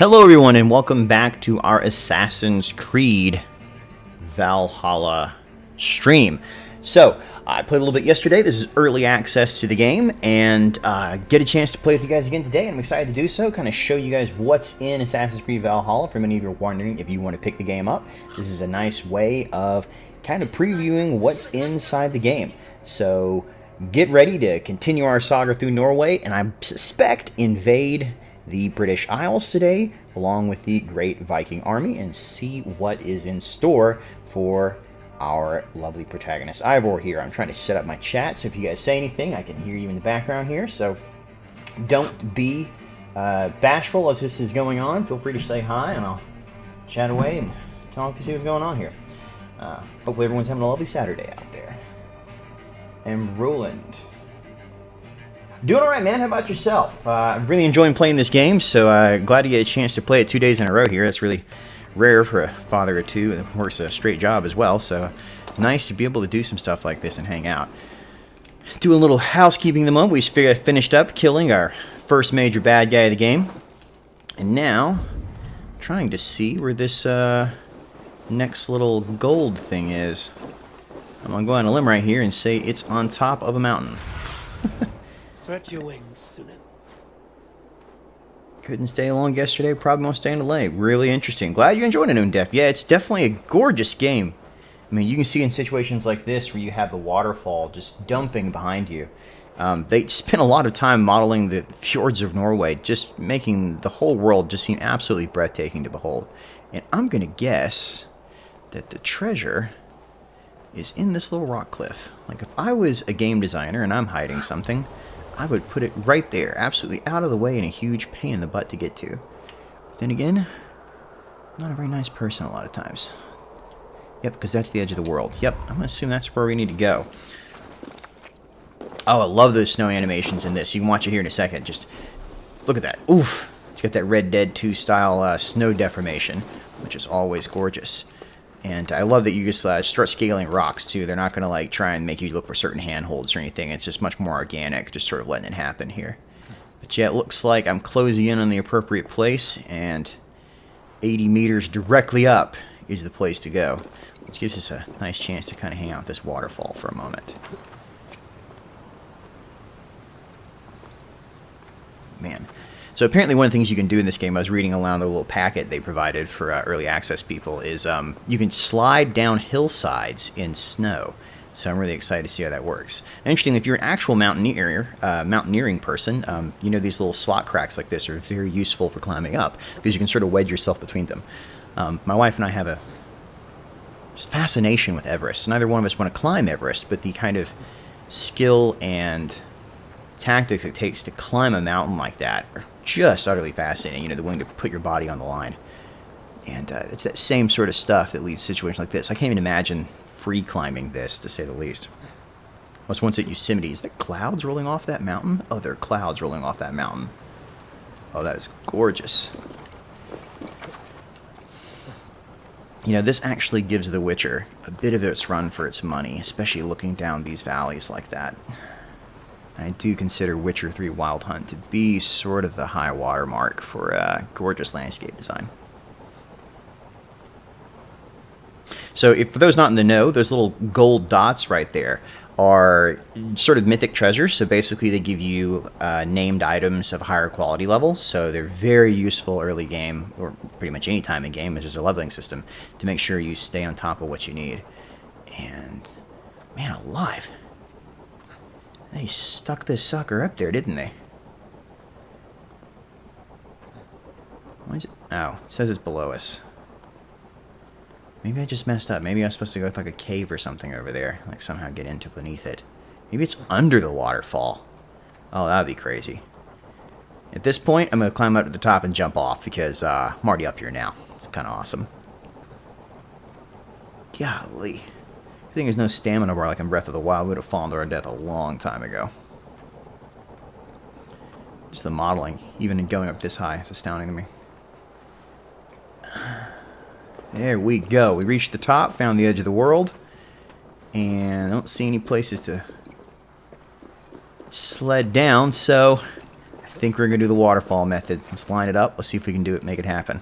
Hello everyone and welcome back to our Assassin's Creed Valhalla stream. So, I played a little bit yesterday. This is early access to the game and get a chance to play with you guys again today. I'm excited to do so, kind of show you guys what's in Assassin's Creed Valhalla. For many of you are wondering if you want to pick the game up, this is a nice way of kind of previewing what's inside the game. So, get ready to continue our saga through Norway and I suspect invade the British Isles today, along with the great Viking army, and see what is in store for our lovely protagonist Ivor here. I'm trying to set up my chat, so if you guys say anything, I can hear you in the background here, so don't be bashful as this is going on. Feel free to say hi, and I'll chat away and talk to see what's going on here. Hopefully everyone's having a lovely Saturday out there. And Roland. Doing alright, man. How about yourself? I'm really enjoying playing this game, so glad to get a chance to play it 2 days in a row here. That's really rare for a father or two that works a straight job as well, so nice to be able to do some stuff like this and hang out. Do a little housekeeping the moment. We finished up killing our first major bad guy of the game, and now trying to see where this next little gold thing is. I'm going to go on a limb right here and say it's on top of a mountain. Stretch your wings, Sunan. Couldn't stay long yesterday, probably won't stay in delay. Really interesting. Glad you enjoyed it, Def. Yeah, it's definitely a gorgeous game. I mean, you can see in situations like this where you have the waterfall just dumping behind you. They spent a lot of time modeling the fjords of Norway, just making the whole world just seem absolutely breathtaking to behold. And I'm going to guess that the treasure is in this little rock cliff. Like, if I was a game designer and I'm hiding something, I would put it right there, absolutely out of the way and a huge pain in the butt to get to. But then again, I'm not a very nice person a lot of times. Yep, because that's the edge of the world. Yep, I'm going to assume that's where we need to go. Oh, I love those snow animations in this. You can watch it here in a second. Just look at that. Oof. It's got that Red Dead 2 style snow deformation, which is always gorgeous. And I love that you just start scaling rocks, too. They're not going to, like, try and make you look for certain handholds or anything. It's just much more organic, just sort of letting it happen here. But yeah, it looks like I'm closing in on the appropriate place, and 80 meters directly up is the place to go, which gives us a nice chance to kind of hang out with this waterfall for a moment. Man. So apparently one of the things you can do in this game, I was reading along the little packet they provided for early access people, is you can slide down hillsides in snow. So I'm really excited to see how that works. And interesting, if you're an actual mountaineering person, you know these little slot cracks like this are very useful for climbing up, because you can sort of wedge yourself between them. My wife and I have a fascination with Everest. Neither one of us want to climb Everest, but the kind of skill and tactics it takes to climb a mountain like that are just utterly fascinating. You know, the willing to put your body on the line. And it's that same sort of stuff that leads to situations like this. I can't even imagine free climbing this, to say the least. I was once at Yosemite. Is there clouds rolling off that mountain? Oh, there are clouds rolling off that mountain. Oh, that is gorgeous. You know, this actually gives The Witcher a bit of its run for its money, especially looking down these valleys like that. I do consider Witcher 3 Wild Hunt to be sort of the high water mark for gorgeous landscape design. So, for those not in the know, those little gold dots right there are sort of mythic treasures. So basically they give you named items of higher quality level. So they're very useful early game, or pretty much any time in game, as there's a leveling system, to make sure you stay on top of what you need. And, man alive. They stuck this sucker up there, didn't they? Why is it? Oh, it says it's below us. Maybe I just messed up. Maybe I was supposed to go with like a cave or something over there. Like somehow get into beneath it. Maybe it's under the waterfall. Oh, that would be crazy. At this point, I'm going to climb up to the top and jump off because I'm already up here now. It's kind of awesome. Golly. I think there's no stamina bar like in Breath of the Wild. We would have fallen to our death a long time ago. Just the modeling, even in going up this high, is astounding to me. There we go. We reached the top, found the edge of the world, and I don't see any places to sled down, so I think we're going to do the waterfall method. Let's line it up. Let's see if we can do it, make it happen.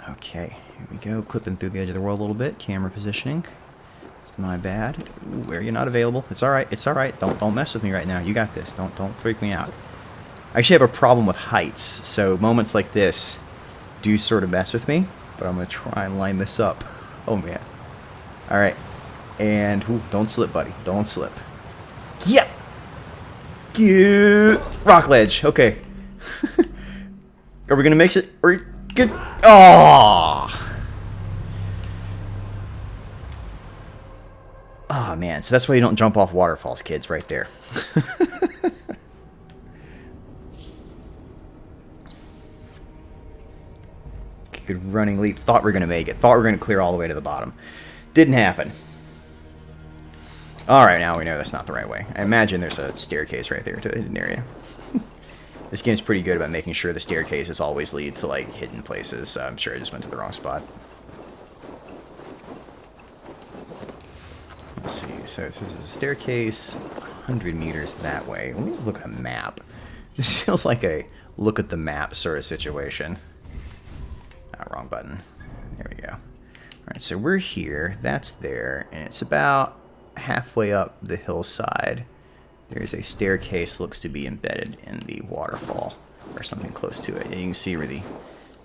Okay, here we go. Clipping through the edge of the world a little bit. Camera positioning. It's my bad. Ooh, where you're not available. It's all right. It's all right. Don't mess with me right now. You got this. Don't freak me out. I actually have a problem with heights, so moments like this do sort of mess with me. But I'm going to try and line this up. Oh, man. All right. And, ooh, don't slip, buddy. Don't slip. Yep. Good. Rock ledge. Okay. Are we going to mix it? Are we good? Oh. Oh, man. So that's why you don't jump off waterfalls, kids, right there. Good running leap. Thought we were going to make it. Thought we were going to clear all the way to the bottom. Didn't happen. Alright, now we know that's not the right way. I imagine there's a staircase right there to a hidden area. This game's pretty good about making sure the staircases always lead to, like, hidden places. So I'm sure I just went to the wrong spot. Let's see. So this is a staircase 100 meters that way. Let me just look at a map. This feels like a look at the map sort of situation. Wrong button. There we go. Alright, so we're here. That's there. And it's about halfway up the hillside. There's a staircase looks to be embedded in the waterfall. Or something close to it. And you can see where the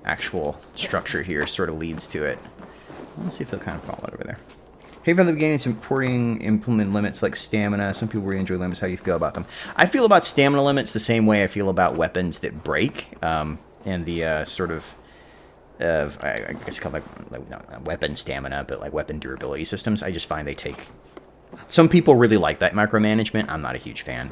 actual structure here sort of leads to it. Let's see if they'll kind of follow it over there. Hey, from the beginning, supporting implement limits like stamina. Some people really enjoy limits. How do you feel about them? I feel about stamina limits the same way I feel about weapons that break. And the sort of I guess called like not weapon stamina, but like weapon durability systems. I just find they take. Some people really like that micromanagement. I'm not a huge fan.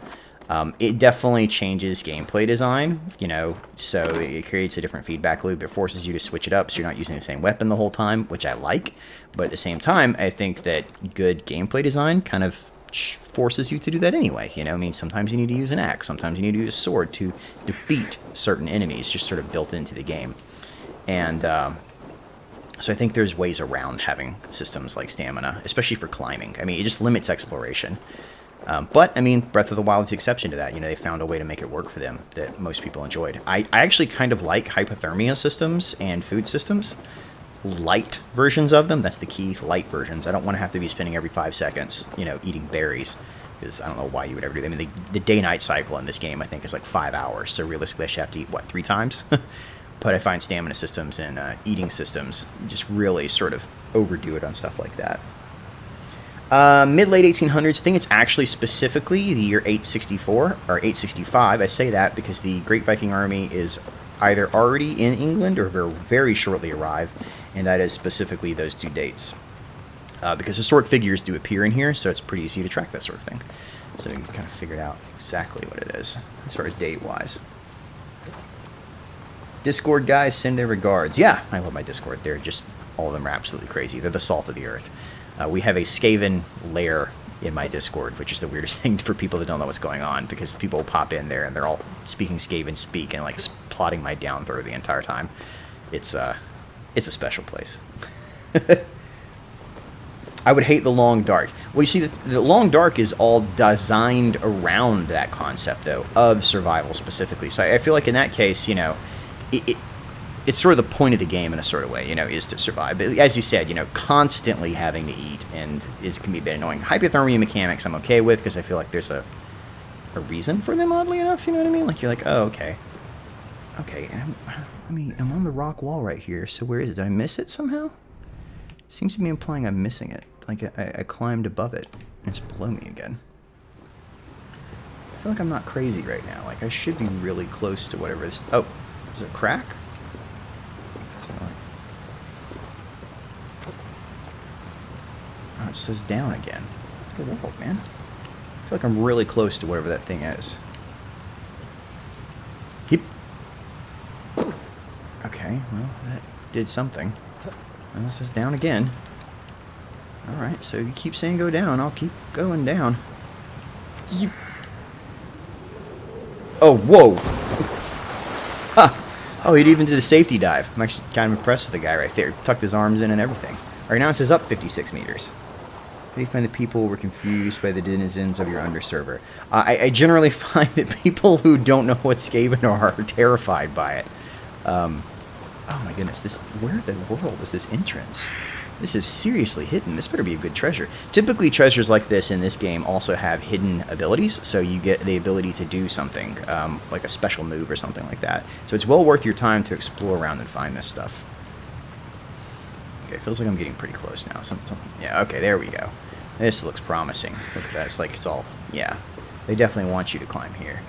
It definitely changes gameplay design, you know, so it creates a different feedback loop. It forces you to switch it up so you're not using the same weapon the whole time, which I like. But at the same time, I think that good gameplay design kind of forces you to do that anyway. You know, I mean, sometimes you need to use an axe, sometimes you need to use a sword to defeat certain enemies, just sort of built into the game. And so I think there's ways around having systems like stamina, especially for climbing. I mean, it just limits exploration. But, I mean, Breath of the Wild is the exception to that. You know, they found a way to make it work for them that most people enjoyed. I actually kind of like hypothermia systems and food systems. Light versions of them. That's the key, light versions. I don't want to have to be spending every 5 seconds, you know, eating berries. Because I don't know why you would ever do that. I mean, the day-night cycle in this game, I think, is like 5 hours. So realistically, I should have to eat, what, 3 times? But I find stamina systems and eating systems just really sort of overdo it on stuff like that. Mid-late 1800s, I think it's actually specifically the year 864, or 865. I say that because the Great Viking Army is either already in England or will very shortly arrive, and that is specifically those 2 dates. Because historic figures do appear in here, so it's pretty easy to track that sort of thing. So you can kind of figure out exactly what it is, as far as date-wise. Discord guys, send their regards. Yeah, I love my Discord. They're just, all of them are absolutely crazy. They're the salt of the earth. We have a Skaven lair in my Discord, which is the weirdest thing for people that don't know what's going on, because people pop in there and they're all speaking Skaven speak and like plotting my down throw the entire time. It's a special place. I would hate the Long Dark. Well, you see, the Long Dark is all designed around that concept, though, of survival specifically. So I feel like in that case, you know, it's sort of the point of the game in a sort of way, you know, is to survive. But as you said, you know, constantly having to eat and can be a bit annoying. Hypothermia mechanics I'm okay with because I feel like there's a reason for them, oddly enough, you know what I mean? Like, you're like, oh, okay. Okay, I'm on the rock wall right here, so where is it? Did I miss it somehow? Seems to be implying I'm missing it. Like, I climbed above it, and it's below me again. I feel like I'm not crazy right now. Like, I should be really close to whatever this... Oh, is it a crack? Oh, it says down again. What the world, man? I feel like I'm really close to whatever that thing is. Yep. Okay, well, that did something. Well, it says down again. Alright, so you keep saying go down, I'll keep going down. Yep. Oh, whoa! Ha! Oh, he even did a safety dive. I'm actually kind of impressed with the guy right there. Tucked his arms in and everything. Alright, now it says up 56 meters. do you find that people were confused by the denizens of your underserver? I generally find that people who don't know what Skaven are terrified by it. Oh my goodness, where in the world is this entrance? This is seriously hidden. This better be a good treasure. Typically, treasures like this in this game also have hidden abilities, so you get the ability to do something, like a special move or something like that. So it's well worth your time to explore around and find this stuff. Okay, it feels like I'm getting pretty close now. Yeah, okay, there we go. This looks promising. Look at that. It's like it's all... Yeah, they definitely want you to climb here.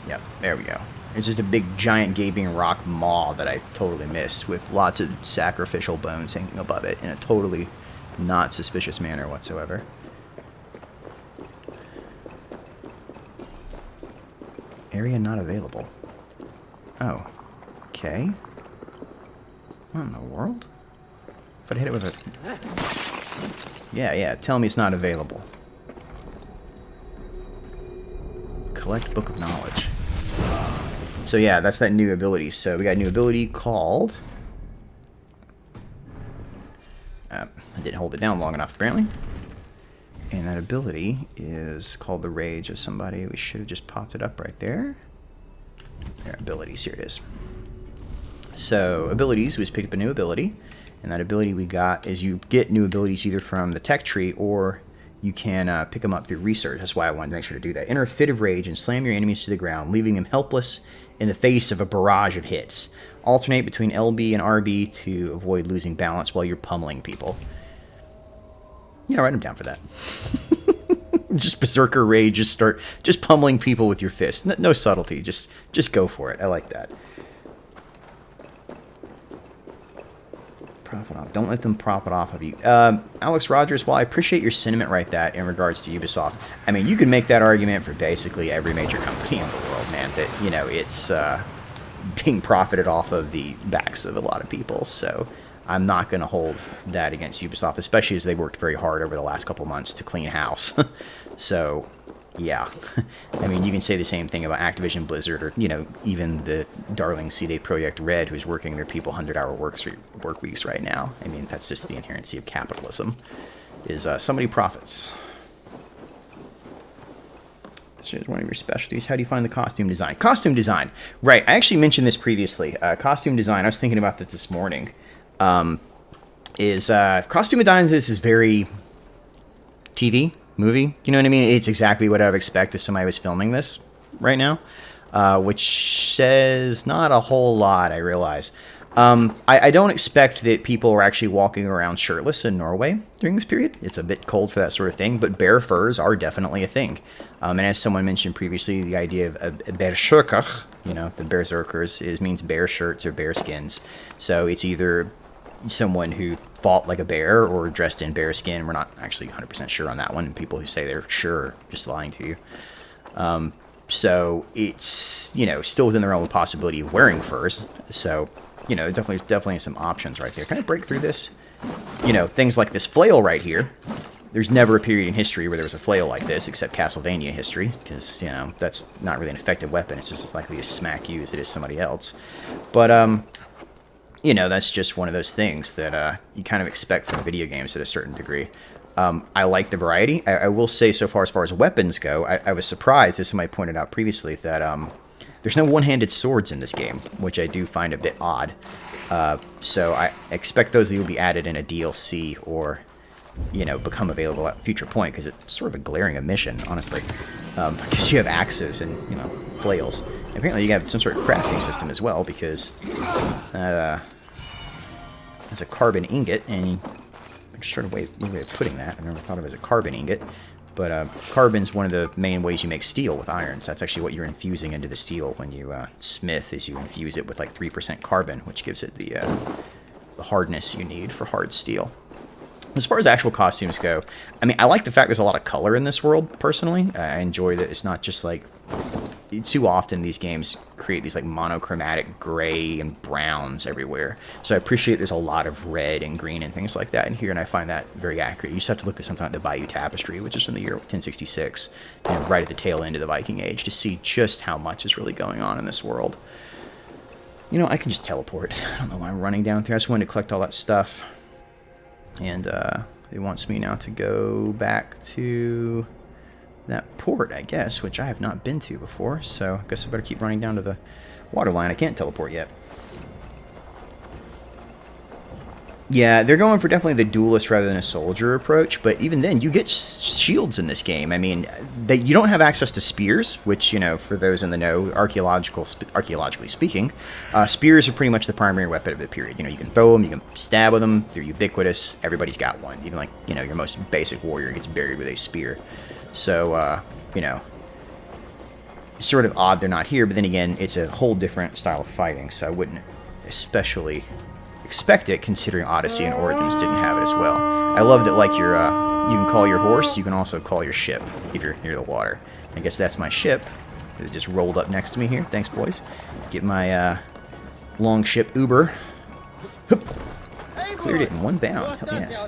Yep, there we go. It's just a big, giant, gaping rock maw that I totally missed, with lots of sacrificial bones hanging above it in a totally not suspicious manner whatsoever. Area not available. Oh. Okay. What in the world? If I'd hit it with a... Yeah, tell me it's not available. Collect Book of Knowledge. So yeah, that's that new ability. So we got a new ability called... I didn't hold it down long enough, apparently. And that ability is called the Rage of somebody. We should have just popped it up right there. There, abilities, here it is. So, abilities, we just picked up a new ability. And that ability we got is you get new abilities either from the tech tree or you can pick them up through research. That's why I wanted to make sure to do that. Enter a fit of rage and slam your enemies to the ground, leaving them helpless in the face of a barrage of hits. Alternate between LB and RB to avoid losing balance while you're pummeling people. Yeah, write them down for that. Just berserker rage, just pummeling people with your fist. No subtlety, just go for it. I like that. Profit off. Don't let them profit off of you. Alex Rogers, well, I appreciate your sentiment right that in regards to Ubisoft. I mean, you can make that argument for basically every major company in the world, man, that, you know, it's being profited off of the backs of a lot of people. So I'm not going to hold that against Ubisoft, especially as they worked very hard over the last couple months to clean house. So, yeah. I mean, you can say the same thing about Activision Blizzard or, you know, even the darling CD Projekt Red, who's working their people 100-hour work weeks right now. I mean, that's just the inherency of capitalism, is somebody profits. So here's one of your specialties. How do you find the costume design? Costume design. Right. I actually mentioned this previously. Costume design, I was thinking about this morning. Costume design is very TV, movie. You know what I mean? It's exactly what I would expect if somebody was filming this right now, which says not a whole lot, I realize. I don't expect that people are actually walking around shirtless in Norway during this period. It's a bit cold for that sort of thing, but bear furs are definitely a thing. And as someone mentioned previously, the idea of berserker, you know, the berserkers, means bear shirts or bear skins. So it's either someone who fought like a bear or dressed in bear skin. We're not actually 100% sure on that one. People who say they're sure are just lying to you. So it's, you know, still within the realm of possibility of wearing furs. So, you know, definitely some options right there. Can I break through this? You know, things like this flail right here. There's never a period in history where there was a flail like this, except Castlevania history, because, you know, that's not really an effective weapon. It's just as likely to smack you as it is somebody else. But, you know, that's just one of those things that you kind of expect from video games at a certain degree. I like the variety. I will say, so far as weapons go, I was surprised, as somebody pointed out previously, that there's no one-handed swords in this game, which I do find a bit odd. So I expect those will be added in a DLC or, you know, become available at a future point, because it's sort of a glaring omission, honestly. Because you have axes and, you know, flails. And apparently you have some sort of crafting system as well, because it's a carbon ingot, and I'm just trying to way of putting that. I never thought of it as a carbon ingot. But carbon's one of the main ways you make steel with irons. That's actually what you're infusing into the steel when you smith, is you infuse it with like 3% carbon, which gives it the hardness you need for hard steel. As far as actual costumes go, I mean, I like the fact there's a lot of color in this world, personally. I enjoy that it's not just like... Too often these games create these like monochromatic gray and browns everywhere. So I appreciate there's a lot of red and green and things like that in here, and I find that very accurate. You just have to look at something like the Bayeux Tapestry, which is from the year 1066, you know, right at the tail end of the Viking Age, to see just how much is really going on in this world. You know, I can just teleport. I don't know why I'm running down through. I just wanted to collect all that stuff. And It wants me now to go back to that port, I guess, which I have not been to before, so I guess I better keep running down to the water line. I can't teleport yet. Yeah, they're going for definitely the duelist rather than a soldier approach, but even then, you get shields in this game. I mean, you don't have access to spears, which, you know, for those in the know, archaeologically speaking, spears are pretty much the primary weapon of the period. You know, you can throw them, you can stab with them, they're ubiquitous, everybody's got one. Even, like, you know, your most basic warrior gets buried with a spear. So, you know, it's sort of odd they're not here, but then again, it's a whole different style of fighting, so I wouldn't especially expect it, considering Odyssey and Origins didn't have it as well. I love that, like, you can call your horse, you can also call your ship if you're near the water. I guess that's my ship. It just rolled up next to me here. Thanks, boys. Get my long ship Uber. Hup. Cleared it in one bound. Hell yes.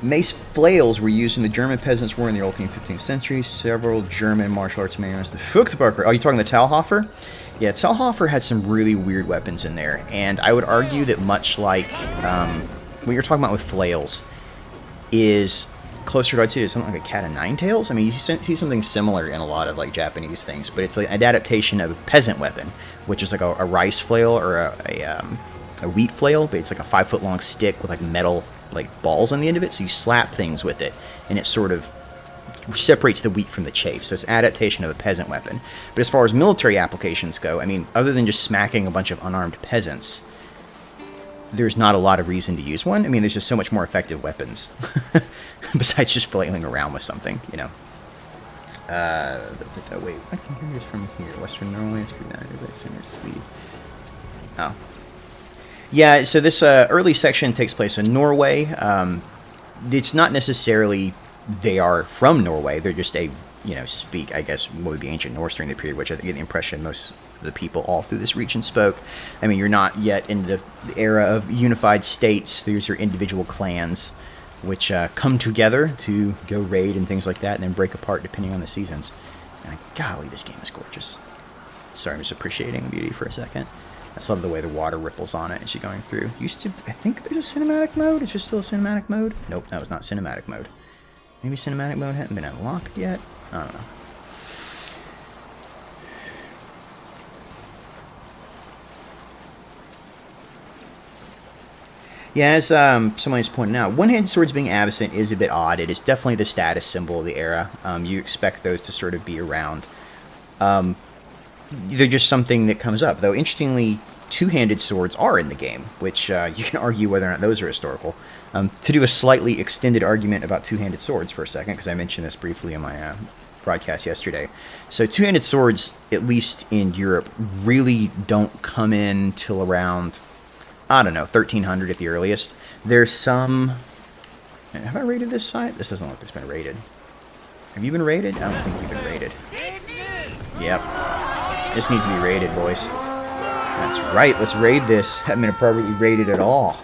Mace flails were used in the German Peasants' War in the early 15th century. Several German martial arts manuals. The Fruchtbarker. Oh, you talking the Talhofer? Yeah, Talhofer had some really weird weapons in there, and I would argue that much like what you're talking about with flails is closer to, I'd say, to something like a cat of nine tails. I mean, you see something similar in a lot of like Japanese things, but it's like an adaptation of a peasant weapon, which is like a rice flail or a wheat flail, but it's like a 5-foot long stick with like metal like balls on the end of it, so you slap things with it, and it sort of separates the wheat from the chaff. So it's an adaptation of a peasant weapon. But as far as military applications go, I mean, other than just smacking a bunch of unarmed peasants, there's not a lot of reason to use one. I mean, there's just so much more effective weapons besides just flailing around with something, you know. Wait, I can hear this from here. Western Norway, Sweden. Oh. Yeah, so this early section takes place in Norway. It's not necessarily they are from Norway. They're just speak, I guess, what would be ancient Norse during the period, which I get the impression most of the people all through this region spoke. I mean, you're not yet in the era of unified states. There's your individual clans, which come together to go raid and things like that, and then break apart depending on the seasons. And golly, this game is gorgeous. Sorry, I'm just appreciating the beauty for a second. I just love the way the water ripples on it as you're going through. I think there's a cinematic mode. Is there still a cinematic mode? Nope, that was not cinematic mode. Maybe cinematic mode hadn't been unlocked yet? I don't know. Yeah, as somebody's pointing out, one-handed swords being absent is a bit odd. It is definitely the status symbol of the era. You expect those to sort of be around. They're just something that comes up. Though, interestingly, two-handed swords are in the game, which you can argue whether or not those are historical. To do a slightly extended argument about two-handed swords for a second, because I mentioned this briefly in my broadcast yesterday. So two-handed swords, at least in Europe, really don't come in till around, I don't know, 1300 at the earliest. There's some... Have I raided this site? This doesn't look like it's been raided. Have you been raided? I don't think you've been raided. Yep. This needs to be raided, boys. That's right, let's raid this. Haven't been appropriately raided at all.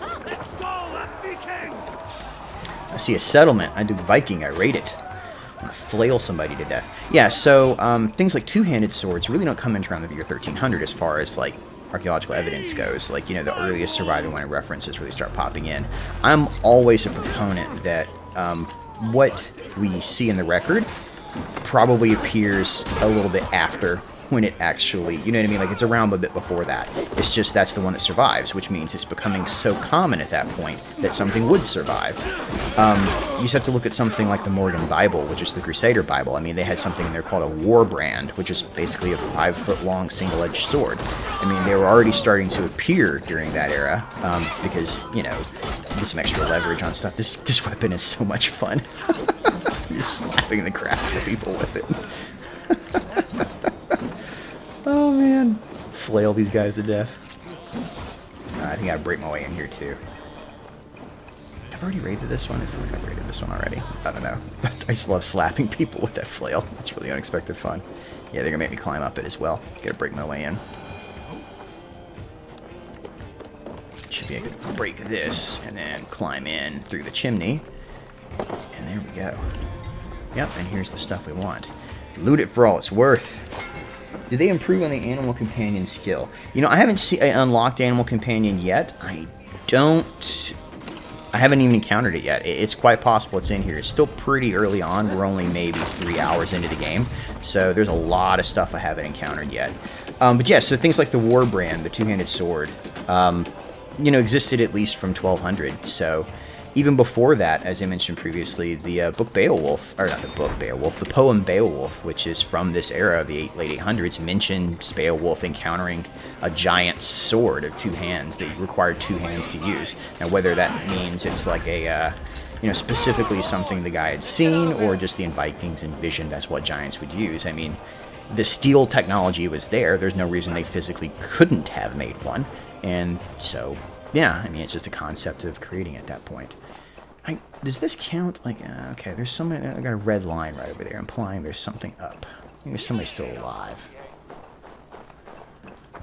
I see a settlement. I do Viking, I raid it. I'm gonna flail somebody to death. Yeah, so things like two-handed swords really don't come in around the year 1300 as far as, like, archaeological evidence goes. Like, you know, the earliest surviving one references really start popping in. I'm always a proponent that what we see in the record probably appears a little bit after when it actually, you know what I mean? Like, it's around a bit before that. It's just that's the one that survives, which means it's becoming so common at that point that something would survive. You just have to look at something like the Morgan Bible, which is the Crusader Bible. I mean, they had something in there called a war brand, which is basically a 5-foot-long single-edged sword. I mean, they were already starting to appear during that era because, you know, get some extra leverage on stuff. This weapon is so much fun. Just slapping the crap out of people with it. Oh, man. Flail these guys to death. I think I'd break my way in here, too. I've already raided this one. I feel like I've raided this one already. I don't know. I just love slapping people with that flail. It's really unexpected fun. Yeah, they're going to make me climb up it as well. Gotta break my way in. Should be able to break this and then climb in through the chimney. And there we go. Yep, and here's the stuff we want. Loot it for all it's worth. Did they improve on the Animal Companion skill? You know, I haven't unlocked Animal Companion yet. I don't I haven't even encountered it yet. It's quite possible it's in here. It's still pretty early on. We're only maybe 3 hours into the game, so there's a lot of stuff I haven't encountered yet. But yeah, so things like the Warbrand, the two-handed sword, you know, existed at least from 1200. So even before that, as I mentioned previously, the book Beowulf, or not the book Beowulf, the poem Beowulf, which is from this era of the late 800s, mentions Beowulf encountering a giant sword of 2 hands that required 2 hands to use. Now, whether that means it's like a, you know, specifically something the guy had seen, or just the Vikings envisioned that's what giants would use. I mean, the steel technology was there. There's no reason they physically couldn't have made one. And so, yeah, I mean, it's just a concept of creating at that point. Does this count? Like, okay, there's somebody, I got a red line right over there, implying there's something up. I think there's somebody still alive.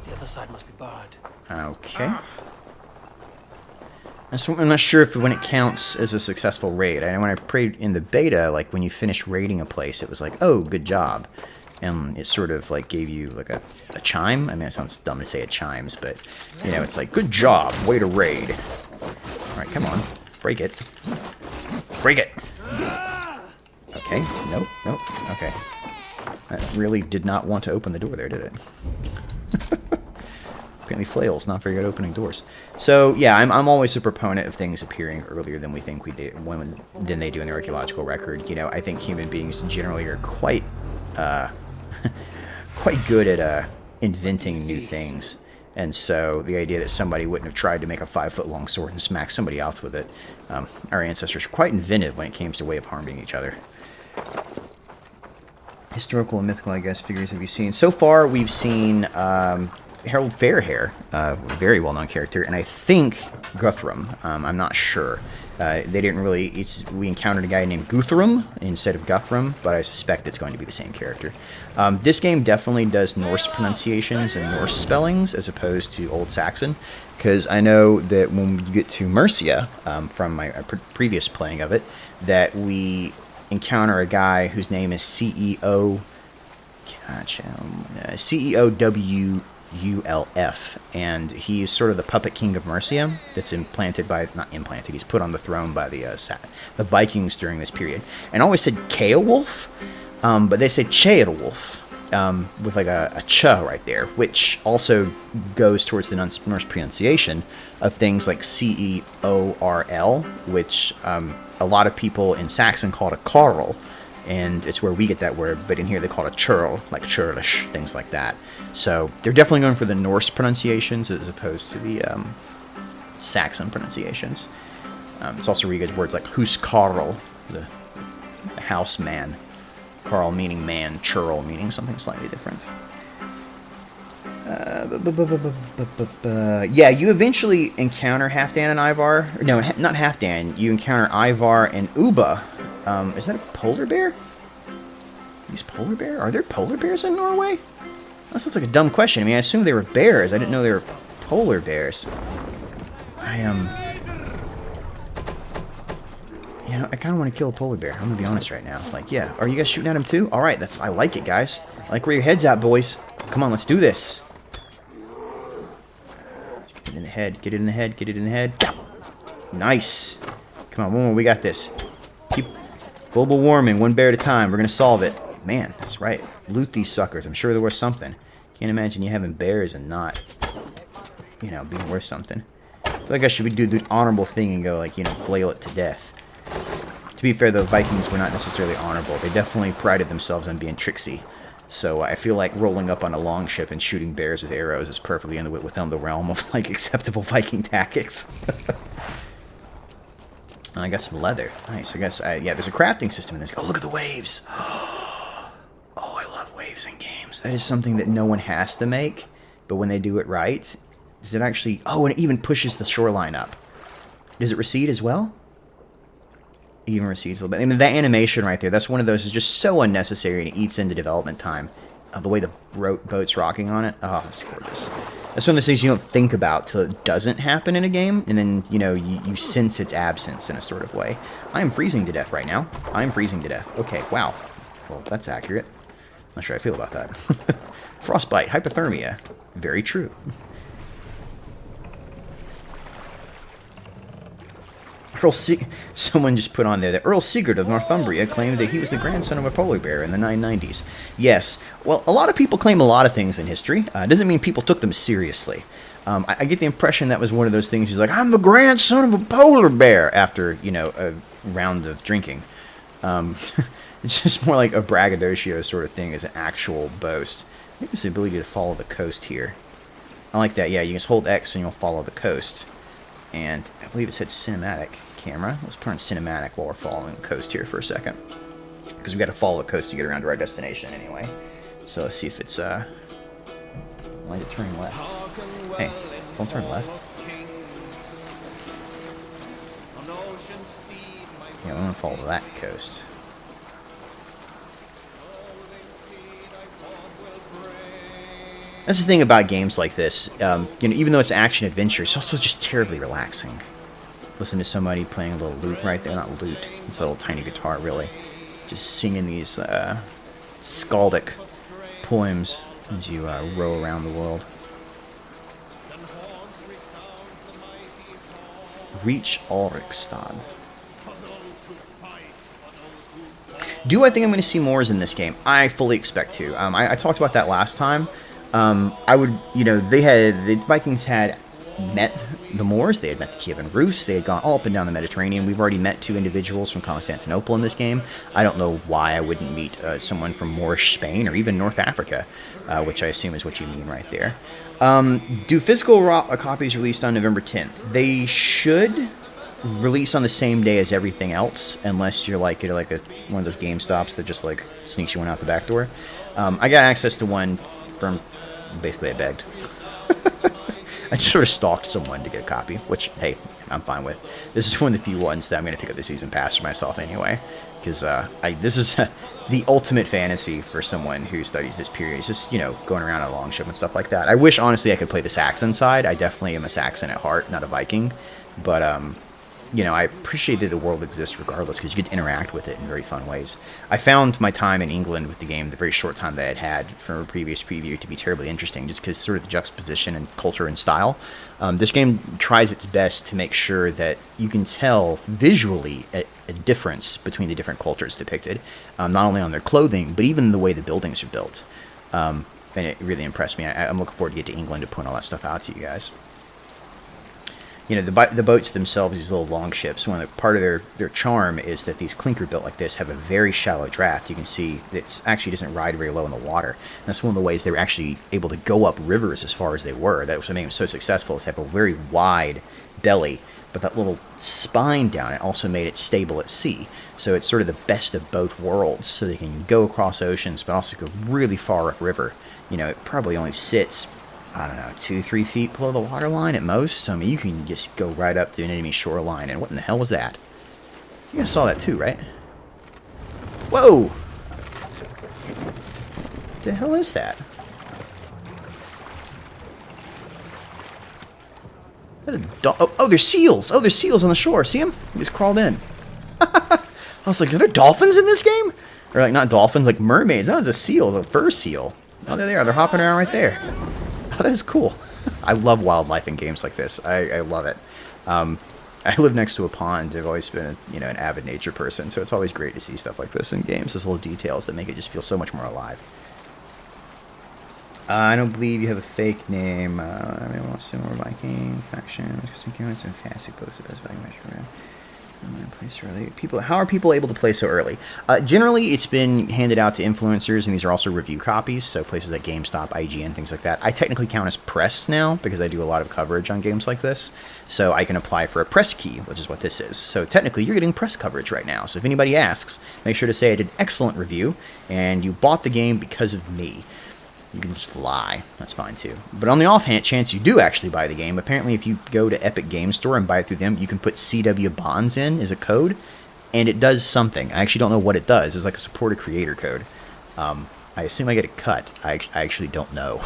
The other side must be barred. Okay. I'm not sure if when it counts as a successful raid. I know when I played in the beta, like when you finish raiding a place, it was like, oh, good job. And it sort of like gave you like a chime. I mean, it sounds dumb to say it chimes, but, you know, it's like, good job, way to raid. Alright, come on. Break it. Break it! Okay, nope, nope, okay. That really did not want to open the door there, did it? Apparently flail's not very good at opening doors. So, yeah, I'm always a proponent of things appearing earlier than we think we do, than they do in the archaeological record. You know, I think human beings generally are quite quite good at inventing new things. And so the idea that somebody wouldn't have tried to make a 5-foot-long sword and smack somebody else with it, our ancestors were quite inventive when it came to way of harming each other. Historical and mythical, I guess, figures have you seen? So far, we've seen Harold Fairhair, a very well-known character, and I think Guthrum. I'm not sure. They didn't really... we encountered a guy named Guthrum instead of Guthrum, but I suspect it's going to be the same character. This game definitely does Norse pronunciations and Norse spellings as opposed to Old Saxon, because I know that when you get to Mercia, from my previous playing of it, that we encounter a guy whose name is CEO... CEOWULF, and he's sort of the puppet king of Mercia that's implanted by, not implanted, he's put on the throne by the Vikings during this period. And I always said Ceolwulf, but they say Ceolwulf, with like a ch right there, which also goes towards the Norse pronunciation of things like CEORL, which a lot of people in Saxon call it a Carl, and it's where we get that word, but in here they call it a churl, like churlish, things like that. So they're definitely going for the Norse pronunciations as opposed to the Saxon pronunciations. It's also really good words like huskarl, the house man. Carl meaning man, churl meaning something slightly different. Yeah, you eventually encounter Halfdan and Ivar. No, not Halfdan. You encounter Ivar and Uba. Is that a polar bear? These polar bear? Are there polar bears in Norway? That sounds like a dumb question. I mean, I assumed they were bears. I didn't know they were polar bears. Yeah, I kind of want to kill a polar bear. I'm going to be honest right now. Like, yeah. Are you guys shooting at him too? All right, I like it, guys. I like where your head's at, boys. Come on, let's do this. Let's get it in the head. Get it in the head. Get it in the head. Nice. Come on, one more. We got this. Keep global warming, one bear at a time. We're going to solve it. Man, that's right. Loot these suckers. I'm sure there was something. Can't imagine you having bears and not, you know, being worth something. I feel like I should do the honorable thing and go, like, you know, flail it to death. To be fair, the Vikings were not necessarily honorable. They definitely prided themselves on being tricksy. So I feel like rolling up on a longship and shooting bears with arrows is perfectly within the realm of, like, acceptable Viking tactics. I got some leather. Nice. I guess, yeah, there's a crafting system in this. Oh, look at the waves. Oh, I love waves in games. That is something that no one has to make, but when they do it right, does it actually... Oh, and it even pushes the shoreline up. Does it recede as well? It even recedes a little bit. I mean, that animation right there, that's one of those is just so unnecessary and it eats into development time. The way the boat's rocking on it. Oh, that's gorgeous. That's one of those things you don't think about till it doesn't happen in a game, and then, you know, you sense its absence in a sort of way. I am freezing to death right now. I am freezing to death. Okay, wow. Well, that's accurate. Not sure how I feel about that. Frostbite, hypothermia. Very true. Someone just put on there that Earl Sigurd of Northumbria claimed that he was the grandson of a polar bear in the 990s. Yes, well, a lot of people claim a lot of things in history. It doesn't mean people took them seriously. I get the impression that was one of those things. He's like, I'm the grandson of a polar bear after, you know, a round of drinking. It's just more like a braggadocio sort of thing as an actual boast. I think it's the ability to follow the coast here. I like that. Yeah, you just hold X and you'll follow the coast. And I believe it said cinematic camera. Let's put on cinematic while we're following the coast here for a second. Because we've got to follow the coast to get around to our destination anyway. So let's see if it's, why is it turning left? Hey, don't turn left. Yeah, I'm going to follow that coast. That's the thing about games like this. You know, even though it's action adventure, it's also just terribly relaxing. Listen to somebody playing a little lute right there. Not lute. It's a little tiny guitar, really. Just singing these skaldic poems as you row around the world. Reach Ulrikstad. Do I think I'm going to see Moors in this game? I fully expect to. I talked about that last time. I would, you know, the Vikings had met the Moors, they had met the Kievan Rus, they had gone all up and down the Mediterranean. We've already met 2 individuals from Constantinople in this game. I don't know why I wouldn't meet someone from Moorish Spain or even North Africa, which I assume is what you mean right there. Do physical copies released on November 10th? They should release on the same day as everything else, unless you're like one of those GameStops that just like sneaks you one out the back door. I got access to one from basically I begged. I just sort of stalked someone to get a copy, which, hey, I'm fine with. This is one of the few ones that I'm going to pick up the season pass for myself anyway, because this is the ultimate fantasy for someone who studies this period. It's just, you know, going around on a longship and stuff like that. I wish, honestly, I could play the Saxon side. I definitely am a Saxon at heart, not a Viking, but you know, I appreciate that the world exists regardless, because you get to interact with it in very fun ways. I found my time in England with the game, the very short time that I had from a previous preview, to be terribly interesting, just because sort of the juxtaposition and culture and style. This game tries its best to make sure that you can tell visually a difference between the different cultures depicted, not only on their clothing, but even the way the buildings are built. And it really impressed me. I'm looking forward to get to England to point all that stuff out to you guys. You know, the boats themselves, these little long ships, part of their charm is that these clinker built like this have a very shallow draft. You can see it actually doesn't ride very low in the water. And that's one of the ways they were actually able to go up rivers as far as they were. That was what made them so successful, is to have a very wide belly, but that little spine down it also made it stable at sea. So it's sort of the best of both worlds. So they can go across oceans, but also go really far upriver. You know, it probably only sits, I don't know, 2-3 feet below the waterline at most. So, I mean, you can just go right up to an enemy shoreline. And what in the hell was that? You guys saw that too, right? Whoa! What the hell is that? Oh, there's seals! Oh, there's seals on the shore. See them? They just crawled in. I was like, are there dolphins in this game? Or, like, not dolphins, like mermaids. That was a seal. It's a fur seal. Oh, there they are. They're hopping around right there. Oh, that is cool. I love wildlife in games like this. I love it. I live next to a pond. I've always been, an avid nature person, so it's always great to see stuff like this in games. Those little details that make it just feel so much more alive. I don't believe you have a fake name. I mean, I want to say more Viking faction. Fantastic post the best Viking match. How are people able to play so early? Generally, it's been handed out to influencers, and these are also review copies, so places like GameStop, IGN, things like that. I technically count as press now, because I do a lot of coverage on games like this, so I can apply for a press key, which is what this is. So technically, you're getting press coverage right now, so if anybody asks, make sure to say I did an excellent review, and you bought the game because of me. You can just lie. That's fine, too. But on the offhand chance you do actually buy the game, apparently if you go to Epic Game Store and buy it through them, you can put CW Bonds in as a code, and it does something. I actually don't know what it does. It's like a support a creator code. I assume I get a cut. I actually don't know.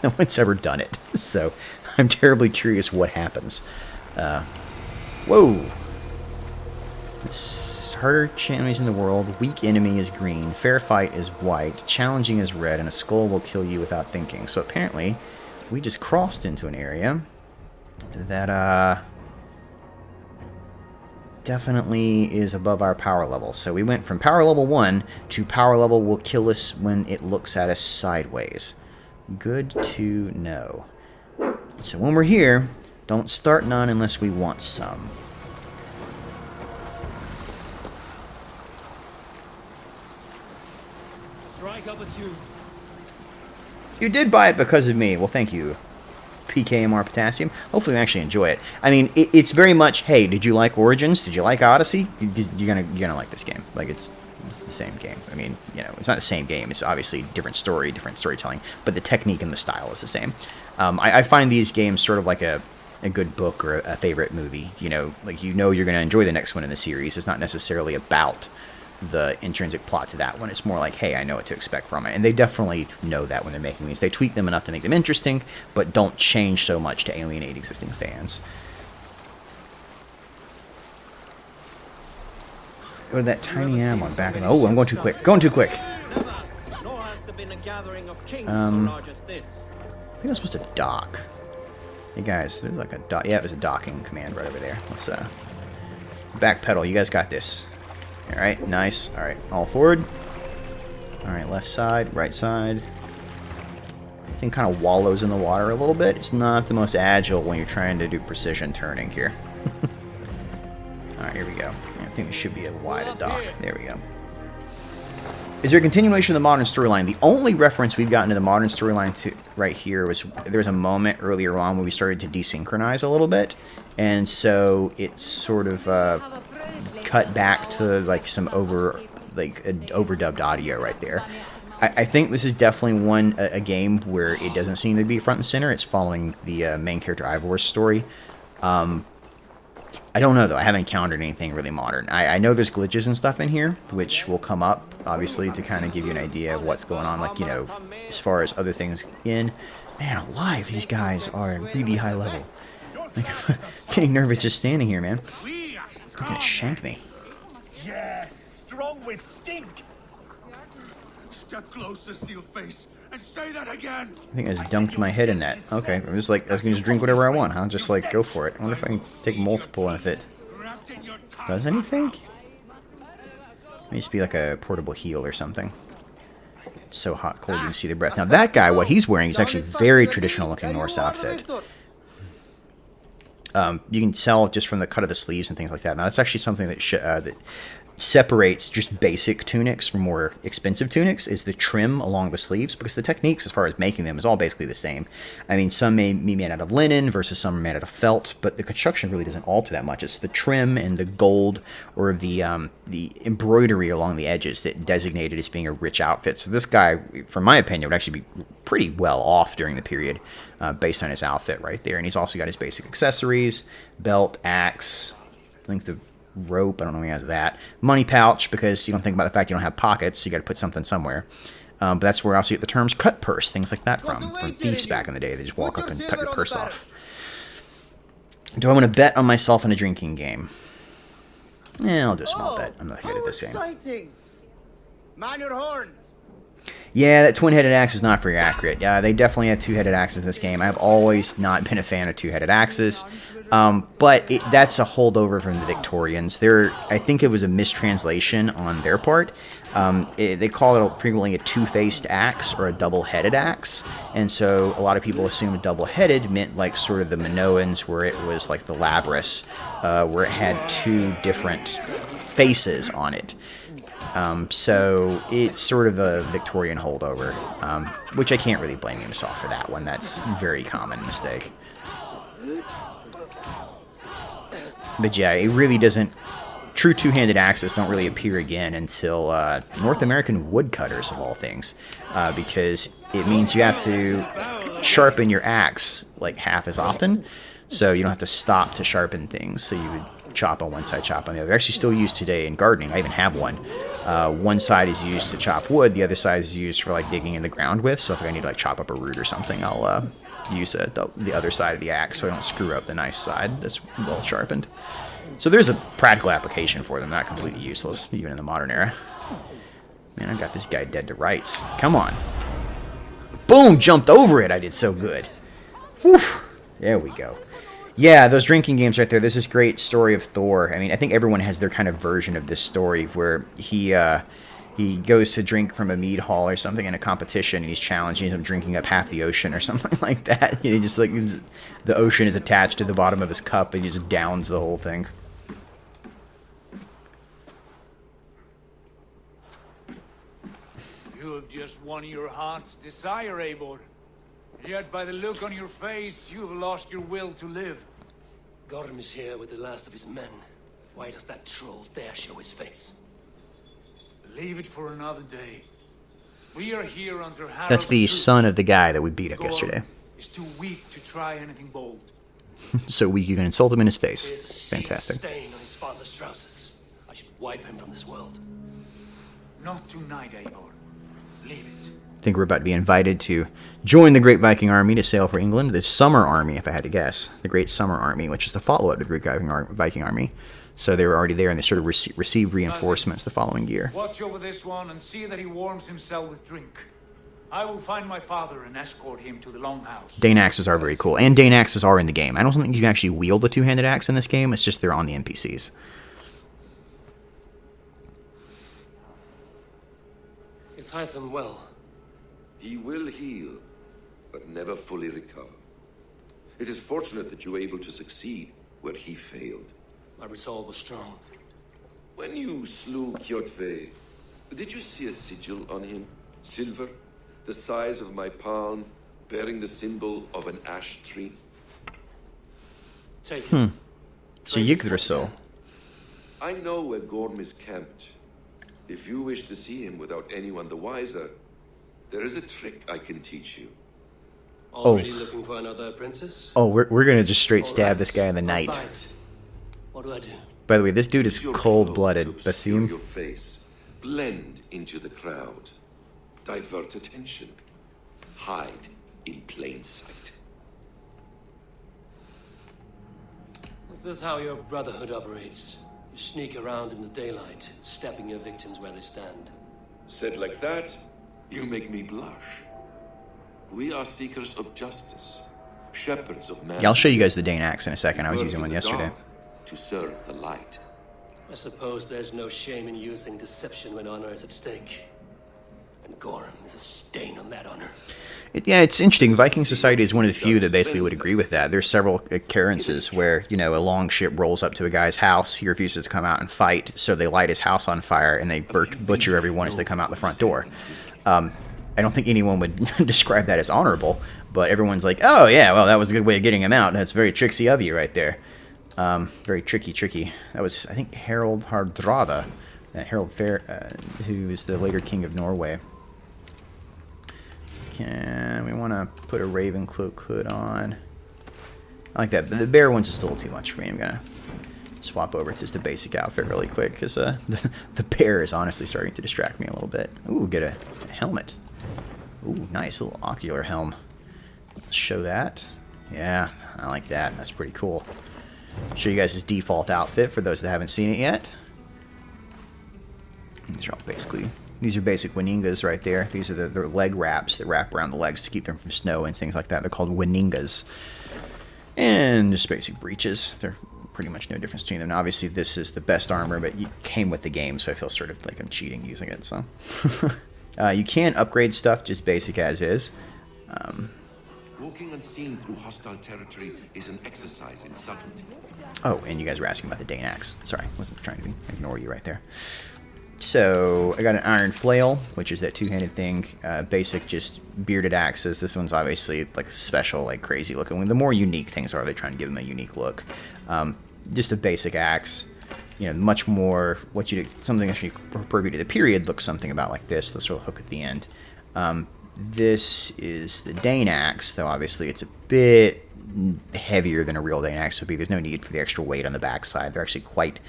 No one's ever done it. So I'm terribly curious what happens. Whoa. Harder enemies in the world, weak enemy is green, fair fight is white, challenging is red, and a skull will kill you without thinking. So apparently, we just crossed into an area that, definitely is above our power level. So we went from power level 1 to power level will kill us when it looks at us sideways. Good to know. So when we're here, don't start none unless we want some. Strike up a tune. You did buy it because of me. Well, thank you, PKMR Potassium. Hopefully you actually enjoy it. I mean, it's very much, hey, did you like Origins? Did you like Odyssey? You're gonna like this game. Like, it's the same game. I mean, you know, it's not the same game. It's obviously different story, different storytelling, but the technique and the style is the same. I find these games sort of like a good book or a favorite movie. You know, like, you know you're going to enjoy the next one in the series. It's not necessarily about the intrinsic plot to that one. It's more like, hey, I know what to expect from it. And they definitely know that when they're making these. They tweak them enough to make them interesting, but don't change so much to alienate existing fans. Go to that tiny animal on back of the... Oh, I'm going too quick. Going too quick. I think I'm supposed to dock. Hey guys, there's like a dock. Yeah, there's a docking command right over there. Let's backpedal. You guys got this. All right, nice. All right, all forward. All right, left side, right side. Everything kind of wallows in the water a little bit. It's not the most agile when you're trying to do precision turning here. All right, here we go. I think there should be a wide dock. There we go. Is there a continuation of the modern storyline? The only reference we've gotten to the modern storyline right here was there was a moment earlier on when we started to desynchronize a little bit, and so it's sort of cut back to like some overdubbed audio right there. I think this is definitely a game where it doesn't seem to be front and center. It's following the main character Ivor's story. I don't know, though. I haven't encountered anything really modern. I know there's glitches and stuff in here, which will come up, obviously, to kind of give you an idea of what's going on. Like, you know, as far as other things in. Man, alive, these guys are at really high level. Like, I'm getting nervous just standing here, man. They're gonna shank me. Yes, strong with stink. Step closer, seal face, and say that again. I think I just dunked my head in that. Okay, I'm just like, I was gonna just drink whatever I want, huh? Just like, go for it. I wonder if I can take multiple and if it does anything? It needs to be like a portable heal or something. It's so hot, cold, you can see the breath. Now that guy, what he's wearing is actually very traditional looking Norse outfit. You can tell just from the cut of the sleeves and things like that. Now that's actually something that that separates just basic tunics from more expensive tunics is the trim along the sleeves, because the techniques as far as making them is all basically the same. I mean, some may be made out of linen versus some are made out of felt, but the construction really doesn't alter that much. It's the trim and the gold or the embroidery along the edges that designate it as being a rich outfit. So this guy, from my opinion, would actually be pretty well off during the period based on his outfit right there. And he's also got his basic accessories, belt, axe, length of rope, I don't know if he has that. Money pouch, because you don't think about the fact you don't have pockets, so you got to put something somewhere. But that's where I also get the terms cut purse, things like that from thieves back in the day. They just walk up and cut your purse off. Do I want to bet on myself in a drinking game? I'll do a small bet. I'm not good at this game. Man your horn. Yeah, that twin-headed axe is not very accurate. Yeah, they definitely have two-headed axes in this game. I've always not been a fan of two-headed axes. But that's a holdover from the Victorians. I think it was a mistranslation on their part. They call it frequently a two-faced axe or a double-headed axe. And so a lot of people assume double-headed meant like sort of the Minoans, where it was like the Labrys, where it had two different faces on it. So it's sort of a Victorian holdover, which I can't really blame Ubisoft for that one. That's a very common mistake. But yeah, it really doesn't... True two-handed axes don't really appear again until North American woodcutters, of all things, because it means you have to sharpen your axe like half as often, so you don't have to stop to sharpen things. So you would chop on one side, chop on the other. They're actually still used today in gardening. I even have one. One side is used to chop wood, the other side is used for like digging in the ground with. So if I need to like chop up a root or something, I'll use the other side of the axe so I don't screw up the nice side that's well sharpened. So there's a practical application for them, not completely useless, even in the modern era. Man, I got this guy dead to rights. Come on. Boom! Jumped over it. I did so good. Whew. There we go. Yeah, those drinking games right there. There's this great story of Thor. I mean, I think everyone has their kind of version of this story where he goes to drink from a mead hall or something in a competition, and he's challenged. He ends up drinking up half the ocean or something like that. He just like the ocean is attached to the bottom of his cup, and he just downs the whole thing. You have just won your heart's desire, Eivor. Yet by the look on your face, you have lost your will to live. Gorm is here with the last of his men. Why does that troll dare show his face? Leave it for another day. We are here under Harald. That's the son of the guy that we beat up Gorm yesterday. is too weak to try anything bold. So weak you can insult him in his He has a face. seed Fantastic. stain on his father's trousers. I should wipe him from this world. Not tonight, Eivor. Leave it. I think we're about to be invited to join the Great Viking Army to sail for England. The Summer Army, if I had to guess. The Great Summer Army, which is the follow-up to the Great Viking Army. So they were already there, and they sort of received reinforcements the following year. Watch over this one and see that he warms himself with drink. I will find my father and escort him to the Longhouse. Dane axes are very cool, and Dane axes are in the game. I don't think you can actually wield the two-handed axe in this game. It's just they're on the NPCs. Is Hytham well? He will heal, but never fully recover. It is fortunate that you were able to succeed where he failed. My resolve was strong. When you slew Kjotve, did you see a sigil on him? Silver, the size of my palm, bearing the symbol of an ash tree? Take it. So Yggdrasil. I know where Gorm is camped. If you wish to see him without anyone the wiser, there is a trick I can teach you. Already looking for another princess? Oh, we're gonna just straight All stab right, this guy in the I'll night. bite. What do I do? By the way, this dude is Use your cold-blooded. cloak to obscure Basim. your face, blend into the crowd, divert attention, hide in plain sight. Is this how your brotherhood operates? You sneak around in the daylight, stepping your victims where they stand. Said like that, you make me blush. We are seekers of justice, shepherds of man. Yeah, I'll show you guys the Dane axe in a second. I was Work using in one the yesterday. dark to serve the light. I suppose there's no shame in using deception when honor is at stake. And Gorm is a stain on that honor. Yeah, it's interesting. Viking society is one of the few that basically would agree with that. There's several occurrences where, you know, a long ship rolls up to a guy's house. He refuses to come out and fight, so they light his house on fire, and they butcher everyone as they come out the front door. I don't think anyone would describe that as honorable, but everyone's like, oh, yeah, well, that was a good way of getting him out. That's very tricksy of you right there. Very tricky. That was, I think, Harald Hardrada, Harald Fair, who is the later king of Norway. We want to put a raven cloak hood on. I like that. The bear one's just a little too much for me. I'm going to swap over to just a basic outfit really quick, because the bear is honestly starting to distract me a little bit. Ooh, get a helmet. Ooh, nice little ocular helm. Let's show that. Yeah, I like that. That's pretty cool. Show you guys his default outfit for those that haven't seen it yet. These are basic Weningas right there. These are the leg wraps that wrap around the legs to keep them from snow and things like that. They're called Weningas. And just basic breeches. They're pretty much no difference between them. Now, obviously, this is the best armor, but it came with the game, so I feel sort of like I'm cheating using it. So you can upgrade stuff just basic as is. Walking unseen through hostile territory is an exercise in subtlety. Oh, and you guys were asking about the Dane axe. Sorry, wasn't trying to ignore you right there. So I got an iron flail, which is that two-handed thing. Basic, just bearded axes. This one's obviously like special, like crazy looking. The more unique things are, they're trying to give them a unique look. Just a basic axe. You know, much more something actually appropriate to the period looks something about like this. This little hook at the end. This is the Dane axe, though obviously it's a bit heavier than a real Dane axe would be. There's no need for the extra weight on the backside. They're actually quite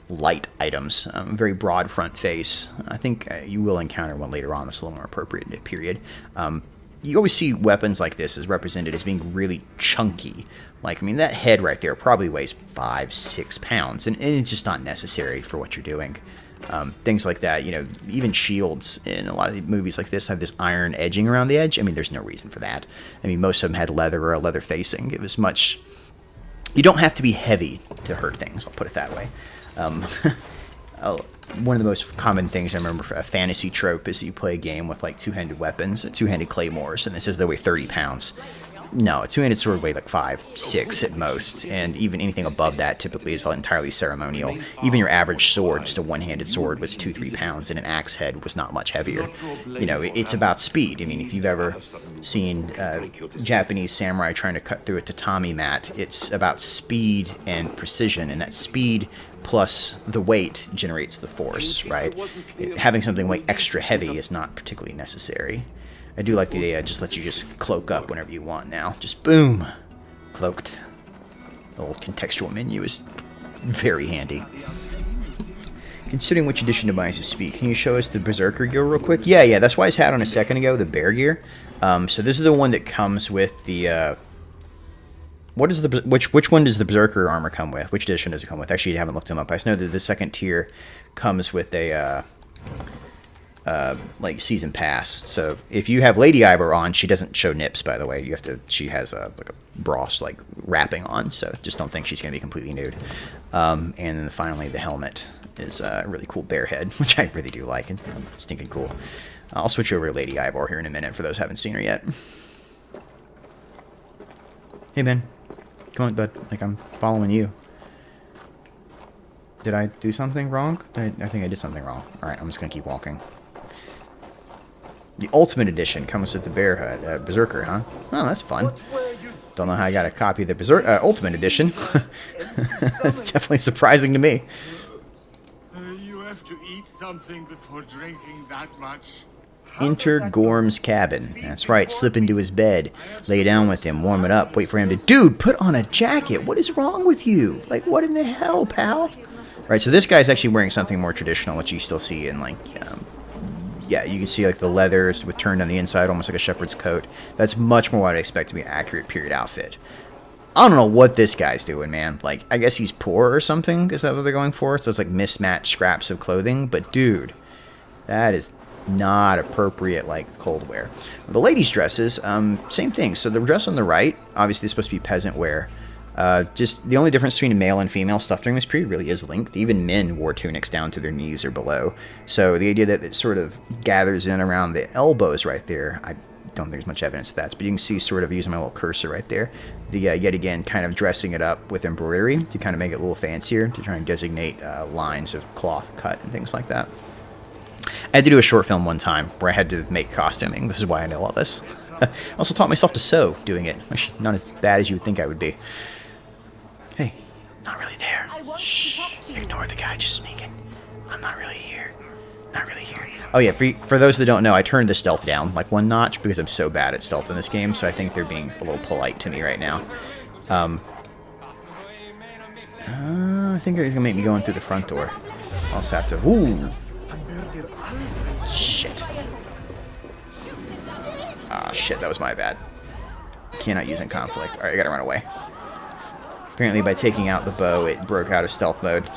light items. Very broad front face. I think you will encounter one later on that's a little more appropriate in the period. You always see weapons like this as represented as being really chunky. Like, I mean, that head right there probably weighs 5-6 pounds, and it's just not necessary for what you're doing. Things like that, you know, even shields in a lot of the movies like this have this iron edging around the edge. I mean, there's no reason for that. I mean, most of them had leather or a leather facing. It was much You don't have to be heavy to hurt things, I'll put it that way. One of the most common things I remember for a fantasy trope is you play a game with like two-handed weapons, two-handed claymores, and it says they weigh 30 pounds. No, a two-handed sword weighs like 5, 6 at most, and even anything above that typically is entirely ceremonial. Even your average sword, just a one-handed sword, was 2-3 pounds, and an axe head was not much heavier. You know, it's about speed. I mean, if you've ever seen Japanese samurai trying to cut through a tatami mat, it's about speed and precision, and that speed plus the weight generates the force, right? Having something weigh extra heavy is not particularly necessary. I do like the idea, just let you just cloak up whenever you want now. Just boom! Cloaked. The old contextual menu is very handy. Considering which edition device to speak, can you show us the Berserker gear real quick? Yeah, that's why I had on a second ago, the bear gear. So this is the one that comes with the... What is the which one does the Berserker armor come with? Which edition does it come with? Actually, I haven't looked them up. I just know that the second tier comes with a... like season pass. So if you have Lady Ivor on, she doesn't show nips, by the way. You have to. She has like a bra like wrapping on, so just don't think she's going to be completely nude. And then finally, the helmet is a really cool bear head, which I really do like. It's stinking cool. I'll switch over to Lady Ivor here in a minute for those who haven't seen her yet. Hey man, come on, bud. Like I'm following you. Did I do something wrong? I think I did something wrong. All right, I'm just gonna keep walking. The Ultimate Edition comes with the Berserker, huh? Oh, that's fun. Don't know how I got a copy of the Ultimate Edition. That's definitely surprising to me. You have to eat something before drinking that much. Enter Gorm's cabin. That's right, slip into his bed, lay down with him, warm it up, wait for him to... Dude, put on a jacket! What is wrong with you? Like, what in the hell, pal? Right, so this guy's actually wearing something more traditional, which you still see in, like... yeah, you can see like the leather with turned on the inside, almost like a shepherd's coat. That's much more what I'd expect to be an accurate period outfit. I don't know what this guy's doing, man. Like, I guess he's poor or something. Is that what they're going for? So it's like mismatched scraps of clothing. But dude, that is not appropriate like cold wear. The ladies' dresses, same thing. So the dress on the right, obviously is supposed to be peasant wear. Just the only difference between male and female stuff during this period really is length. Even men wore tunics down to their knees or below. So the idea that it sort of gathers in around the elbows right there, I don't think there's much evidence of that. But you can see sort of using my little cursor right there, the yet again kind of dressing it up with embroidery to kind of make it a little fancier, to try and designate lines of cloth cut and things like that. I had to do a short film one time where I had to make costuming. This is why I know all this. I also taught myself to sew doing it. Actually, not as bad as you would think I would be. Hey, not really there. Shh, ignore the guy just sneaking. I'm not really here. Not really here. Oh yeah, for those that don't know, I turned the stealth down like one notch because I'm so bad at stealth in this game, so I think they're being a little polite to me right now. I think they're going to make me go in through the front door. I'll also have to... Ooh! Shit. Ah, shit, that was my bad. Cannot use in conflict. Alright, I gotta run away. Apparently by taking out the bow, it broke out of stealth mode.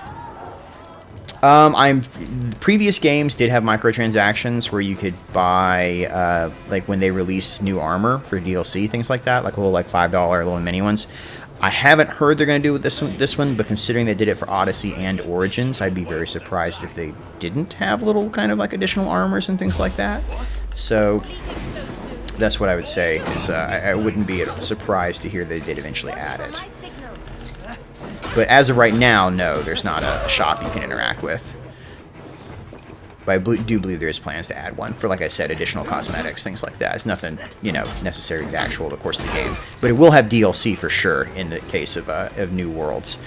Previous games did have microtransactions where you could buy, like when they release new armor for DLC, things like that, like little like $5 little mini ones. I haven't heard they're going to do with this one, but considering they did it for Odyssey and Origins, I'd be very surprised if they didn't have little kind of like additional armors and things like that. So that's what I would say, is I wouldn't be surprised to hear they did eventually add it. But as of right now, no, there's not a shop you can interact with. But I do believe there is plans to add one for, like I said, additional cosmetics, things like that. It's nothing, you know, necessary in the course of the game. But it will have DLC for sure in the case of New Worlds.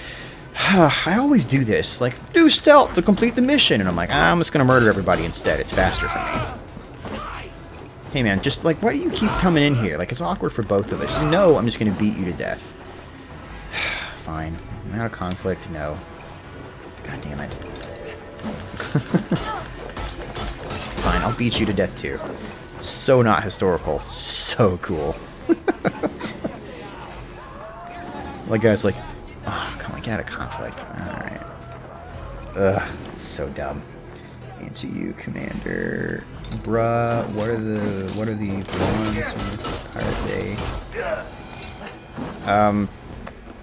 I always do this, like, do stealth to complete the mission. And I'm like, I'm just going to murder everybody instead. It's faster for me. Hey, man, just, like, why do you keep coming in here? Like, it's awkward for both of us. You know I'm just going to beat you to death. Fine. I'm out of conflict. No. God damn it. Fine, I'll beat you to death too. So not historical. So cool. Like, guys, like, oh, come on, get out of conflict. Alright. Ugh, it's so dumb. Answer you, Commander. Bruh, what are the bronze? Pirate Bay.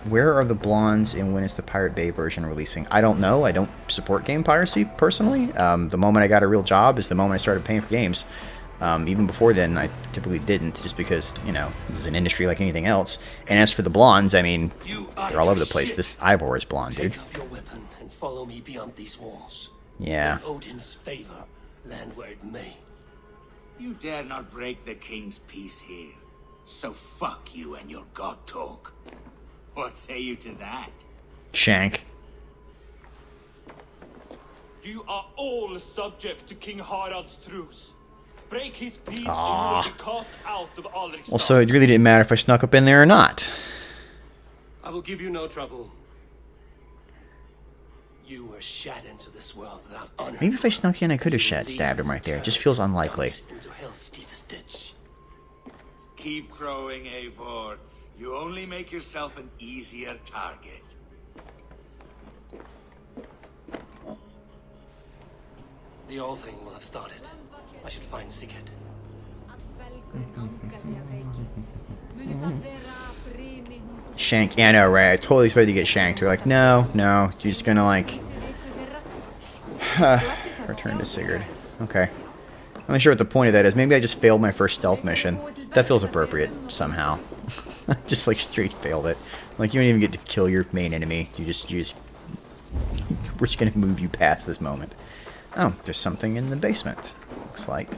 Where are the blondes and when is the Pirate Bay version releasing? I don't know. I don't support game piracy, personally. The moment I got a real job is the moment I started paying for games. Even before then, I typically didn't, just because, you know, this is an industry like anything else. And as for the blondes, I mean, they're all over the place. This Ivor is blonde, dude. Take up your weapon and follow me beyond these walls. Yeah. In Odin's favor, land where it may. You dare not break the king's peace here. So fuck you and your god talk. What say you to that? Shank. You are all subject to King Harald's truce. Break his peace and you Aww. will be cast out of Alric's. Well, so it really didn't matter if I snuck up in there or not. I will give you no trouble. You were shat into this world without honor. Maybe if I snuck in, I could have stabbed him right there. It just feels unlikely. Into hell's deepest ditch. Keep crowing, Eivor. You only make yourself an easier target. The old thing will have started. I should find Sigurd. Shank. Yeah, I know, right? I totally expected to get shanked. You're like, no, no. You're just gonna, like... return to Sigurd. Okay. I'm not sure what the point of that is. Maybe I just failed my first stealth mission. That feels appropriate, somehow. Just, like, straight failed it. Like, you don't even get to kill your main enemy. You just... We're just gonna move you past this moment. Oh, there's something in the basement. Looks like.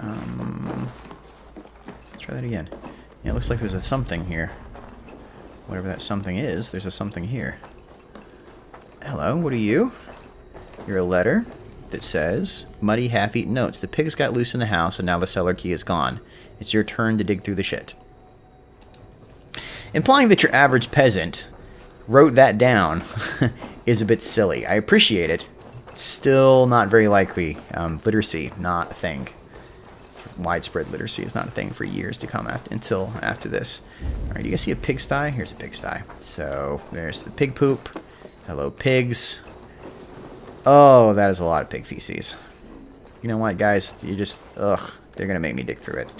Let's try that again. Yeah, it looks like there's a something here. Whatever that something is, there's a something here. Hello, what are you? You're a letter that says, Muddy, half-eaten notes. The pigs got loose in the house, and now the cellar key is gone. It's your turn to dig through the shit. Implying that your average peasant wrote that down is a bit silly. I appreciate it. It's still not very likely. Literacy, not a thing. Widespread literacy is not a thing for years to come until after this. Alright, you guys see a pigsty? Here's a pigsty. So, there's the pig poop. Hello, pigs. Oh, that is a lot of pig feces. You know what, guys? You just... Ugh. They're going to make me dig through it.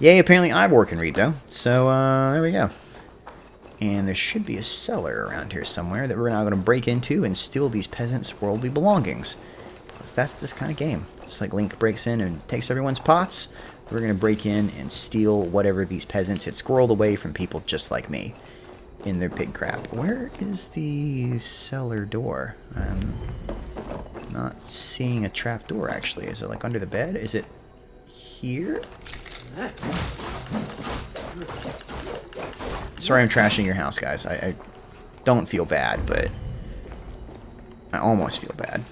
Yay, apparently Ivor can read, though. So, there we go. And there should be a cellar around here somewhere that we're now going to break into and steal these peasants' worldly belongings. Because that's this kind of game. Just like Link breaks in and takes everyone's pots, we're going to break in and steal whatever these peasants had squirreled away from people just like me in their pig crap. Where is the cellar door? I'm not seeing a trap door, actually. Is it like under the bed? Is it here? Sorry I'm trashing your house, guys. I don't feel bad, but I almost feel bad.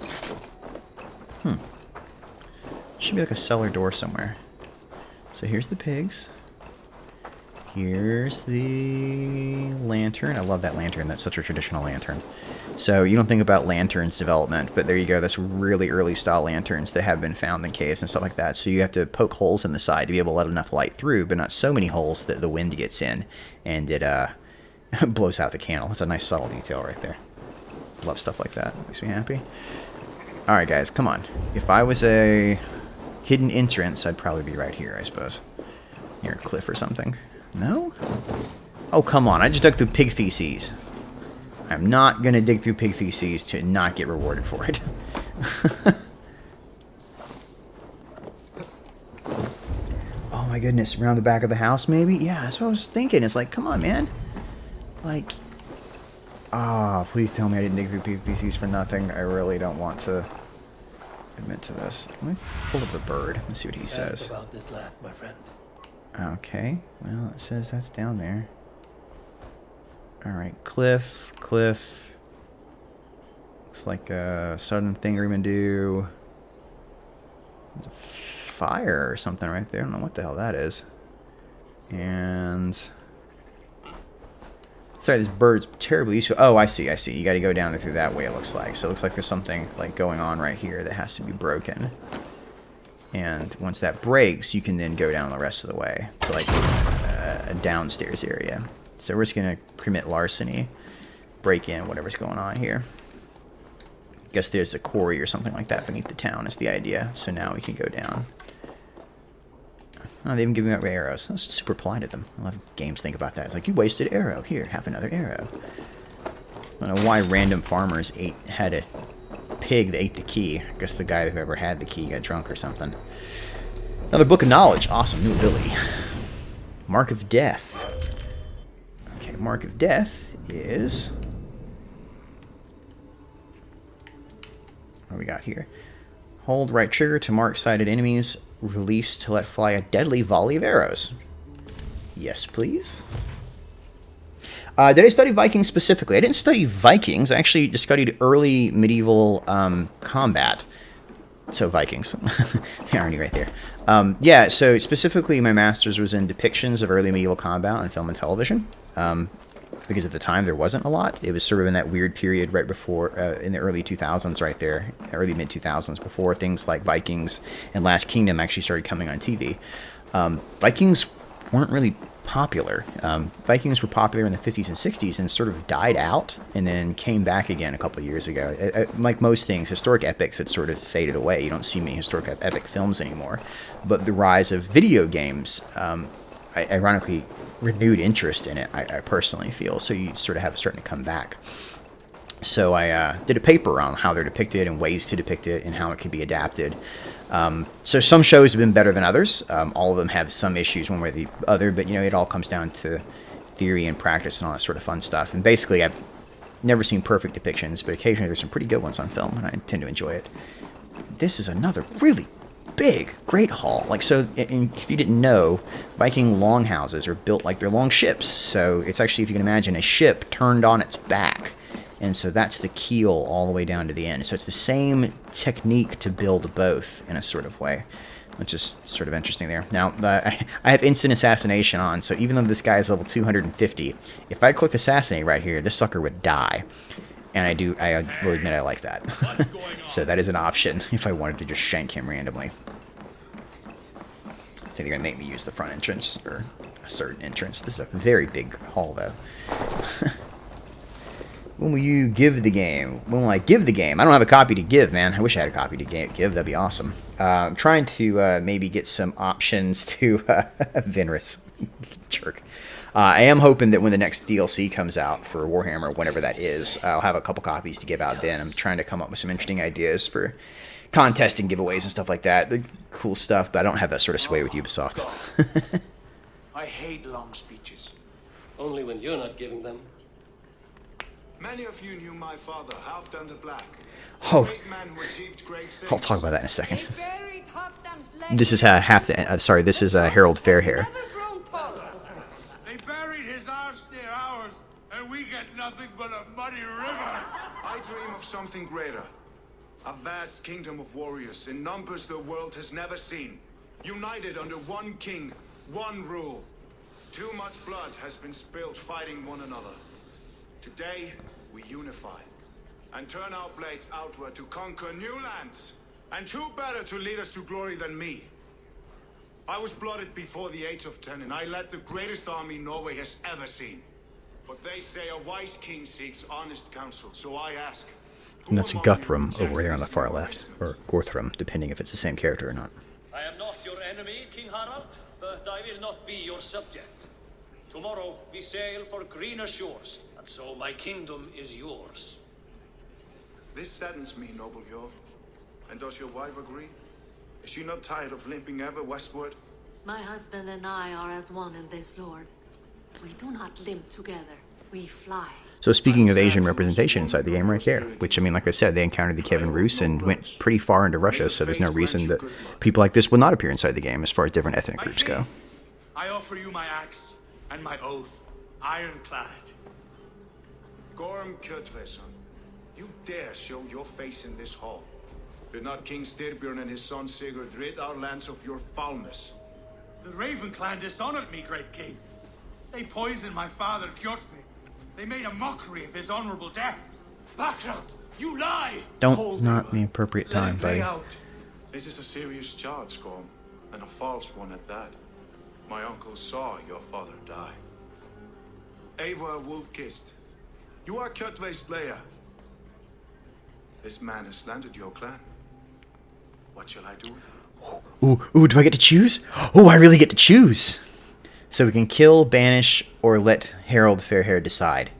Should be like a cellar door somewhere. So here's the pigs. Here's the lantern. I love that lantern. That's such a traditional lantern. So you don't think about lanterns development, but there you go. That's really early style lanterns that have been found in caves and stuff like that. So you have to poke holes in the side to be able to let enough light through, but not so many holes that the wind gets in and it blows out the candle. That's a nice subtle detail right there. Love stuff like that. Makes me happy. Alright guys, come on. If I was a hidden entrance, I'd probably be right here, I suppose. Near a cliff or something. No? Oh, come on. I just dug through pig feces. I'm not going to dig through pig feces to not get rewarded for it. Oh my goodness. Around the back of the house, maybe? Yeah, that's what I was thinking. It's like, come on, man. Like... Ah, please tell me I didn't dig through pig feces for nothing. I really don't want to admit to this. Let me pull up the bird. Let's see what he says. Ask about this land, my friend. Okay. Well, it says that's down there. Alright, cliff, cliff. Looks like a sudden thingamajigoo. There's a fire or something right there. I don't know what the hell that is. And... Sorry, this bird's terribly useful. Oh, I see, I see. You gotta go down through that way, it looks like. So it looks like there's something like going on right here that has to be broken. And once that breaks, you can then go down the rest of the way to like a downstairs area. So we're just gonna commit larceny, break in whatever's going on here. Guess there's a quarry or something like that beneath the town is the idea. So now we can go down. Oh, they even give me out arrows. That's super polite of them. A lot of games think about that. It's like, you wasted arrow. Here, have another arrow. I don't know why random farmers had a pig that ate the key. I guess the guy who ever had the key got drunk or something. Another book of knowledge. Awesome, new ability. Mark of Death. Okay, Mark of Death is... What do we got here? Hold right trigger to mark sighted enemies. Release to let fly a deadly volley of arrows. Yes, please. Did I study Vikings specifically? I didn't study Vikings. I actually just studied early medieval combat. So Vikings. The irony right there. Yeah, so specifically my master's was in depictions of early medieval combat on film and television. Because at the time there wasn't a lot. It was sort of in that weird period right before, in the early 2000s right there, early mid-2000s, before things like Vikings and Last Kingdom actually started coming on TV. Vikings weren't really popular. Vikings were popular in the 50s and 60s and sort of died out and then came back again a couple of years ago. Like most things, historic epics had sort of faded away. You don't see many historic epic films anymore. But the rise of video games, ironically, renewed interest in it, I personally feel. So you sort of have it starting to come back. So I did a paper on how they're depicted and ways to depict it and how it can be adapted. So some shows have been better than others. All of them have some issues one way or the other, but you know, it all comes down to theory and practice and all that sort of fun stuff. And basically, I've never seen perfect depictions, but occasionally there's some pretty good ones on film, and I tend to enjoy it. This is another really big, great hall. Like, so, if you didn't know, Viking longhouses are built like they're long ships. So it's actually, if you can imagine, a ship turned on its back. And so that's the keel all the way down to the end. So it's the same technique to build both in a sort of way, which is sort of interesting there. Now, I have instant assassination on, so even though this guy is level 250, if I click assassinate right here, this sucker would die. And I will admit I like that. So that is an option if I wanted to just shank him randomly. I think they're going to make me use the front entrance, or a certain entrance. This is a very big hall, though. When will you give the game? When will I give the game? I don't have a copy to give, man. I wish I had a copy to give. That'd be awesome. I'm trying to maybe get some options to Vinrus. Jerk. I am hoping that when the next DLC comes out for Warhammer, whenever that is, I'll have a couple copies to give out then. I'm trying to come up with some interesting ideas for contests and giveaways and stuff like that. The cool stuff, but I don't have that sort of sway with Ubisoft. I hate long speeches. Only when you're not giving them. Many of you knew my father, Halfdan the Black. Oh, Great man who achieved great things. I'll talk about that in a second. This is this is Harold Fairhair. They buried his arse near ours, and we get nothing but a muddy river. I dream of something greater. A vast kingdom of warriors in numbers the world has never seen. United under one king, one rule. Too much blood has been spilled fighting one another. Today, we unify and turn our blades outward to conquer new lands. And who better to lead us to glory than me? I was blooded before the age of 10, and I led the greatest army Norway has ever seen. But they say a wise king seeks honest counsel, so I ask... And that's Guthrum over there on the far left, or Gorthrum, depending if it's the same character or not. I am not your enemy, King Harald, but I will not be your subject. Tomorrow we sail for greener shores, and so my kingdom is yours. This saddens me, noble Jarl. And does your wife agree? Is she not tired of limping ever westward? My husband and I are as one in this, Lord. We do not limp together. We fly. So speaking of Asian representation inside the game right there, which, I mean, like I said, they encountered the Kevin Roos and went pretty far into Russia, so there's no reason that people like this will not appear inside the game as far as different ethnic groups go. I offer you my axe and my oath, ironclad. Gorm Kjotveson, you dare show your face in this hall. Did not King Styrbjörn and his son Sigurd rid our lands of your foulness? The Raven clan dishonored me, great king. They poisoned my father, Kjotve. They made a mockery of his honorable death. Background, you lie! Don't not the appropriate time, buddy. This is a serious charge, Gorm, and a false one at that. My uncle saw your father die. Eivor Wolf-Kissed, you are Kjotve's slayer. This man has slandered your clan. What shall I do with him? Ooh, do I get to choose? Oh, I really get to choose. So we can kill, banish, or let Harold Fairhair decide.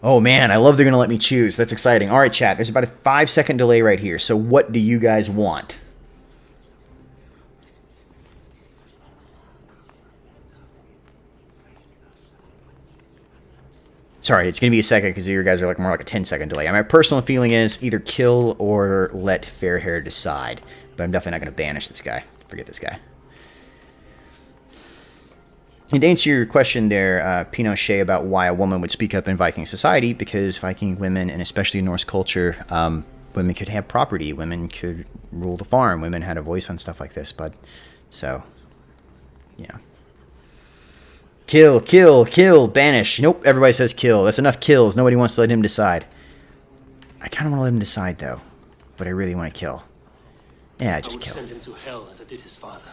Oh man, I love they're going to let me choose. That's exciting. All right, chat, there's about a 5-second delay right here. So what do you guys want? Sorry, it's going to be a second because you guys are like more like a 10-second delay. My personal feeling is either kill or let Fairhair decide. But I'm definitely not going to banish this guy. Forget this guy. And to answer your question there, Pinochet, about why a woman would speak up in Viking society, because Viking women, and especially Norse culture, women could have property, women could rule the farm, women had a voice on stuff like this, bud. So, yeah. Kill, kill, kill, banish. Nope, everybody says kill. That's enough kills. Nobody wants to let him decide. I kind of want to let him decide, though. But I really want to kill. Yeah, just kill. I would send him to hell as I did his father.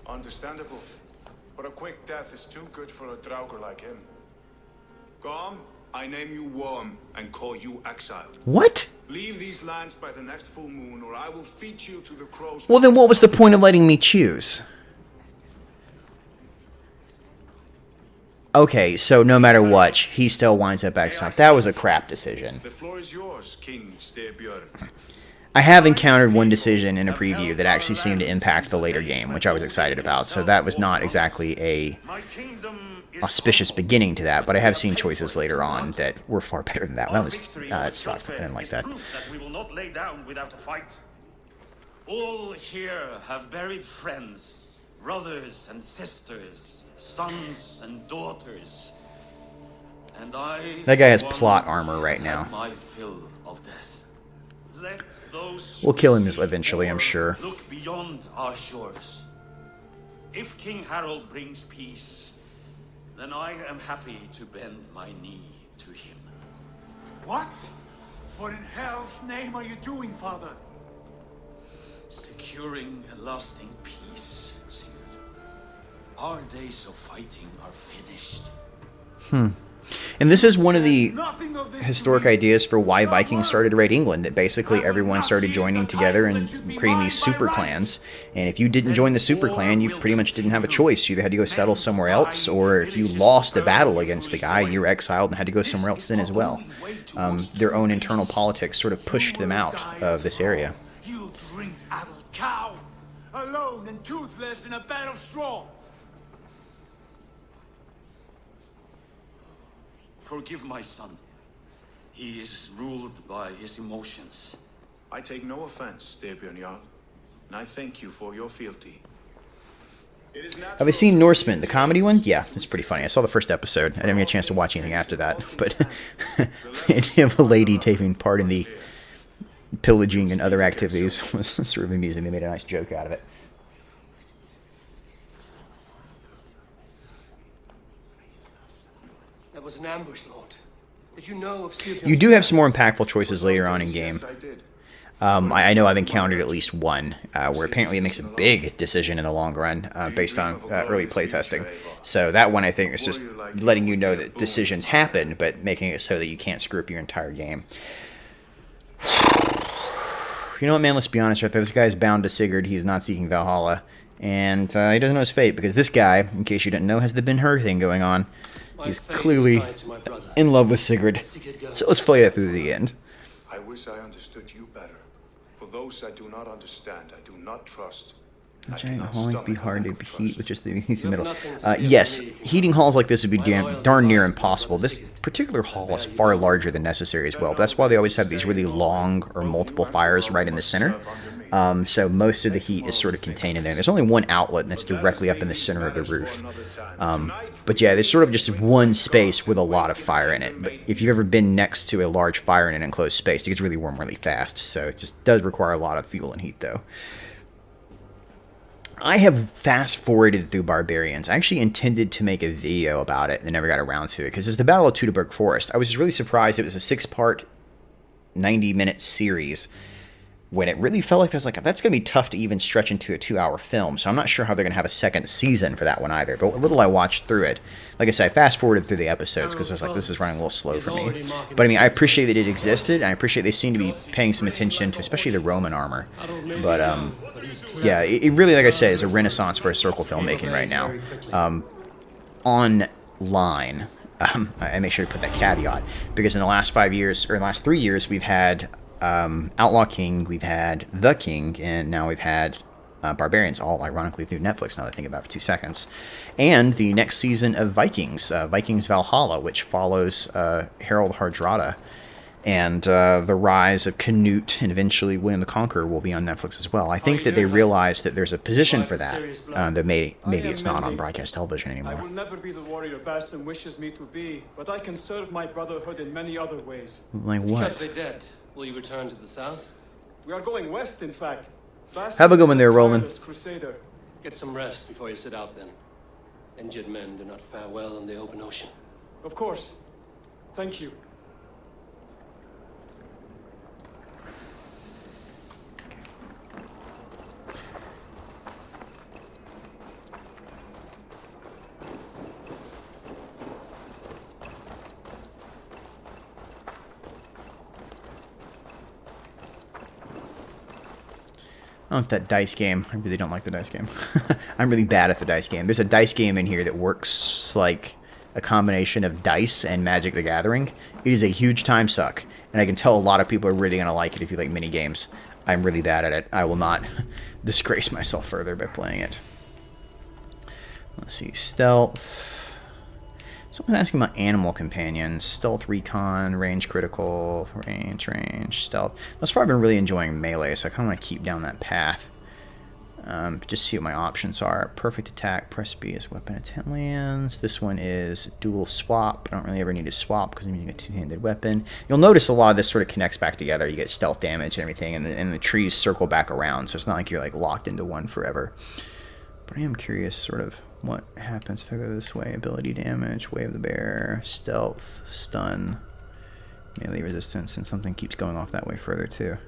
Understandable. But a quick death is too good for a Draugr like him. Gorm, I name you Worm and call you exiled. What? Leave these lands by the next full moon, or I will feed you to the crows. Well, then what was the point of letting me choose? Okay, so no matter what, he still winds up exiled. That was a crap decision. The floor is yours, King Styrbjörn. I have encountered one decision in a preview that actually seemed to impact the later game, which I was excited about, so that was not exactly a auspicious beginning to that, but I have seen choices later on that were far better than that. That sucked. I didn't like that. We will not lay down without a fight. All here have buried friends, brothers and sisters, sons and daughters, and I... That guy has plot armor right now. My fill of death. Let those we'll kill him eventually, I'm sure. Look beyond our shores. If King Harold brings peace, then I am happy to bend my knee to him. What? What in hell's name are you doing, Father? Securing a lasting peace, Sigurd. Our days of fighting are finished. And this is one of the historic ideas for why Vikings started to raid England. That basically everyone started joining together and creating these super clans. And if you didn't join the super clan, you pretty much didn't have a choice. You either had to go settle somewhere else, or if you lost a battle against the guy, you were exiled and had to go somewhere else then as well. Their own internal politics sort of pushed them out of this area. You drink addled cow, alone and toothless in a bed of straw. Forgive my son. He is ruled by his emotions. I take no offense, Styrbjörn Jarl, and I thank you for your fealty. Have I seen Norseman, the comedy one? Yeah, it's pretty funny. I saw the first episode. I didn't get a chance to watch anything after that. But you have a lady taking part in the pillaging and other activities was sort of amusing. They made a nice joke out of it. That was an ambush, Lord. Did you know of Styrbjörn's You do have some more plans? impactful choices later on in game. Yes, I did. I know I've encountered at least one where apparently it makes a big decision in the long run based on early playtesting. So that one I think is just letting you know that decisions happen, but making it so that you can't screw up your entire game. You know what, man? Let's be honest right there. This guy is bound to Sigurd. He is not seeking Valhalla. And he doesn't know his fate, because this guy, in case you didn't know, has the Ben-Hur thing going on. He's clearly in love with Sigurd. So let's play that through the end. I wish I understood you better. For those I do not understand, I do not trust. A giant hall would be hard to heat with just the easy middle. Yes, heating halls like this would be darn near impossible. This particular hall is far larger than necessary as well. But that's why they always have these really long or multiple fires right in the center. So most of the heat is sort of contained in there. There's only one outlet, and that's directly up in the center of the roof. But yeah, there's sort of just one space with a lot of fire in it. But if you've ever been next to a large fire in an enclosed space, it gets really warm really fast. So it just does require a lot of fuel and heat, though. I have fast-forwarded through Barbarians. I actually intended to make a video about it and never got around to it, because it's the Battle of Teutoburg Forest. I was just really surprised it was a 6-part, 90-minute series, when it really felt like that's going to be tough to even stretch into a 2-hour film, so I'm not sure how they're going to have a second season for that one either. But what little I watched through it, like I said, I fast-forwarded through the episodes because I was like, this is running a little slow for me. But I mean, I appreciate that it existed, and I appreciate they seem to be paying some attention to especially the Roman armor. But yeah, it really, like I said, is a renaissance for historical filmmaking right now. Online, I make sure to put that caveat, because in the last 5 years, or in the last 3 years, we've had Outlaw King, we've had The King, and now we've had Barbarians, all ironically through Netflix, now that I think about it for 2 seconds. And the next season of Vikings, Vikings Valhalla, which follows Harald Hardrada, and the rise of Canute, and eventually William the Conqueror will be on Netflix as well. I think that they realize that there's a position for that, that maybe it's not on broadcast television anymore. I will never be the warrior Basson wishes me to be, but I can serve my brotherhood in many other ways. Like what? If they're dead, will you return to the south? We are going west, in fact. Have a good one there, Roland. Crusader. Get some rest before you set out then. Injured men do not fare well in the open ocean. Of course. Thank you. Oh, it's that dice game. I really don't like the dice game. I'm really bad at the dice game. There's a dice game in here that works like a combination of dice and Magic the Gathering. It is a huge time suck, and I can tell a lot of people are really going to like it if you like mini games. I'm really bad at it. I will not disgrace myself further by playing it. Let's see. Stealth. Someone's asking about animal companions. Stealth, recon, range, critical, range, stealth. Thus far I've been really enjoying melee, so I kind of want to keep down that path. Just see what my options are. Perfect attack, press B as weapon at 10 lands. This one is dual swap. I don't really ever need to swap because I'm using a two-handed weapon. You'll notice a lot of this sort of connects back together. You get stealth damage and everything, and the trees circle back around, so it's not like you're like locked into one forever. But I am curious sort of what happens if I go this way. Ability damage, Way of the Bear, stealth, stun, melee resistance, and something keeps going off that way further too.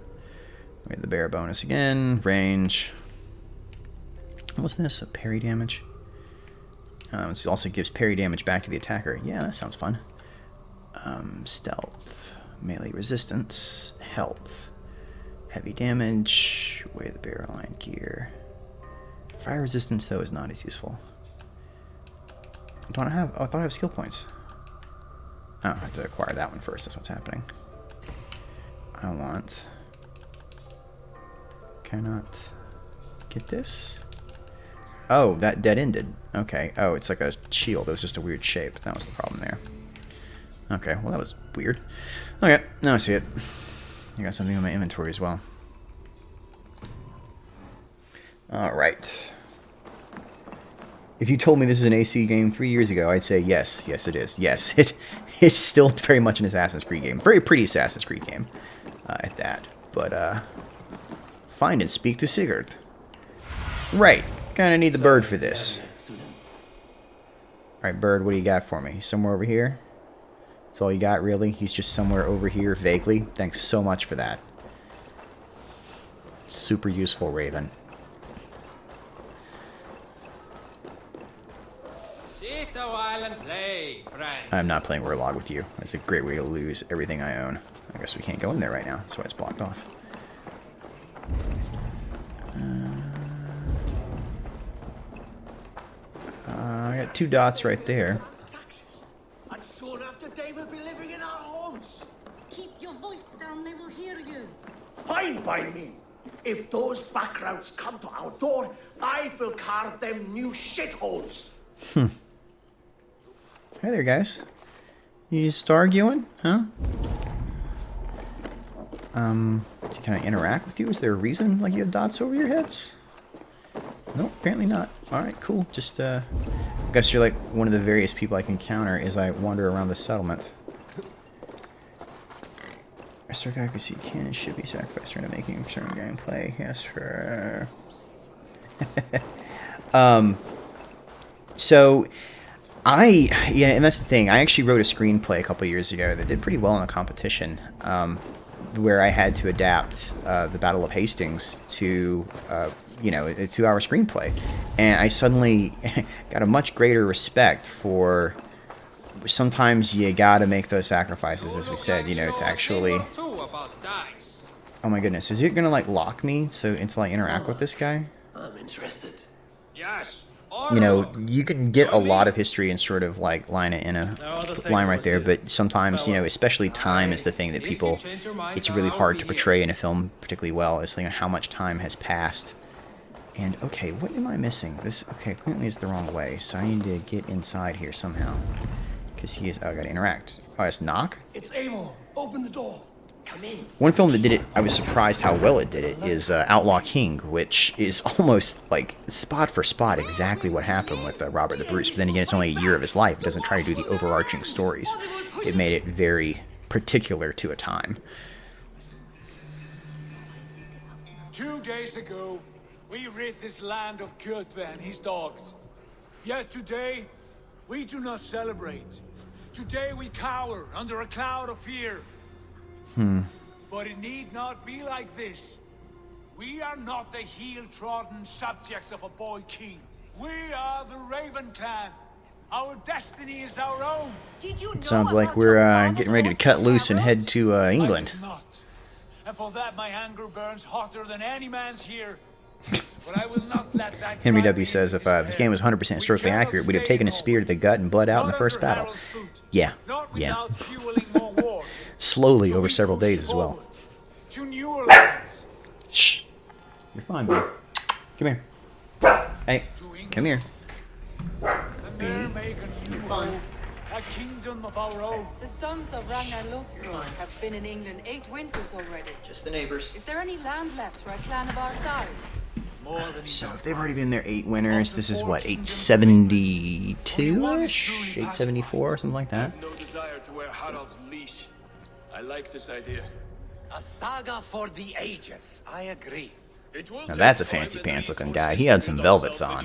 Way of the Bear bonus again, range. What's this? A parry damage? This also gives parry damage back to the attacker. Yeah, that sounds fun. Stealth, melee resistance, health, heavy damage, Way of the Bear aligned gear. Fire resistance, though, is not as useful. Don't I have... Oh, I thought I have skill points. Oh, I have to acquire that one first. That's what's happening. I want... Cannot get this? Oh, that dead-ended. Okay. Oh, it's like a shield. It was just a weird shape. That was the problem there. Okay, well, that was weird. Okay, now I see it. I got something in my inventory as well. Alright. If you told me this is an AC game 3 years ago, I'd say yes. Yes, it is. Yes, it's still very much an Assassin's Creed game. Very pretty Assassin's Creed game at that. But, find and speak to Sigurd. Right. Kind of need the bird for this. Alright, bird, what do you got for me? Somewhere over here? That's all you got, really? He's just somewhere over here, vaguely? Thanks so much for that. Super useful, Raven. Sit a while and play, friend. I'm not playing Warlog with you. That's a great way to lose everything I own. I guess we can't go in there right now. That's why it's blocked off. I got 2 dots right there. And soon after they will be living in our homes. Keep your voice down, they will hear you. Fine by me. If those backgrounds come to our door, I will carve them new shitholes. Hey there, guys. You just arguing, huh? Can I interact with you? Is there a reason, like you have dots over your heads? Nope, apparently not. Alright, cool. Just, I guess you're like one of the various people I can encounter as I wander around the settlement. Restored accuracy cannon should be sacrificed during making certain gameplay. Yes, for... So, yeah, and that's the thing. I actually wrote a screenplay a couple years ago that did pretty well in a competition, where I had to adapt the Battle of Hastings to, you know, a 2-hour screenplay. And I suddenly got a much greater respect for... Sometimes you gotta make those sacrifices, as we said, you know, to actually... Oh my goodness, is it gonna like lock me so until I interact with this guy? I'm interested. Yes. You know, you can get a lot of history and sort of like line it in a line right there, but sometimes, you know, especially time is the thing that people, it's really hard to portray in a film particularly well, is, you know, how much time has passed. And, okay, what am I missing? This, okay, clearly is the wrong way, so I need to get inside here somehow. Because he is, oh, I gotta interact. Oh, it's knock? It's Eivor. Open the door. Come in. One film that did it, I was surprised how well it did it, is Outlaw King, which is almost like spot for spot exactly what happened with Robert the Bruce. But then again, it's only a year of his life. It doesn't try to do the overarching stories. It made it very particular to a time. 2 days ago, we rid this land of Kjotve and his dogs. Yet today, we do not celebrate. Today we cower under a cloud of fear. But it need not be like this. We are not the heel-trodden subjects of a boy king. We are the Raven clan. Our destiny is our own. Did you know Sounds like we're getting ready to cut loose and head to England. Not. And for that my anger burns hotter than any man's here. But I will not let that Henry W. says if this game was 100% historically accurate, we'd have taken a spear to the gut and bled out in the first battle. Yeah, yeah. Slowly over several days as well. To newer lands. Shh. You're fine, buddy. Come here. Hey, come here. And there make a new home, a kingdom of our own. The sons of Ragnar Lothbrok have been in England 8 winters already. Just the neighbors. Is there any land left for a clan of our size? So if they've already been there 8 winters, this is what, 872-ish? 874, something like that. No desire to wear Harald's leash. I like this idea. A saga for the ages. I agree. Now that's a fancy pants looking guy. He had some velvets on.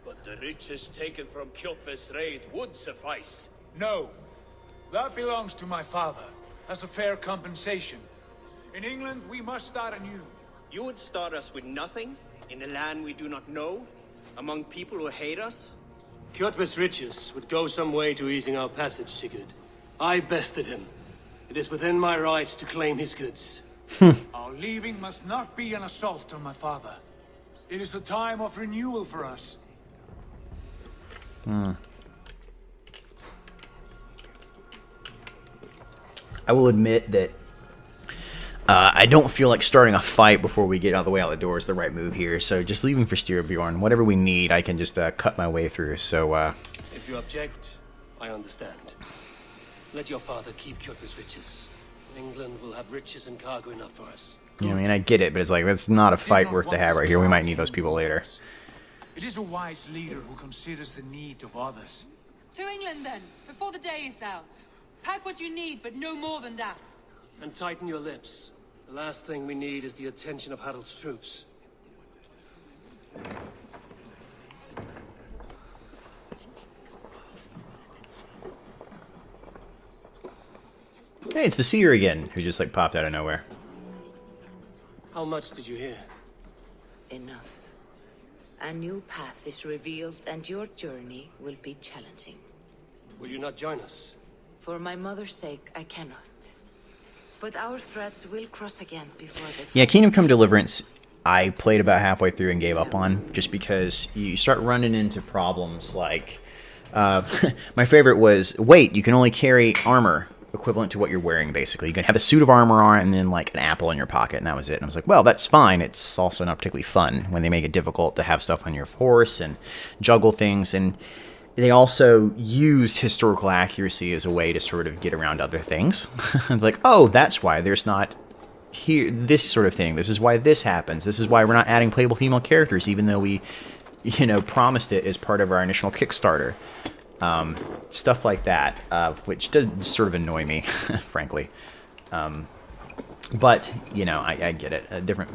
But the riches taken from Kjotve's raid would suffice. No. That belongs to my father, as a fair compensation. In England, we must start anew. You would start us with nothing, in a land we do not know, among people who hate us? Kjotve's riches would go some way to easing our passage, Sigurd. I bested him. It is within my rights to claim his goods. Our leaving must not be an assault on my father. It is a time of renewal for us. I will admit that I don't feel like starting a fight before we get out of the way out the door is the right move here. So just leaving for Styrbjorn. Whatever we need, I can just cut my way through. So if you object, I understand. Let your father keep Kjotve's riches. England will have riches and cargo enough for us. Yeah, I mean, I get it, but it's like, that's not a fight worth to have right here. We might need those people later. It is a wise leader who considers the need of others. To England then, before the day is out. Pack what you need, but no more than that. And tighten your lips. The last thing we need is the attention of Harald's troops. Hey, it's the seer again, who just like popped out of nowhere. How much did you hear? Enough. A new path is revealed and your journey will be challenging. Will you not join us? For my mother's sake, I cannot. But our threads will cross again before the... Yeah, Kingdom Come Deliverance, I played about halfway through and gave up on, just because you start running into problems like... my favorite was, wait, you can only carry armor equivalent to what you're wearing, basically. You can have a suit of armor on and then like an apple in your pocket, and that was it. And I was like, well, that's fine. It's also not particularly fun when they make it difficult to have stuff on your horse and juggle things. And they also use historical accuracy as a way to sort of get around other things. Like, oh, that's why there's not here this sort of thing. This is why this happens. This is why we're not adding playable female characters, even though we, you know, promised it as part of our initial Kickstarter. Stuff like that, which does sort of annoy me, frankly. But, you know, I get it. Different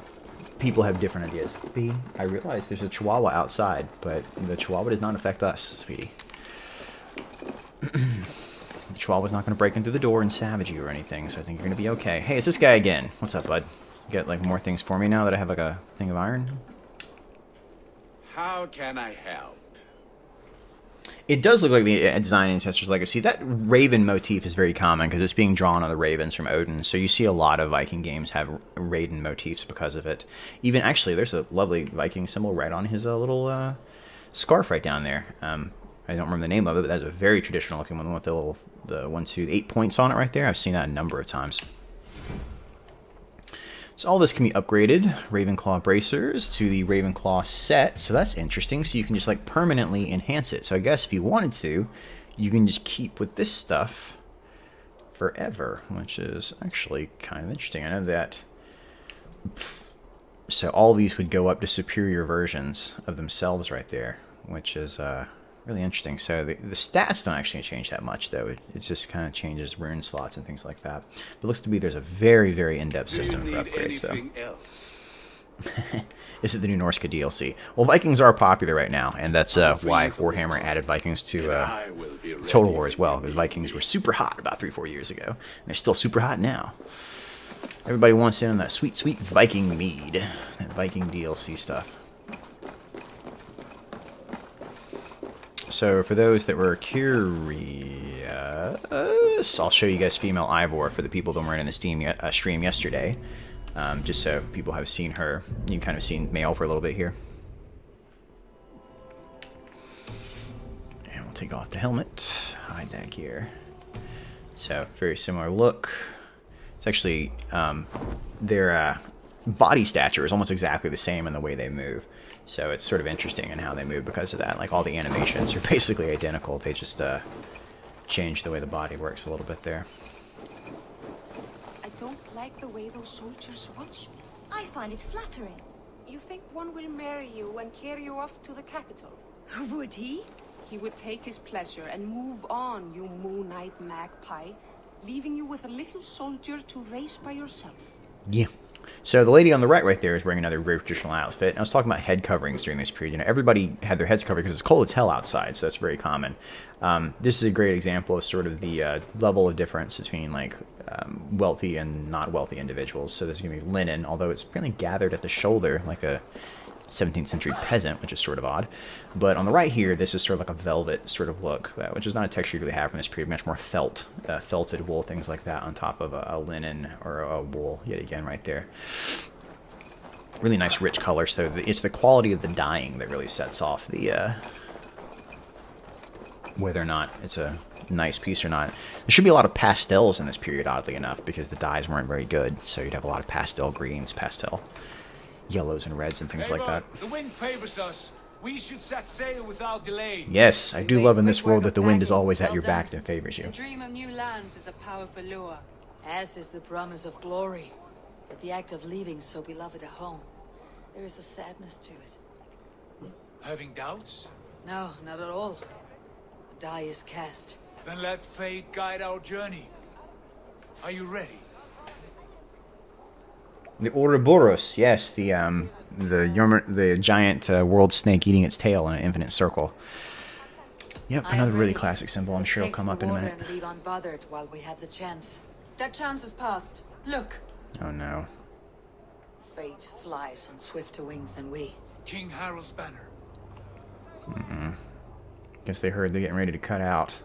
people have different ideas. B, I realize there's a chihuahua outside, but the chihuahua does not affect us, sweetie. The chihuahua's not going to break into the door and savage you or anything, so I think you're going to be okay. Hey, it's this guy again. What's up, bud? You got, like, more things for me now that I have, like, a thing of iron? How can I help? It does look like the design in Ancestors Legacy. That raven motif is very common because it's being drawn on the ravens from Odin. So you see a lot of Viking games have raven motifs because of it. Even actually, there's a lovely Viking symbol right on his little scarf right down there. I don't remember the name of it, but that's a very traditional looking one with the little 8 points on it right there. I've seen that a number of times. So all this can be upgraded, Ravenclaw bracers to the Ravenclaw set, so that's interesting. So you can just like permanently enhance it. So I guess if you wanted to, you can just keep with this stuff forever, which is actually kind of interesting. I know that. So all these would go up to superior versions of themselves right there, which is really interesting. So the stats don't actually change that much, though. It just kind of changes rune slots and things like that. But it looks to be there's a very, very in-depth system for upgrades, though. Is it the new Norska DLC? Well, Vikings are popular right now, and that's why Warhammer added Vikings to Total War as well, because Vikings were super hot about 3-4 years ago, and they're still super hot now. Everybody wants in on that sweet, sweet Viking mead, that Viking DLC stuff. So for those that were curious, I'll show you guys female Ivor for the people that weren't in the stream yesterday. Just so people have seen her. You kind of seen male for a little bit here. And we'll take off the helmet, hide that gear. So very similar look. It's actually their body stature is almost exactly the same in the way they move. So it's sort of interesting in how they move because of that. Like all the animations are basically identical. They just change the way the body works a little bit there. I don't like the way those soldiers watch me. I find it flattering. You think one will marry you and carry you off to the capital? Would he? He would take his pleasure and move on, you Moon Knight magpie, leaving you with a little soldier to race by yourself. Yeah. So the lady on the right there is wearing another very traditional outfit. And I was talking about head coverings during this period. You know, everybody had their heads covered because it's cold as hell outside, so that's very common. This is a great example of sort of the level of difference between like wealthy and not wealthy individuals. So there's going to be linen, although it's apparently gathered at the shoulder like a 17th century peasant, which is sort of odd. But on the right here, this is sort of like a velvet sort of look, which is not a texture you really have from this period. Much more felted wool, things like that on top of a linen or a wool, yet again right there. Really nice rich color. So it's the quality of the dyeing that really sets off the whether or not it's a nice piece or not. There should be a lot of pastels in this period, oddly enough, because the dyes weren't very good. So you'd have a lot of pastel greens, pastel yellows and reds and things like that. The wind favors us. We should set sail without delay. Yes, I do love in this world that the wind is always at your back and favors you. The dream of new lands is a powerful lure. As is the promise of glory. But the act of leaving so beloved a home, there is a sadness to it. Having doubts? No, not at all. The die is cast. Then let fate guide our journey. Are you ready? The Ouroboros, yes, the giant world snake eating its tail in an infinite circle. Yep, another really classic symbol. I'm sure it'll come up in a minute. And leave unbothered while we have the chance. That chance is past. Look. Oh no. Fate flies on swifter wings than we. King Harald's banner. Guess they heard they're getting ready to cut out.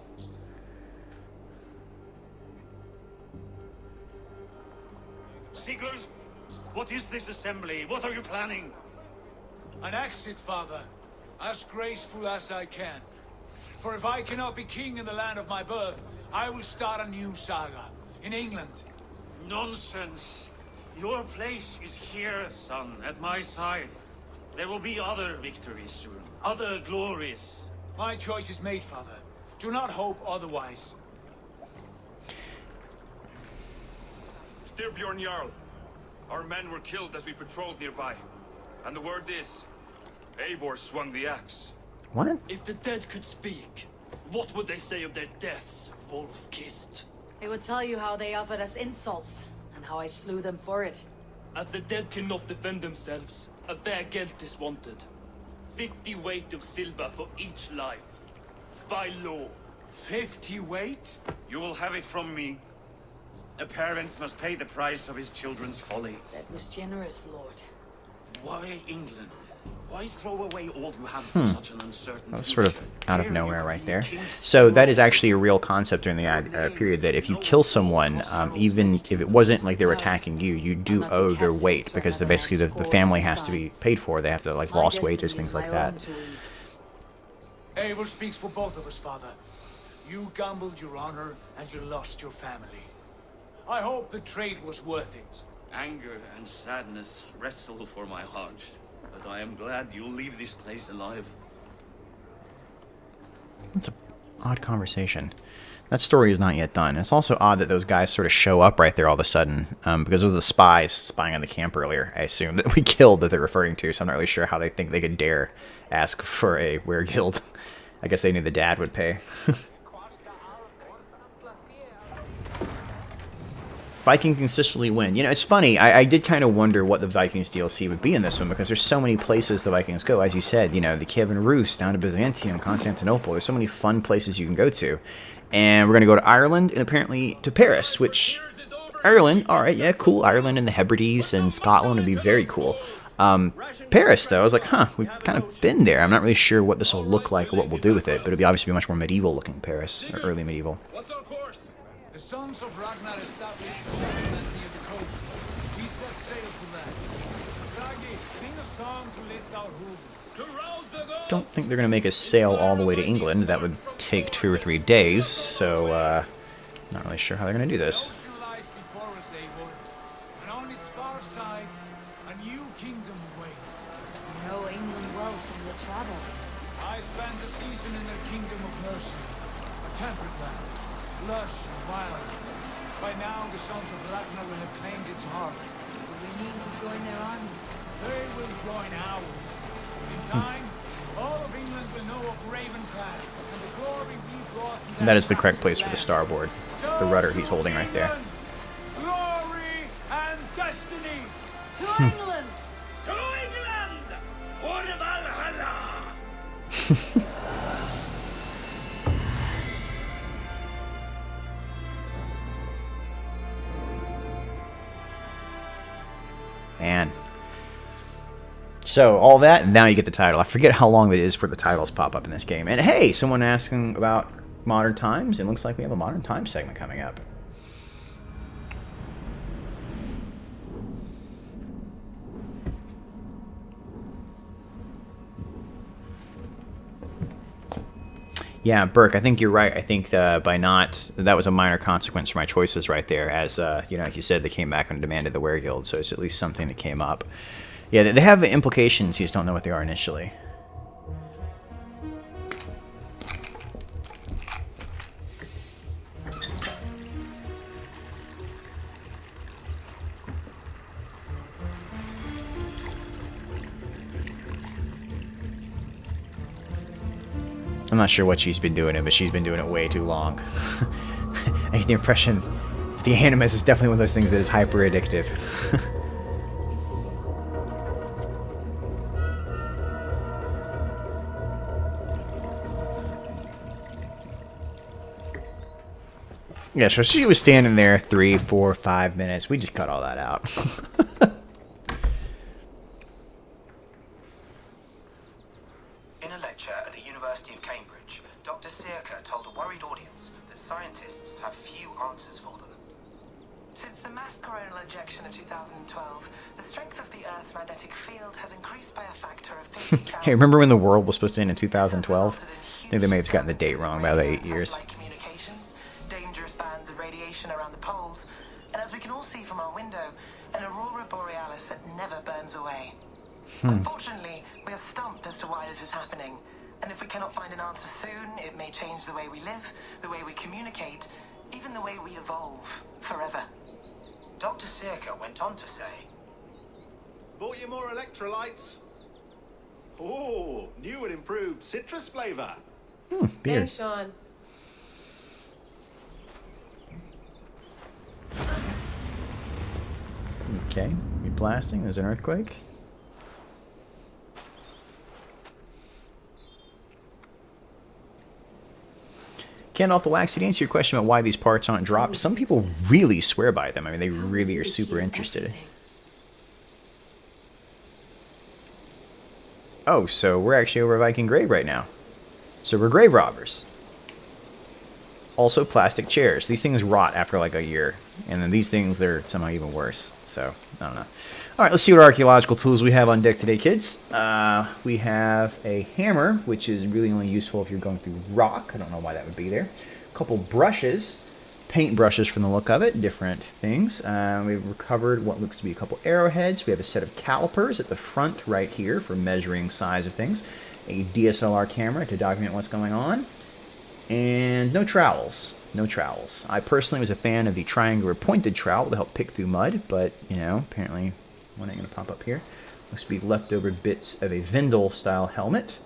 Sigurd, what is this assembly? What are you planning? An exit, father. As graceful as I can. For if I cannot be king in the land of my birth, I will start a new saga. In England. Nonsense. Your place is here, son, at my side. There will be other victories soon. Other glories. My choice is made, father. Do not hope otherwise. Styrbjorn Jarl. Our men were killed as we patrolled nearby. And the word is, Eivor swung the axe. What? If the dead could speak, what would they say of their deaths, wolf-kissed? They would tell you how they offered us insults, and how I slew them for it. As the dead cannot defend themselves, a fair gelt is wanted. 50 weight of silver for each life. By law. 50 weight? You will have it from me. A parent must pay the price of his children's folly. That was generous, Lord. Why England? Why throw away all you have for such an uncertain That's sort of out of nowhere right there. So that is actually a real concept during the period, that if you kill someone, even if it wasn't like they were attacking you, you do owe their weight, because basically the family has to be paid for. They have to, like, lost wages, things like that. Eivor speaks for both of us, Father. You gambled your honor, and you lost your family. I hope the trade was worth it. Anger and sadness wrestle for my heart, but I am glad you'll leave this place alive. That's an odd conversation. That story is not yet done. It's also odd that those guys sort of show up right there all of a sudden, because of the spies spying on the camp earlier, I assume, that we killed, that they're referring to, so I'm not really sure how they think they could dare ask for a weregild. I guess they knew the dad would pay. Viking consistently win. You know, it's funny, I did kind of wonder what the Vikings DLC would be in this one, because there's so many places the Vikings go. As you said, you know, the Kievan Rus, down to Byzantium, Constantinople. There's so many fun places you can go to. And we're going to go to Ireland, and apparently to Paris, which... Ireland, alright, yeah, cool. Ireland and the Hebrides and Scotland would be very cool. Paris, though, I was like, huh, we've kind of been there. I'm not really sure what this will look like or what we'll do with it, but it'll be obviously be much more medieval-looking Paris, or early medieval. What's our course? The sons of Ragnar established a settlement near the coast. We set sail for that. Raggi, sing a song to lift our hood. To rouse the gods! Don't think they're going to make us sail all the way to England. That would take 2 or 3 days, so, not really sure how they're going to do this. The ocean lies before us, Eivor, and on its far side, a new kingdom awaits. You know England well from your travels. I spent a season in their kingdom of mercy, a temperate land, lush and wild. By now, the sons of Ragnar will have claimed its heart. Do we need to join their army? They will join ours. In time, all of England will know of Raven Clan, and the glory we brought to And that is the correct place for the starboard. The rudder he's holding right there. Glory and destiny! To England! To England! For Valhalla! Man. So, all that, and now you get the title. I forget how long it is for the titles pop up in this game. And hey, someone asking about modern times. It looks like we have a modern times segment coming up. Yeah, Burke, I think you're right. I think by not... That was a minor consequence for my choices right there. As, you know, like you said, they came back and demanded the weregild, so it's at least something that came up. Yeah, they have implications, you just don't know what they are initially. I'm not sure what she's been doing it, but she's been doing it way too long. I get the impression the Animus is definitely one of those things that is hyper addictive. Yeah, so she was standing there 3, 4, 5 minutes. We just cut all that out. In a lecture at the University of Cambridge, Dr. Circa told a worried audience that scientists have few answers for them. Since the mass coronal ejection of 2012, the strength of the Earth's magnetic field has increased by a factor of 50,000. Hey, remember when the world was supposed to end in 2012? I think they may have gotten the date wrong by about 8 years. Dangerous bands of radiation around the poles, and as we can all see from our window, an aurora borealis that never burns away. Unfortunately, we are stumped as to why this is happening, and if we cannot find an answer soon, it may change the way we live, the way we communicate, even the way we evolve forever. Dr. Circa went on to say, Bought you more electrolytes? Oh, new and improved citrus flavor. Beer. Thanks, Sean. Okay, you blasting. There's an earthquake. Ken off the wax, to answer your question about why these parts aren't dropped, some people really swear by them. I mean, they really are super interested. Oh, so we're actually over a Viking grave right now. So we're grave robbers. Also plastic chairs. These things rot after like a year. And then these things, they're somehow even worse. So, I don't know. Alright, let's see what archaeological tools we have on deck today, kids. We have a hammer, which is really only useful if you're going through rock. I don't know why that would be there. A couple brushes. Paint brushes from the look of it. Different things. We've recovered what looks to be a couple arrowheads. We have a set of calipers at the front right here for measuring size of things. A DSLR camera to document what's going on. And no trowels. No trowels. I personally was a fan of the triangular pointed trowel to help pick through mud, but, you know, apparently one ain't going to pop up here. Looks to be leftover bits of a Vindel-style helmet.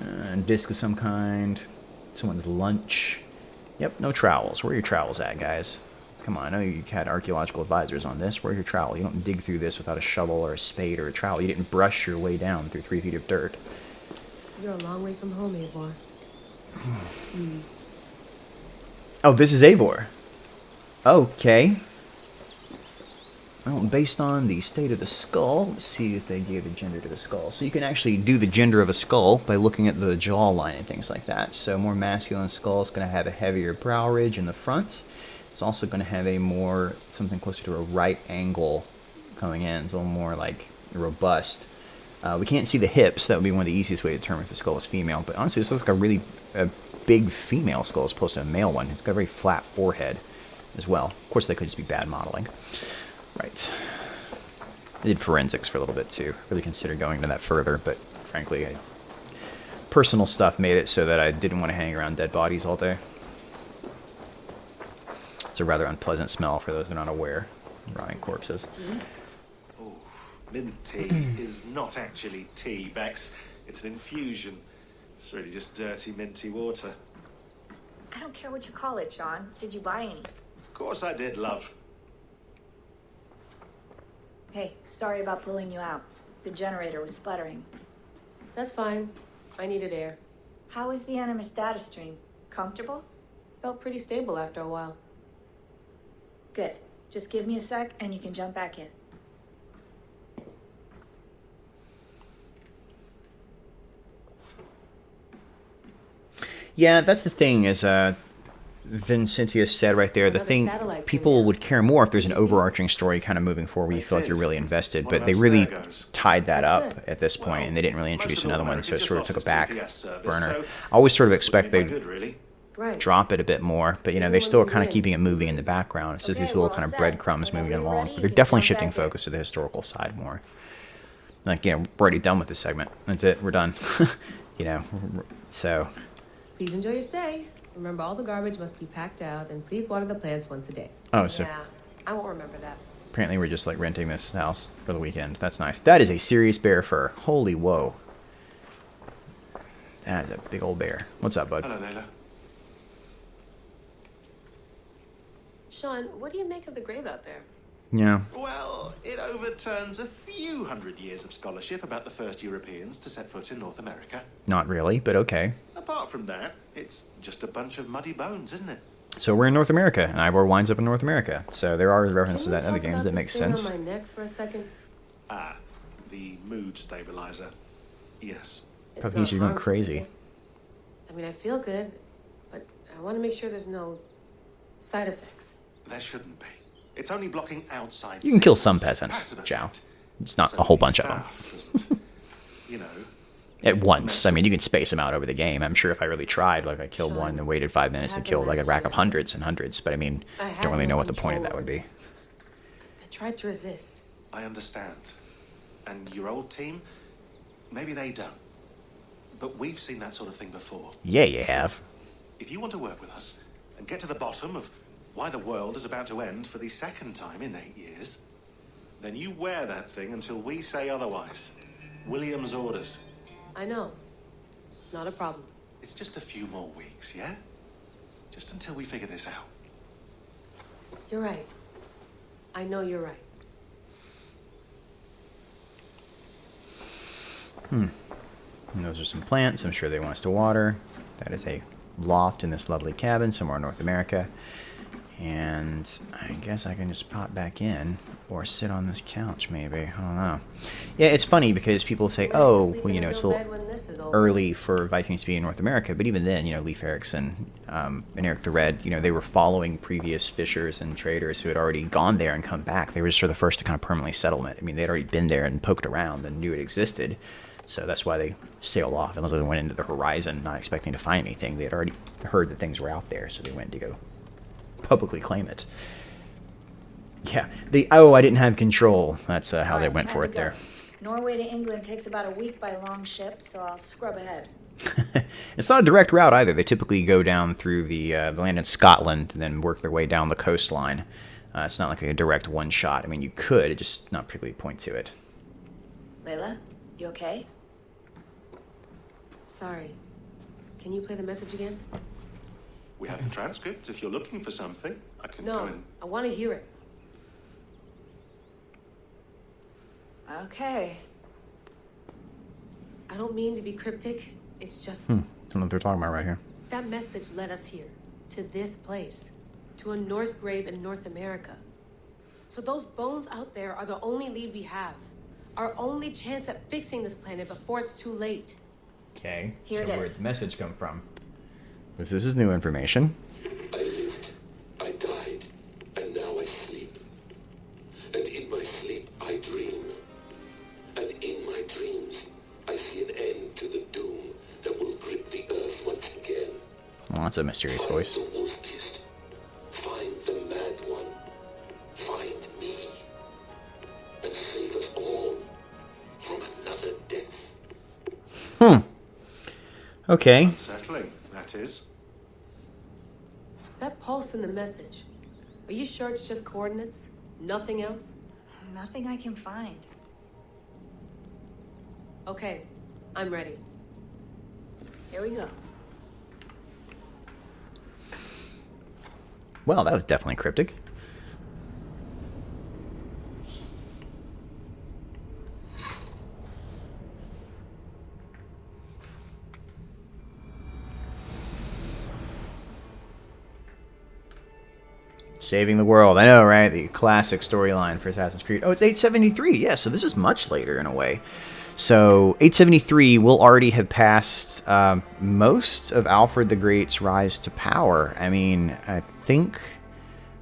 And disc of some kind. Someone's lunch. Yep, no trowels. Where are your trowels at, guys? Come on, I know you had archaeological advisors on this. Where's your trowel? You don't dig through this without a shovel or a spade or a trowel. You didn't brush your way down through 3 feet of dirt. You're a long way from home, Eivor. Oh, this is Eivor. Okay. Well, based on the state of the skull, let's see if they gave a gender to the skull. So you can actually do the gender of a skull by looking at the jawline and things like that. So more masculine skull is going to have a heavier brow ridge in the front. It's also going to have a more, something closer to a right angle coming in. It's a little more like robust. We can't see the hips. That would be one of the easiest way to determine if the skull is female. But honestly, this looks like a really big female skull as opposed to a male one. It's got a very flat forehead as well. Of course, that could just be bad modeling. Right. I did forensics for a little bit too. Really considered going into that further, but frankly, personal stuff made it so that I didn't want to hang around dead bodies all day. It's a rather unpleasant smell for those that are not aware. Rotting corpses. Oh, mint tea is not actually tea, Bex. It's an infusion. It's really just dirty, minty water. I don't care what you call it, Sean. Did you buy any? Of course I did, love. Hey, sorry about pulling you out. The generator was sputtering. That's fine. I needed air. How was the Animus data stream? Comfortable? Felt pretty stable after a while. Good. Just give me a sec and you can jump back in. Yeah, that's the thing is, Vincentia said right there, the thing, people would care more if there's an overarching story kind of moving forward where you feel like you're really invested, but they really tied that up at this point, and they didn't really introduce another one, so it sort of took a back burner. I always sort of expect they'd drop it a bit more, but, you know, they still are kind of keeping it moving in the background. It's just these little kind of breadcrumbs moving along, but they're definitely shifting focus to the historical side more. Like, you know, we're already done with this segment. That's it. We're done. You know, so... Please enjoy your stay. Remember, all the garbage must be packed out, and please water the plants once a day. Oh, so yeah, I won't remember that. Apparently we're just like renting this house for the weekend. That's nice. That is a serious bear fur. Holy whoa. That is a big old bear. What's up, bud? Hello, Layla. Sean, what do you make of the grave out there? Yeah. Well, it overturns a few hundred years of scholarship about the first Europeans to set foot in North America. Not really, but okay. Apart from that, it's just a bunch of muddy bones, isn't it? So we're in North America, and Ivor winds up in North America. So there are references to that in other games. That makes sense. On my neck for a second? Ah, the mood stabilizer. Yes. Probably you're going crazy. I mean, I feel good, but I want to make sure there's no side effects. There shouldn't be. It's only blocking outside. You can kill some peasants, Jow. It's not a whole bunch of them. You know. At once. I mean, you can space them out over the game. I'm sure if I really tried, like I killed one and waited 5 minutes and killed, like I'd rack up hundreds and hundreds. But I mean, I don't really know what the point of that would be. I tried to resist. I understand. And your old team, maybe they don't. But we've seen that sort of thing before. Yeah, you have. If you want to work with us and get to the bottom of why the world is about to end for the second time in 8 years, then you wear that thing until we say otherwise. William's orders. I know. It's not a problem. It's just a few more weeks, yeah? Just until we figure this out. You're right. I know you're right. And those are some plants I'm sure they want us to water. That is a loft in this lovely cabin somewhere in North America. And I guess I can just pop back in or sit on this couch maybe. I don't know. Yeah, it's funny because people say, oh, well, you know, it's a little early for Vikings to be in North America. But even then, you know, Leif Erikson and Eric the Red, you know, they were following previous fishers and traders who had already gone there and come back. They were just sort of the first to kind of permanently settle it. I mean, they'd already been there and poked around and knew it existed. So that's why they sailed off and literally went into the horizon not expecting to find anything. They had already heard that things were out there, so they went to go publicly claim it. Yeah, I didn't have control. That's how they went for it there. Norway to England takes about a week by long ship, so I'll scrub ahead. It's not a direct route either. They typically go down through the land in Scotland and then work their way down the coastline. It's not like a direct one shot. I mean, you could, it just not particularly point to it. Layla, you okay? Sorry. Can you play the message again? We have the transcript. If you're looking for something, I can No, go and... I want to hear it. Okay. I don't mean to be cryptic. It's just I don't know what they're talking about right here. that message led us here, to this place, to a Norse grave in North America. So those bones out there are the only lead we have. Our only chance at fixing this planet before it's too late. Okay, Here so it where'd is. the message come from? This is new information. I lived, I died, and now I sleep. And in my sleep I dream. And in my dreams I see an end to the doom that will grip the earth once again. Well, that's a mysterious voice. Find the wolf-kissed. Find the mad one. Find me. And save us all from another death. Okay. Unsettling, that is. That pulse in the message. Are you sure it's just coordinates? Nothing else? Nothing I can find. Okay, I'm ready. Here we go. Well, that was definitely cryptic. Saving the world. I know, right? The classic storyline for Assassin's Creed. Oh, it's 873. Yeah, so this is much later in a way. So 873 will already have passed most of Alfred the Great's rise to power. I mean, I think...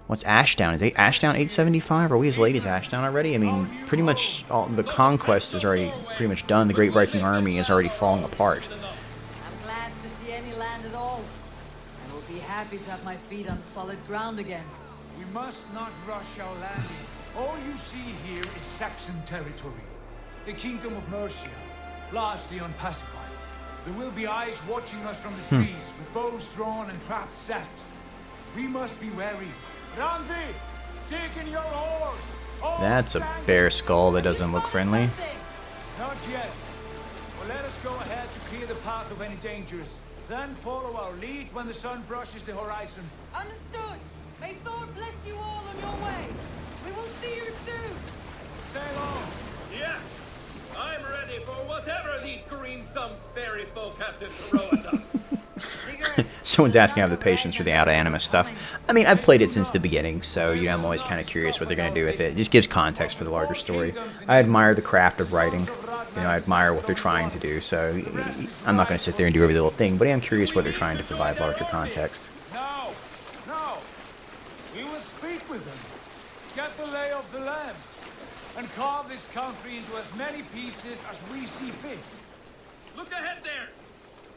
What's Ashdown? Is Ashdown 875? Are we as late as Ashdown already? I mean, pretty much all the conquest is already pretty much done. The Great Viking Army is already falling apart. I'm glad to see any land at all. I will be happy to have my feet on solid ground again. We must not rush our landing. All you see here is Saxon territory. The Kingdom of Mercia, largely unpacified. There will be eyes watching us from the trees, with bows drawn and traps set. We must be wary. Randi, dig in your oars! That's a bear skull that doesn't look friendly. Not yet. Well, let us go ahead to clear the path of any dangers. Then follow our lead when the sun brushes the horizon. Understood. May Thor bless you all on your way. We will see you soon. Sail on. Yes, I'm ready for whatever these green-thumbed fairy folk have to throw at us. Someone's asking if I have the patience for the out of anima stuff. I mean, I've played it since the beginning, so you know I'm always kind of curious what they're going to do with it. It just gives context for the larger story. I admire the craft of writing. You know, I admire what they're trying to do, so I'm not going to sit there and do every little thing, but I am curious what they're trying to provide larger context. No, no. We will speak with them, get the lay of the land, and carve this country into as many pieces as we see fit. Look ahead there.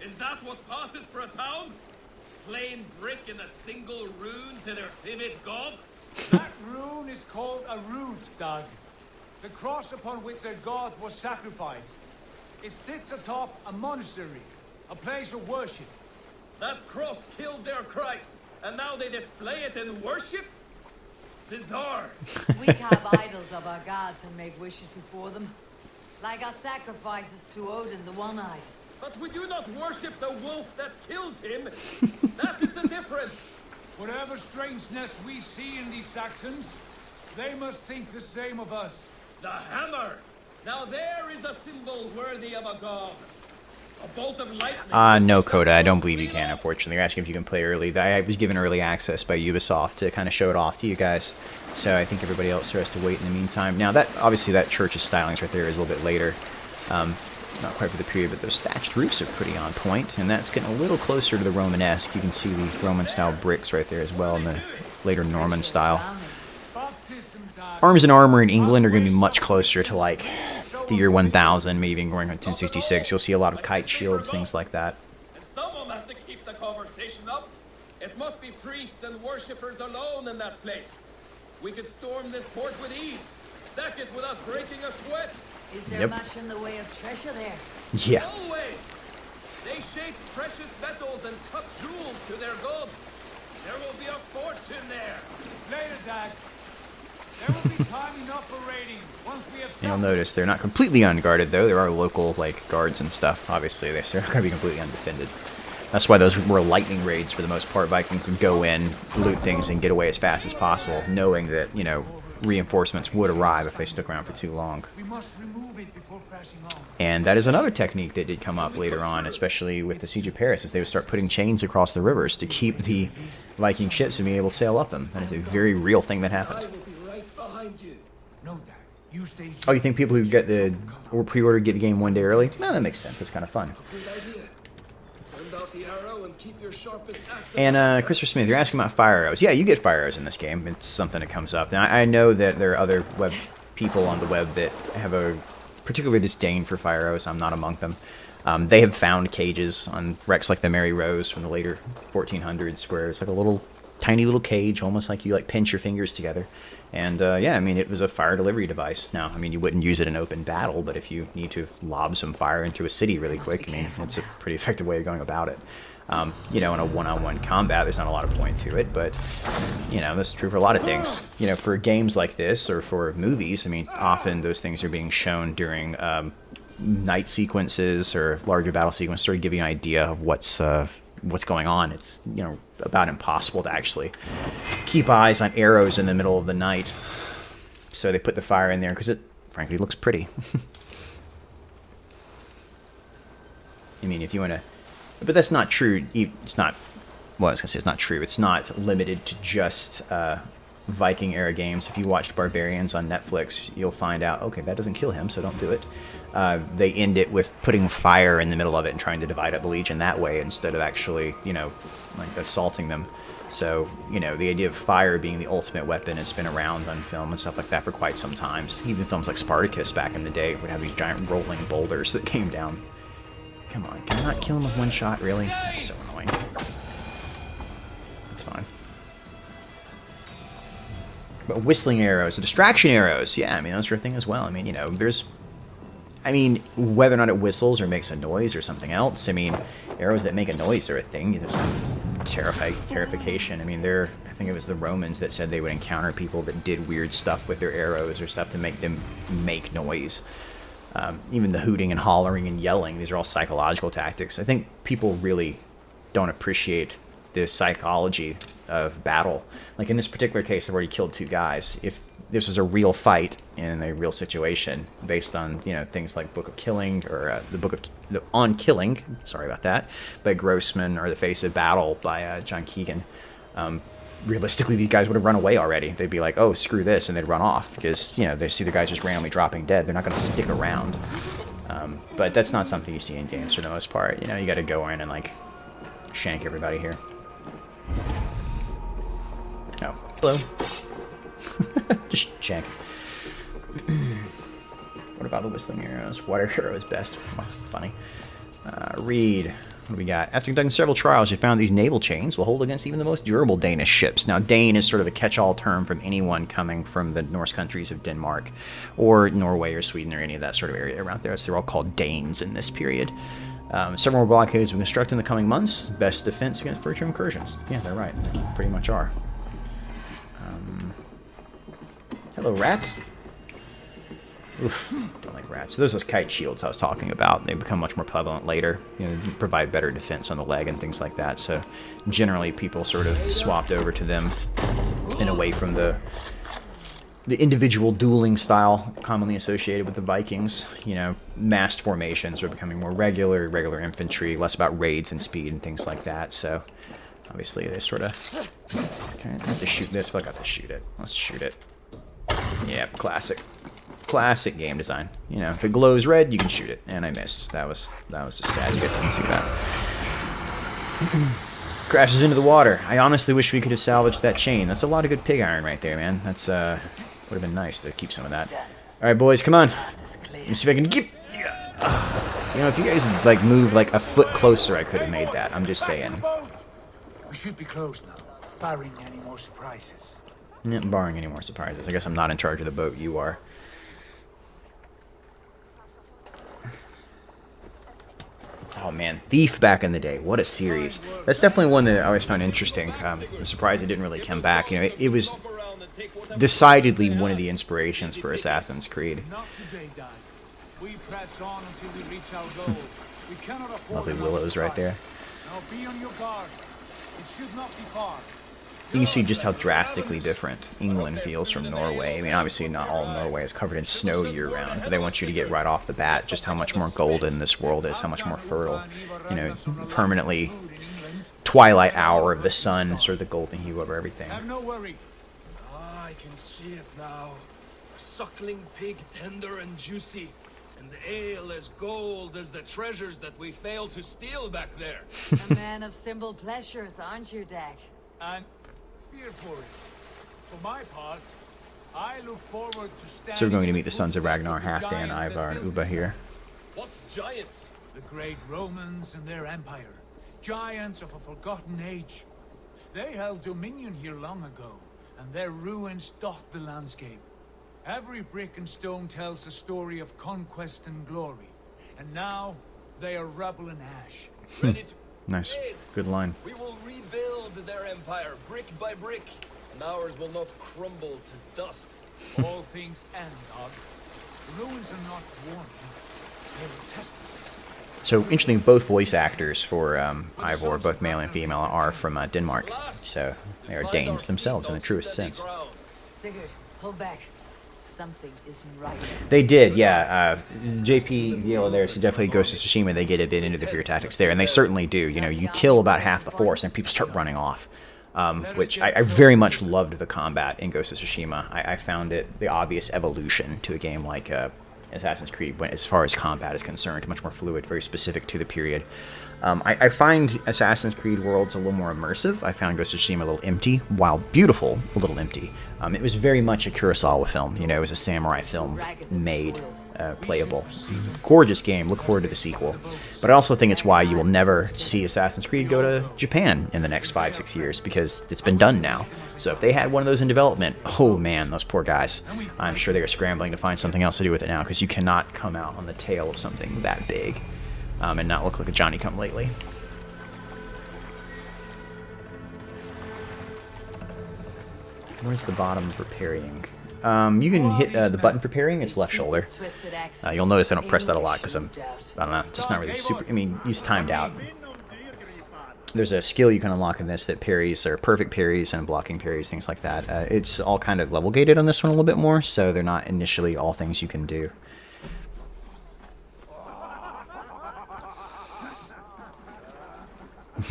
Is that what passes for a town? Plain brick in a single rune to their timid god? That rune is called a root, Doug. The cross upon which their god was sacrificed. It sits atop a monastery, a place of worship. That cross killed their Christ, and now they display it in worship? Bizarre. We carve idols of our gods and make wishes before them. Like our sacrifices to Odin, the One-Eyed. But we do not worship the wolf that kills him. That is the difference. Whatever strangeness we see in these Saxons, they must think the same of us. The hammer. Now there is a symbol worthy of a god. A bolt of lightning. No, Cody, I don't believe you can, unfortunately. You're asking if you can play early. I was given early access by Ubisoft to kind of show it off to you guys. So I think everybody else has to wait in the meantime. Now, that obviously that church's stylings right there is a little bit later. Not quite for the period, but those thatched roofs are pretty on point, and that's getting a little closer to the Romanesque. You can see the Roman-style bricks right there as well in the later Norman style. Arms and armor in England are going to be much closer to, like, the year 1000, maybe even going on 1066. You'll see a lot of kite shields, things like that. And someone has to keep the conversation up. It must be priests and worshippers alone in that place. We could storm this port with ease, sack it without breaking a sweat. Is there much in the way of treasure there? Yeah. Always. They shape precious metals and cut jewels to their gods. There will be a fortune there. Later, Dad. There will be time enough for raiding once we have. You'll notice they're not completely unguarded, though. There are local, like, guards and stuff. Obviously, they're not going to be completely undefended. That's why those were lightning raids for the most part. Vikings could go in, loot things, and get away as fast as possible, knowing that, you know, reinforcements would arrive if they stuck around for too long. We must remove it before passing on. And that is another technique that did come up later on, especially with the Siege of Paris, is they would start putting chains across the rivers to keep the Viking ships from being able to sail up them. That is a very real thing that happened. Oh, you think people who get the or pre-order get the game one day early? No, that makes sense. That's kind of fun. And Christopher Smith, you're asking about fire arrows. Yeah, you get fire arrows in this game. It's something that comes up. Now, I know that there are other web people on the web that have a particular disdain for fire arrows. I'm not among them. They have found cages on wrecks like the Mary Rose from the later 1400s, where it's like a little, tiny little cage, almost like you like pinch your fingers together. And yeah, I mean, it was a fire delivery device. Now, I mean, you wouldn't use it in open battle, but if you need to lob some fire into a city really quick, I mean, it's a pretty effective way of going about it. You know, in a one-on-one combat, there's not a lot of point to it, but, you know, that's true for a lot of things. You know, for games like this, or for movies, I mean, often those things are being shown during night sequences or larger battle sequences, sort of give you an idea of what's going on. It's, you know, about impossible to actually keep eyes on arrows in the middle of the night. So they put the fire in there because it, frankly, looks pretty. I mean, if you want to... But that's not true. It's not... Well, I was going to say it's not true. It's not limited to just Viking-era games. If you watched Barbarians on Netflix, you'll find out, okay, that doesn't kill him, so don't do it. They end it with putting fire in the middle of it and trying to divide up the Legion that way instead of actually, you know, like assaulting them. So, you know, the idea of fire being the ultimate weapon has been around on film and stuff like that for quite some time. Even films like Spartacus back in the day would have these giant rolling boulders that came down. Come on, can I not kill him with one shot, really? That's so annoying. That's fine. But whistling arrows, distraction arrows, yeah, I mean, that's your thing as well. I mean, you know, there's... I mean, whether or not it whistles or makes a noise or something else, I mean, arrows that make a noise are a thing. There's terrification. I mean, I think it was the Romans that said they would encounter people that did weird stuff with their arrows or stuff to make them make noise. Even the hooting and hollering and yelling, these are all psychological tactics. I think people really don't appreciate the psychology of battle. Like in this particular case, I've already killed 2 guys. If this is a real fight in a real situation, based on, you know, things like Book of Killing or the Book of On Killing, sorry about that, by Grossman, or The Face of Battle by John Keegan. Realistically, these guys would have run away already. They'd be like, oh, screw this, and they'd run off because, you know, they see the guys just randomly dropping dead. They're not going to stick around. But that's not something you see in games for the most part. You know, you got to go in and like shank everybody here. Oh, hello. Just check. What about the whistling arrows? Water arrow is best. Oh, funny. Read. What do we got? After conducting several trials, you found these naval chains will hold against even the most durable Danish ships. Now, Dane is sort of a catch-all term from anyone coming from the Norse countries of Denmark or Norway or Sweden or any of that sort of area around there. So they're all called Danes in this period. Several more blockades will be constructed in the coming months. Best defense against virtual incursions. Yeah, they're right. They pretty much are. Hello, rats. Oof, don't like rats. So those kite shields I was talking about. They become much more prevalent later. You know, provide better defense on the leg and things like that. So generally, people sort of swapped over to them and away from the the individual dueling style commonly associated with the Vikings. You know, massed formations are becoming more regular infantry, less about raids and speed and things like that. So obviously they sort of... Okay, I have to shoot this, but I got to shoot it. Let's shoot it. Yeah, classic. Classic game design. You know, if it glows red, you can shoot it. And I missed. That was just sad. You guys didn't see that. Crashes into the water. I honestly wish we could have salvaged that chain. That's a lot of good pig iron right there, man. That's would have been nice to keep some of that. All right, boys, come on. Let me see if I can get... You know, if you guys like move like a foot closer, I could have made that. I'm just saying. We should be close now, barring any more surprises. Yeah, barring any more surprises. I guess I'm not in charge of the boat. You are. Oh man, Thief back in the day. What a series. That's definitely one that I always found interesting. I'm surprised it didn't really come back. You know, it was decidedly one of the inspirations for Assassin's Creed. Not today, Dad. We press on until we reach our goal. We cannot afford Lovely willows right there. Now be on your guard. It should not be far. You can see just how drastically different England feels from Norway. I mean, obviously not all Norway is covered in snow year-round, but they want you to get right off the bat just how much more golden this world is, how much more fertile. You know, permanently twilight hour of the sun, sort of the golden hue over everything. Have no worry. Ah, I can see it now. Suckling pig, tender and juicy. And the ale as gold as the treasures that we failed to steal back there. A man of simple pleasures, aren't you, Dak? And here for it. For my part, I look forward to standing... So we're going to meet the sons of Ragnar, Halfdan, Ivar, and Ubba here. What giants? The great Romans and their empire. Giants of a forgotten age. They held dominion here long ago, and their ruins dot the landscape. Every brick and stone tells a story of conquest and glory. And now, they are rubble and ash. Ready to... Nice. Good line. We will rebuild their empire brick by brick, and ours will not crumble to dust. All things end, Dog. The ruins are not worn. They were tested. So, interesting, both voice actors for Ivor, both male and female, are from Denmark. So, they are Danes themselves in the truest sense. Sigurd, hold back. Something isn't right. They did, yeah. JP Yale there, so definitely Ghost of Tsushima, they get a bit into the fear tactics there, and they certainly do. You know, you kill about half the force, and people start running off. Which I very much loved the combat in Ghost of Tsushima. I found it the obvious evolution to a game like Assassin's Creed, as far as combat is concerned, much more fluid, very specific to the period. I find Assassin's Creed Worlds a little more immersive. I found Ghost of Tsushima a little empty, while beautiful, a little empty. It was very much a Kurosawa film. You know, it was a samurai film made playable. Gorgeous game. Look forward to the sequel. But I also think it's why you will never see Assassin's Creed go to Japan in the next 5-6 years, because it's been done now. So if they had one of those in development, oh man, those poor guys. I'm sure they are scrambling to find something else to do with it now, because you cannot come out on the tail of something that big and not look like a Johnny-come-lately. Where's the bottom for parrying? You can hit the button for parrying. It's left shoulder. You'll notice I don't press that a lot because I don't know, just not really super. I mean, he's timed out. There's a skill you can unlock in this that parries, or perfect parries and blocking parries, things like that. It's all kind of level gated on this one a little bit more, so they're not initially all things you can do.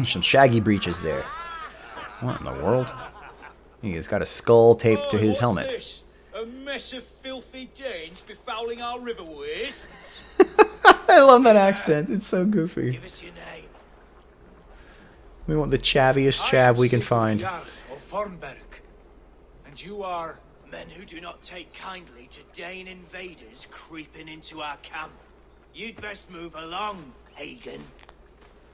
Some shaggy breeches there. What in the world? He's got a skull taped to his helmet. This? A mess of filthy Danes befouling our riverways? I love that accent. It's so goofy. Give us your name. We want the chavviest chav we can find. And you are... Men who do not take kindly to Dane invaders creeping into our camp. You'd best move along, Hagen.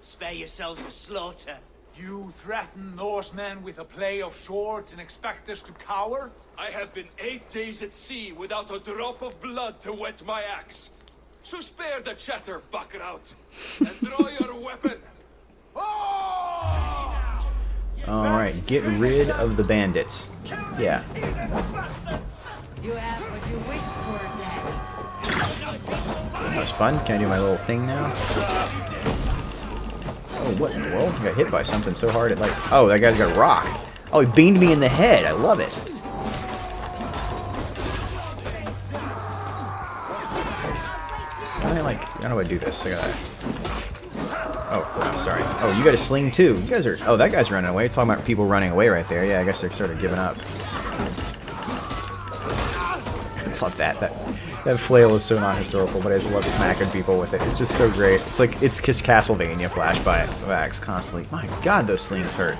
Spare yourselves a slaughter. You threaten Norsemen with a play of swords and expect us to cower? I have been 8 days at sea without a drop of blood to wet my axe. So spare the chatter, buckrouts, and draw your weapon. Alright, get rid of the bandits. Yeah. You have what you wished for, Dad. That was fun. Can I do my little thing now? Oh, what in the world? I got hit by something so hard it like... Oh, that guy's got a rock. Oh, he beamed me in the head. I love it. How do I do this? I gotta... Oh, I'm sorry. Oh, you got a sling too. You guys are... Oh, that guy's running away. It's talking about people running away right there. Yeah, I guess they're sort of giving up. Fuck that. That flail is so not historical, but I just love smacking people with it. It's just so great. It's like, it's Castlevania flashbacks constantly. My god, those slings hurt.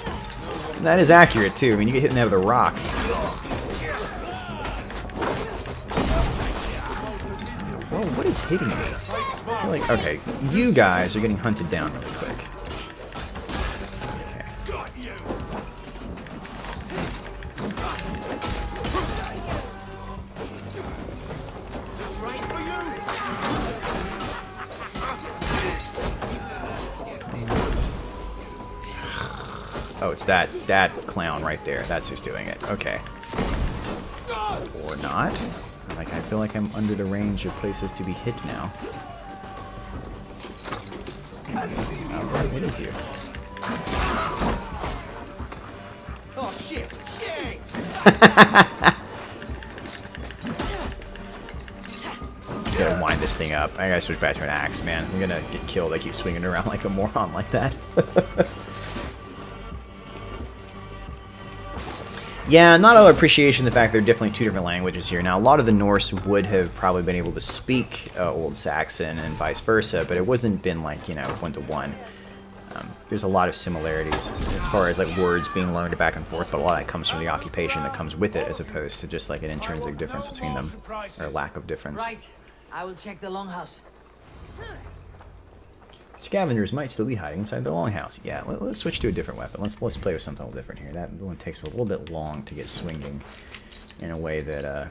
And that is accurate too. I mean, you get hit in the head with a rock. Whoa, what is hitting me? I feel like, okay, you guys are getting hunted down really quick. Oh, it's that clown right there. That's who's doing it. Okay. Or not. Like, I feel like I'm under the range of places to be hit now. Alright, what is you? Oh shit! Shit! Gotta wind this thing up. I gotta switch back to an axe, man. I'm gonna get killed. I keep swinging it around like a moron like that. Yeah, not all appreciation of the fact there are definitely two different languages here. Now, a lot of the Norse would have probably been able to speak Old Saxon and vice versa, but it wasn't been like, you know, one-to-one. There's a lot of similarities as far as like words being loaned back and forth, but a lot of that comes from the occupation that comes with it, as opposed to just like an intrinsic difference between them, or lack of difference. Right. I will check the longhouse. Scavengers might still be hiding inside the longhouse. Yeah, let's switch to a different weapon. Let's play with something a little different here. That one takes a little bit long to get swinging in a way that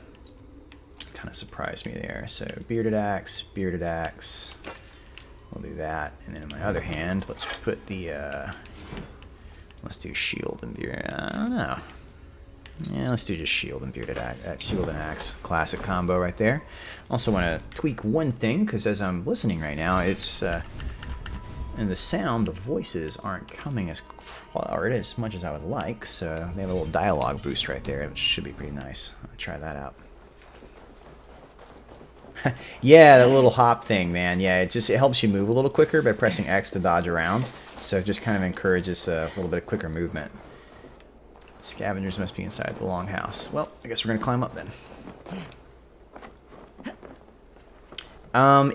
kind of surprised me there. So bearded axe. We'll do that, and then in my other hand, let's put the let's do shield and bearded. I don't know. Yeah, let's do just shield and bearded axe. Shield and axe, classic combo right there. Also want to tweak one thing because as I'm listening right now, it's and the sound, the voices aren't coming as much as I would like, so they have a little dialogue boost right there, which should be pretty nice. I'll try that out. Yeah, that little hop thing, man. Yeah, it helps you move a little quicker by pressing X to dodge around, so it just kind of encourages a little bit of quicker movement. Scavengers must be inside the longhouse. Well, I guess we're going to climb up then.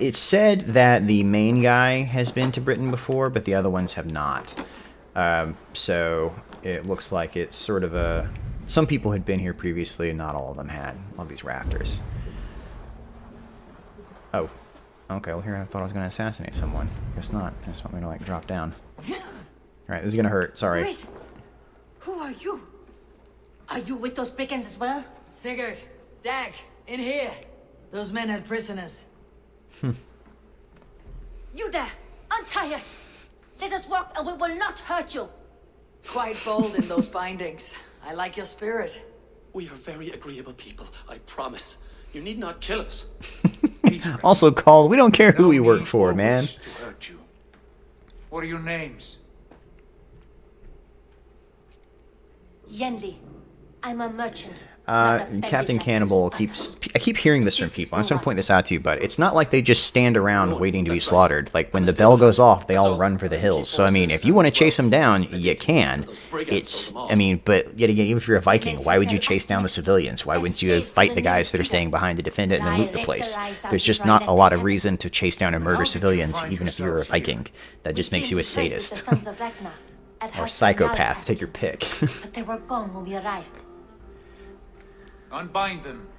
It said that the main guy has been to Britain before, but the other ones have not. So it looks like it's sort of a... Some people had been here previously, and not all of them had. All these rafters. Oh. Okay, well here I thought I was going to assassinate someone. Guess not. I just want me to, like, drop down. Alright, this is going to hurt. Sorry. Wait! Who are you? Are you with those brigands as well? Sigurd, Dag, in here. Those men had prisoners. You there! Untie us! Let us walk and we will not hurt you! Quite bold in those bindings. I like your spirit. We are very agreeable people, I promise. You need not kill us. Also called, we don't care who we work for, man. To hurt you. What are your names? Yenli. I'm a merchant. Captain Cannibal I keep hearing this from people. I'm just going to point this out to you, but it's not like they just stand around waiting to be slaughtered. Like, when the bell goes off, they all run for the hills. So, I mean, if you want to chase them down, you can. I mean, but yet again, even if you're a Viking, why would you chase down the civilians? Why wouldn't you fight the guys that are staying behind to defend it and then loot the place? There's just not a lot of reason to chase down and murder civilians, even if you're a Viking. That just makes you a sadist. Or psychopath, take your pick. But they were gone when we arrived. Unbind them.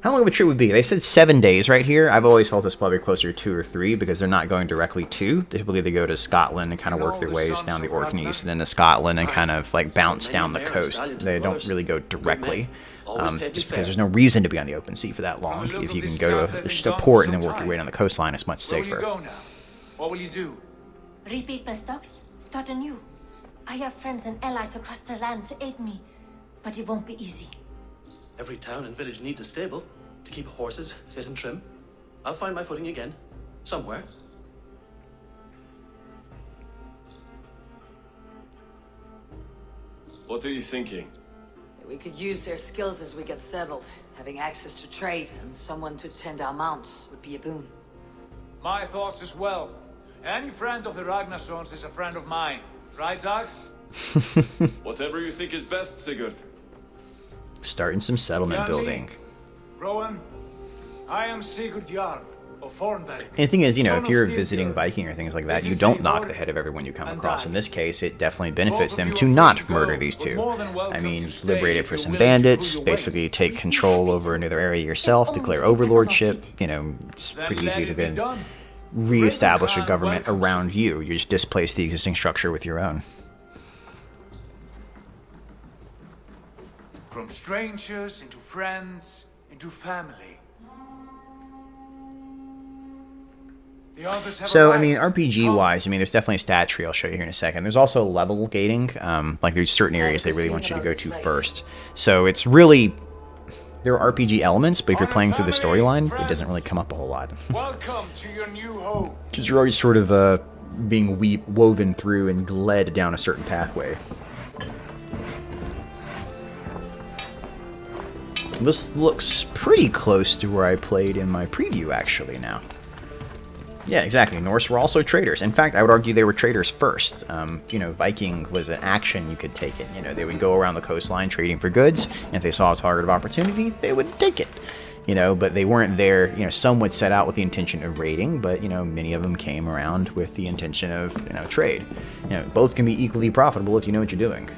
How long of a trip would be? They said 7 days right here. I've always felt it's probably closer to 2 or 3 because they're not going directly to. Typically they go to Scotland and kind of work their ways down the Orkneys, and then to Scotland and kind of like bounce down the coast. They don't really go directly, just because there's no reason to be on the open sea for that long. If you can go to just a port and then work your way down the coastline, it's much safer. Where will you go now? What will you do? Repeat my stocks, start anew. I have friends and allies across the land to aid me, but it won't be easy. Every town and village needs a stable to keep horses fit and trim. I'll find my footing again, somewhere. What are you thinking? We could use their skills as we get settled. Having access to trade and someone to tend our mounts would be a boon. My thoughts as well. Any friend of the Ragnarsons is a friend of mine. Right, Dag? Whatever you think is best, Sigurd. Starting some settlement building. Rowan, I am Sigurd Jarl of Thornberry. And the thing is, you know, son if you're of visiting Styrbjörn. Viking or things like that, This you is don't Eivor knock the head of everyone you come and across. Dag. In this case, it definitely benefits Both of them you to are not free to murder go, these but two. more than welcome I mean, to stay liberate it if for you're some willing to pull bandits, your weight. basically take control over another area yourself, declare overlordship. You know, it's Then pretty let easy it to be then done. re-establish a Raven government welcomes around you. You just displace the existing structure with your own. From strangers into friends into family. The others have So, I arrived. mean, RPG-wise, I mean, there's definitely a stat tree I'll show you here in a second. There's also level gating. Like, there's certain areas they really want you to go to first. So, it's really... There are RPG elements, but if you're playing through the storyline, it doesn't really come up a whole lot. Welcome to your new home. Because you're always sort of being woven through and led down a certain pathway. This looks pretty close to where I played in my preview, actually, now. Yeah, exactly. Norse were also traders. In fact, I would argue they were traders first. You know, Viking was an action you could take it. You know, they would go around the coastline trading for goods, and if they saw a target of opportunity, they would take it. You know, but they weren't there. You know, some would set out with the intention of raiding, but, you know, many of them came around with the intention of, you know, trade. You know, both can be equally profitable if you know what you're doing.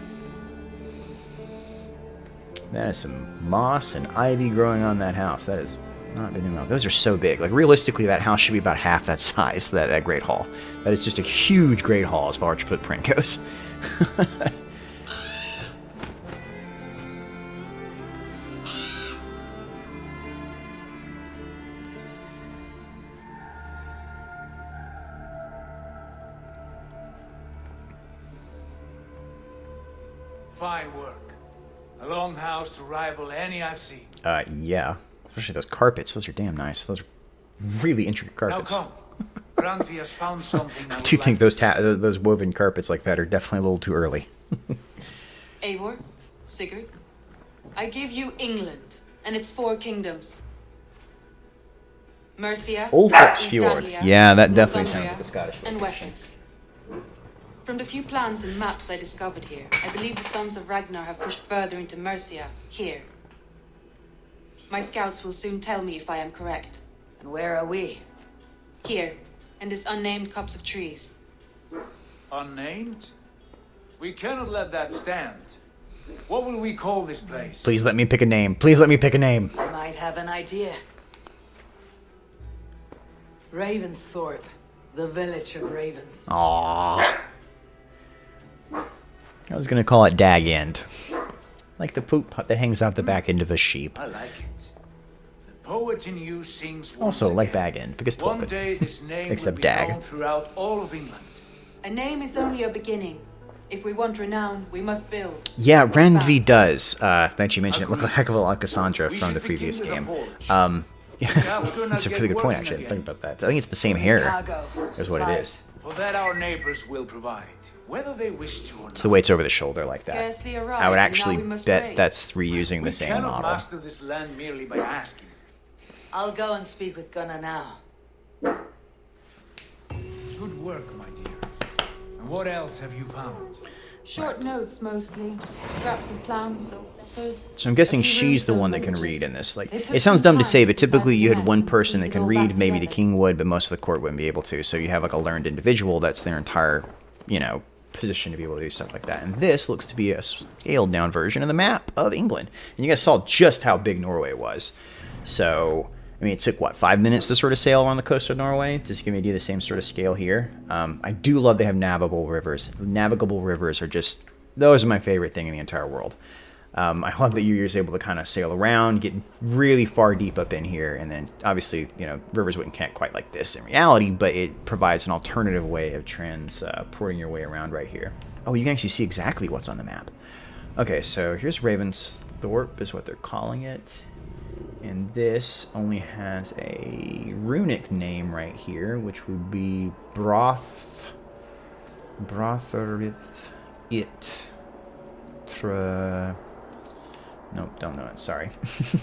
That is some moss and ivy growing on that house. That is not been well. Those are so big. Like, realistically, that house should be about half that size, that Great Hall. That is just a huge Great Hall as far as footprint goes. Fine work. A longhouse to rival any I've seen. Yeah. Especially those carpets. Those are damn nice. Those are really intricate carpets. Now come. Randvi has found something I do think those woven carpets like that are definitely a little too early. Eivor, Sigurd, I give you England and its 4 kingdoms. Mercia, Ulfric's East Fjord. Anglia, Yeah, that definitely sounds Northumbria, like a Scottish and location. Wessex. From the few plans and maps I discovered here, I believe the Sons of Ragnar have pushed further into Mercia, here. My scouts will soon tell me if I am correct. And where are we? Here, in this unnamed copse of trees. Unnamed? We cannot let that stand. What will we call this place? Please let me pick a name. Please let me pick a name. I might have an idea. Ravensthorpe, the village of ravens. Aww. I was gonna call it Dag End. Like the poop that hangs out the back end of a sheep. I like it. The poet in you sings Also, like Bag End, because one Tolkien. day this name Except will be Dag. known throughout all of England. A name is only a beginning. If we want renown, we must build. Yeah, Randvi does. That you mentioned it, look a heck of a lot like Cassandra from the previous game. That's a really good point, actually. I didn't think about that. I think it's the same hair, is what it is. For that our neighbors will provide, whether they wish to or not. It's the way it's over the shoulder like that. Scarcely arrived, I would and actually now we must bet raid. that's reusing the same cannot model. master this land merely by asking. I'll go and speak with Gunnar now. Good work, my dear. And what else have you found? Short notes, mostly. Scraps of plans, or letters. So I'm guessing A few she's the runes one of that can messages. read in this. Like, It took it sounds some dumb to time say, to but typically decipher you the had mess one and person that piece it can all read, back maybe the together. king would, but most of the court wouldn't be able to. So you have like a learned individual that's their entire, you know, position to be able to do stuff like that. And this looks to be a scaled down version of the map of England. And you guys saw just how big Norway was. So, I mean, it took, what, 5 minutes to sort of sail around the coast of Norway? Just give me the same sort of scale here. I do love they have navigable rivers. Navigable rivers are just, those are my favorite thing in the entire world. I love that you're just able to kind of sail around, get really far deep up in here, and then obviously, you know, rivers wouldn't connect quite like this in reality, but it provides an alternative way of transporting your way around right here. Oh, you can actually see exactly what's on the map. Okay, so here's Ravensthorpe is what they're calling it. And this only has a runic name right here, which would be Brotherith It. Nope, don't know it. Sorry.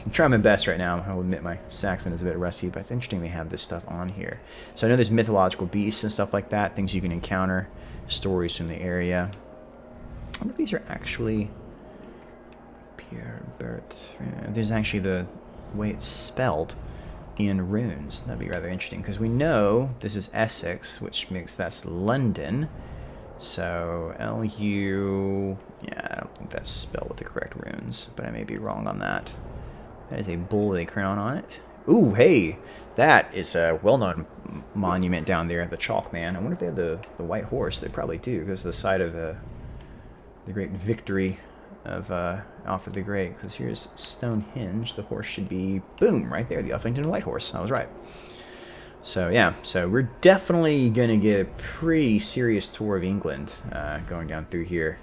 I'm trying my best right now. I'll admit my Saxon is a bit rusty, but it's interesting they have this stuff on here. So I know there's mythological beasts and stuff like that, things you can encounter, stories from the area. I wonder if these are actually... There's actually the way it's spelled in runes. That'd be rather interesting, because we know this is Essex, which makes that's London. So L-U... Yeah, I don't think that's spelled with the correct runes, but I may be wrong on that. That is a bull with a crown on it. Ooh, hey! That is a well-known monument down there, the Chalk Man. I wonder if they have the white horse. They probably do, because of the site of the great victory of Alfred the Great. Because here's Stonehenge. The horse should be, boom, right there, the Uffington White Horse. I was right. So yeah, so we're definitely going to get a pretty serious tour of England going down through here,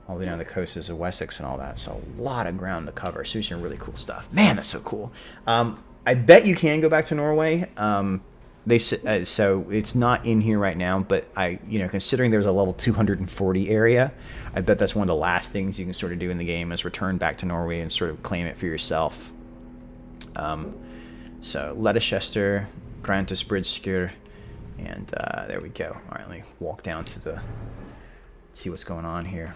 all the way down the coasts of Wessex and all that. So a lot of ground to cover. So some really cool stuff. Man, that's so cool. I bet you can go back to Norway. So it's not in here right now, but considering there's a level 240 area, I bet that's one of the last things you can sort of do in the game is return back to Norway and sort of claim it for yourself. So Leicester, Grantisbridsker, and there we go. All right, let me walk down to see what's going on here.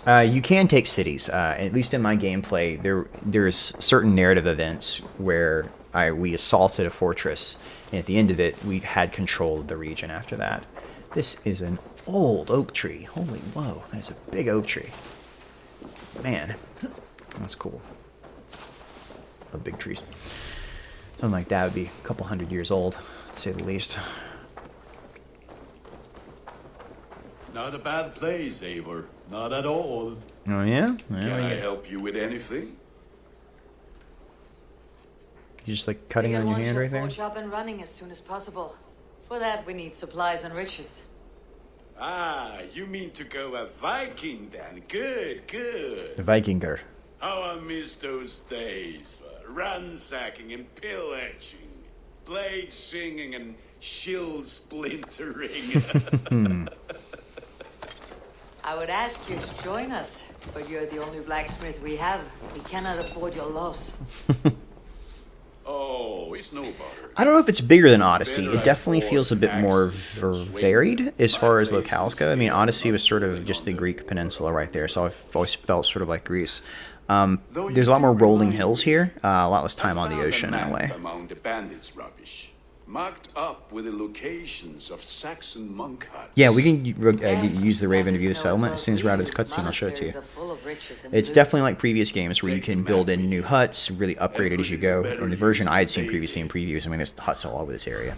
You can take cities. At least in my gameplay, there's certain narrative events where we assaulted a fortress, and at the end of it, we had control of the region after that. This is an old oak tree. Holy whoa, that's a big oak tree. Man, that's cool. Love big trees. Something like that would be a couple 100 years old, to say the least. Not a bad place, Eivor. Not at all. Oh yeah? Can I help you with anything? You just like cutting on your hand right there? Forge up and running as soon as possible. For that, we need supplies and riches. Ah, you mean to go a Viking then? Good, good. The Vikinger. How I miss those days. Ransacking and pillaging. Blade singing and shield splintering. I would ask you to join us, but you're the only blacksmith we have. We cannot afford your loss. Oh, it's no bother. I don't know if it's bigger than Odyssey. It definitely feels a bit more varied as far as locales go. I mean, Odyssey was sort of just the Greek peninsula right there, so I've always felt sort of like Greece. There's a lot more rolling hills here, a lot less time on the ocean in a way. Among the bandits' rubbish, marked up with the locations of Saxon monk huts. Yeah, we can use the Raven to view the settlement. As soon as we're out of this cutscene, I'll show it to you. It's definitely like previous games where you can build in new huts, really upgrade it as you go. In the version I'd seen previously in previews, I mean, there's huts all over this area.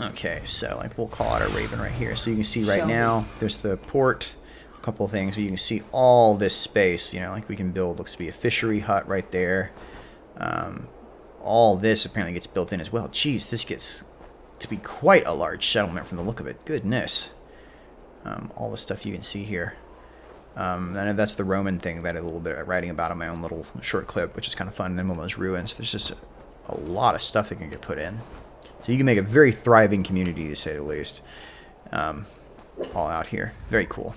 Okay, so like we'll call out our Raven right here. So you can see right now, there's the port, a couple of things. But you can see all this space, like we can build, looks to be a fishery hut right there. All this apparently gets built in as well. Jeez, this gets to be quite a large settlement from the look of it. Goodness. All the stuff you can see here. I know that's the Roman thing that I did a little bit of writing about in my own little short clip, which is kind of fun. And then one of those ruins. There's just a lot of stuff that can get put in. So you can make a very thriving community, to say the least. All out here. Very cool.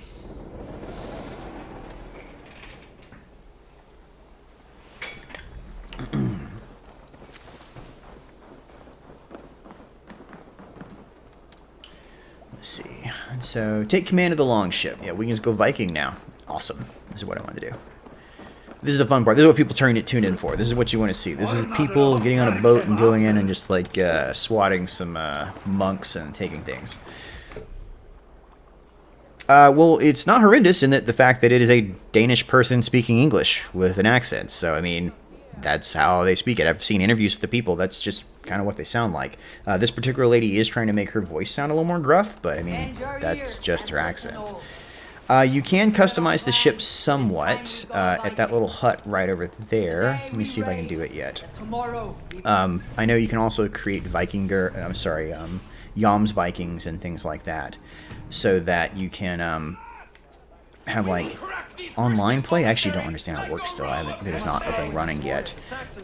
Let's see. So, take command of the longship. Yeah, we can just go Viking now. Awesome. This is what I want to do. This is the fun part. This is what people tune in for. This is what you want to see. This is people getting on a boat and going in and just like swatting some monks and taking things. Well, it's not horrendous in that the fact that it is a Danish person speaking English with an accent. So, I mean, that's how they speak it. I've seen interviews with the people. That's just kind of what they sound like. This particular lady is trying to make her voice sound a little more gruff, but I mean, that's just her accent. You can customize the ship somewhat at that little hut right over there. Let me see if I can do it yet. I know you can also create Yams Vikings and things like that, so that you can have like online play. I actually don't understand how it works still. It is not up and running yet,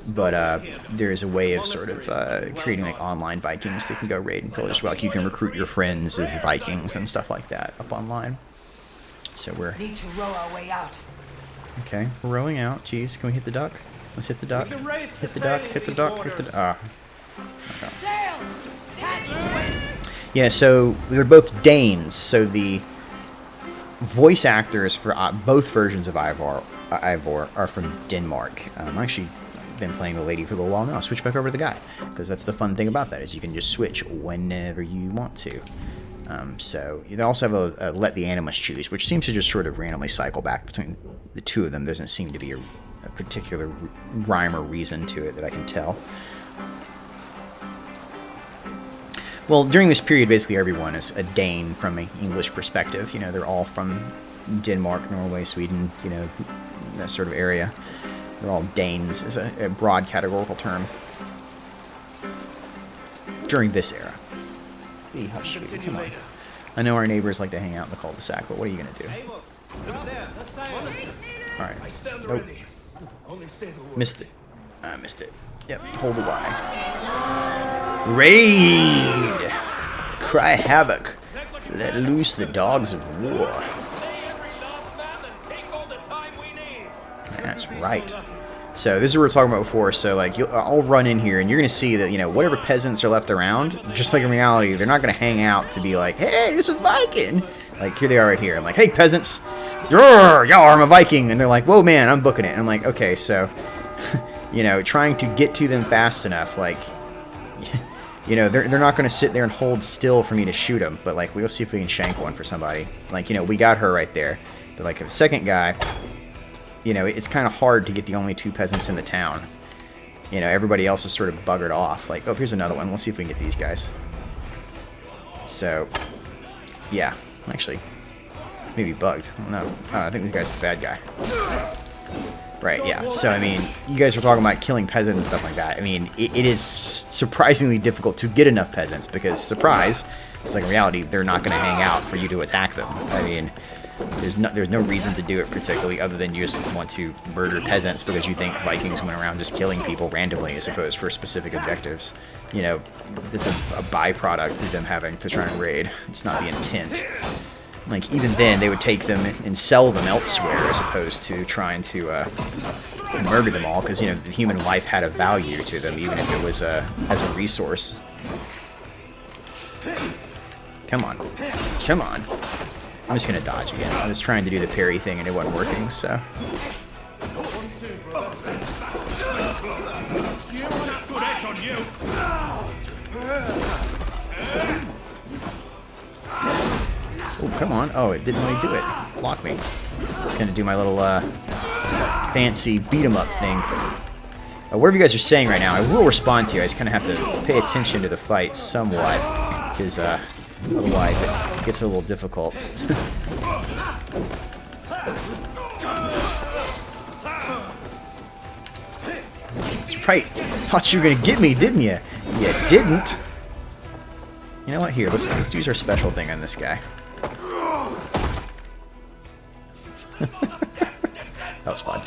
but there is a way of sort of creating like online Vikings that can go raid and pillage as well. Like you can recruit your friends as Vikings and stuff like that up online. So we're... Need to row our way out. Okay, we're rowing out. Jeez, can we hit the duck? Let's hit the duck. Hit the duck, hit the duck, hit the... Ah. Okay. Sail! Catch the wind! Yeah, so they're both Danes, so the voice actors for both versions of Ivor are from Denmark. I've actually been playing the lady for a little while now. I'll switch back over to the guy, because that's the fun thing about that, is you can just switch whenever you want to. So they also have a let the animals choose, which seems to just sort of randomly cycle back between the two of them. There doesn't seem to be a particular rhyme or reason to it that I can tell. Well, during this period, basically everyone is a Dane from an English perspective. You know, they're all from Denmark, Norway, Sweden, you know, that sort of area. They're all Danes, is a broad categorical term. Alright. During this era. Be hush, sweetie, come on. I know our neighbors like to hang out in the cul-de-sac, but what are you going to do? Alright. Nope. Missed it. I missed it. Yep, hold the Y. Raid! Cry havoc. Let loose the dogs of war. That's right. So this is what we were talking about before. So like, I'll run in here, and you're gonna see that, you know, whatever peasants are left around, just like in reality, they're not gonna hang out to be like, hey, this is Viking. Like, here they are right here. I'm like, hey, peasants, y'all, I'm a Viking, and they're like, whoa, man, I'm booking it. And I'm like, okay, so, you know, trying to get to them fast enough, like, you know, they're not gonna sit there and hold still for me to shoot them. But like, we'll see if we can shank one for somebody. Like, you know, we got her right there. But like the second guy, you know, it's kind of hard to get the only two peasants in the town. You know, everybody else is sort of buggered off. Like, oh, here's another one. Let's see if we can get these guys. So, yeah. Actually, it's maybe bugged. I don't know. Oh, I think this guy's a bad guy. Right, yeah. So, I mean, you guys were talking about killing peasants and stuff like that. I mean, it is surprisingly difficult to get enough peasants because, surprise, it's like in reality, they're not going to hang out for you to attack them. I mean... There's no reason to do it particularly other than you just want to murder peasants because you think Vikings went around just killing people randomly as opposed for specific objectives. You know, it's a byproduct of them having to try and raid. It's not the intent. Like, even then, they would take them and sell them elsewhere as opposed to trying to murder them all because, you know, the human life had a value to them even if it was as a resource. Come on. Come on. I'm just gonna dodge again. I was trying to do the parry thing and it wasn't working, so. Oh, come on. Oh, it didn't let me do it. Block me. Just gonna do my little fancy beat 'em up thing. Whatever you guys are saying right now, I will respond to you. I just kind of have to pay attention to the fight somewhat, because otherwise it gets a little difficult. That's right. Thought you were gonna get me, didn't you? You didn't. You know what? Here, let's use our special thing on this guy. That was fun.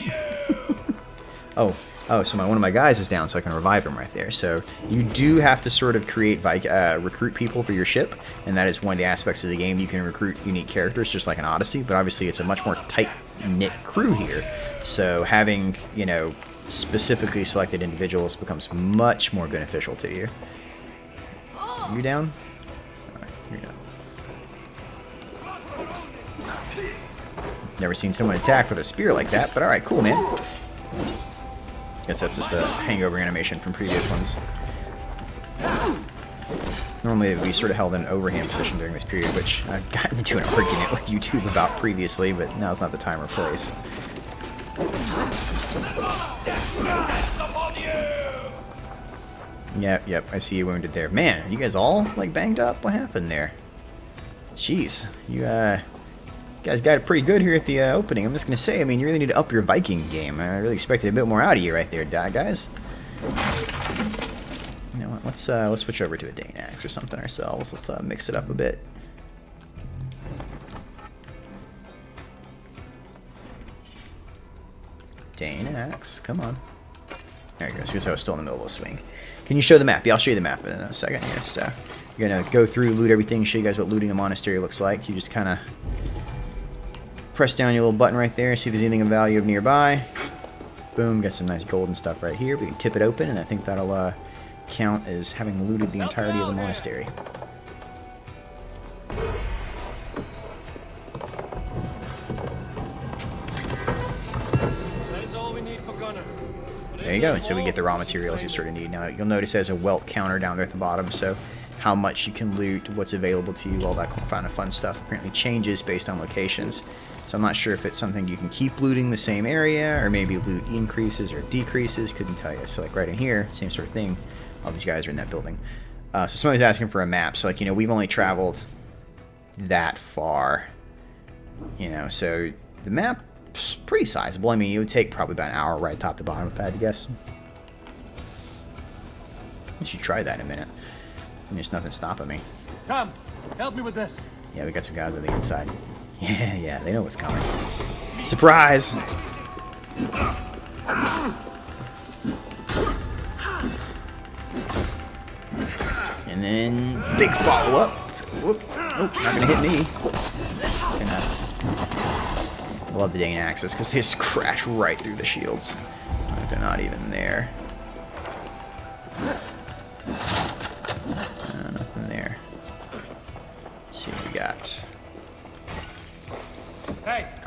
Oh, so one of my guys is down, so I can revive him right there. So you do have to sort of create recruit people for your ship, and that is one of the aspects of the game. You can recruit unique characters, just like an Odyssey, but obviously it's a much more tight-knit crew here. So having, you know, specifically selected individuals becomes much more beneficial to you. You down? Alright, you're down. Never seen someone attack with a spear like that, but alright, cool, man. Guess that's just a hangover animation from previous ones. Normally we sort of held in an overhand position during this period, which I've gotten into an argument with YouTube about previously, but now's not the time or place. Yep, I see you wounded there. Man, are you guys all, like, banged up? What happened there? Jeez, you guys got it pretty good here at the opening. I'm just going to say, I mean, you really need to up your Viking game. I really expected a bit more out of you right there, guys. You know what, let's switch over to a Dane axe or something ourselves. Let's mix it up a bit. Dane axe, come on. There you go, so I was still in the middle of a swing. Can you show the map? Yeah, I'll show you the map in a second here. So, you're going to go through, loot everything, show you guys what looting a monastery looks like. You just kind of press down your little button right there, see if there's anything of value nearby. Boom, got some nice golden stuff right here. We can tip it open, and I think that'll count as having looted the entirety of the monastery. That is all we need for Gunner. There you go, and so we get the raw materials you sort of need. Now, you'll notice there's a wealth counter down there at the bottom, so how much you can loot, what's available to you, all that kind of fun stuff apparently changes based on locations. So I'm not sure if it's something you can keep looting the same area, or maybe loot increases or decreases, couldn't tell you. So like right in here, same sort of thing. All these guys are in that building. So somebody's asking for a map. So like, you know, we've only traveled that far, you know, so the map's pretty sizable. I mean, it would take probably about an hour right top to bottom if I had to guess. I should try that in a minute. And there's nothing stopping me. Come, help me with this. Yeah, we got some guys on the inside. Yeah, they know what's coming. Surprise! And then big follow-up. Whoop. Oh, not gonna hit me. I love the Dane axes because they just crash right through the shields. Like they're not even there. Nothing there. Let's see what we got.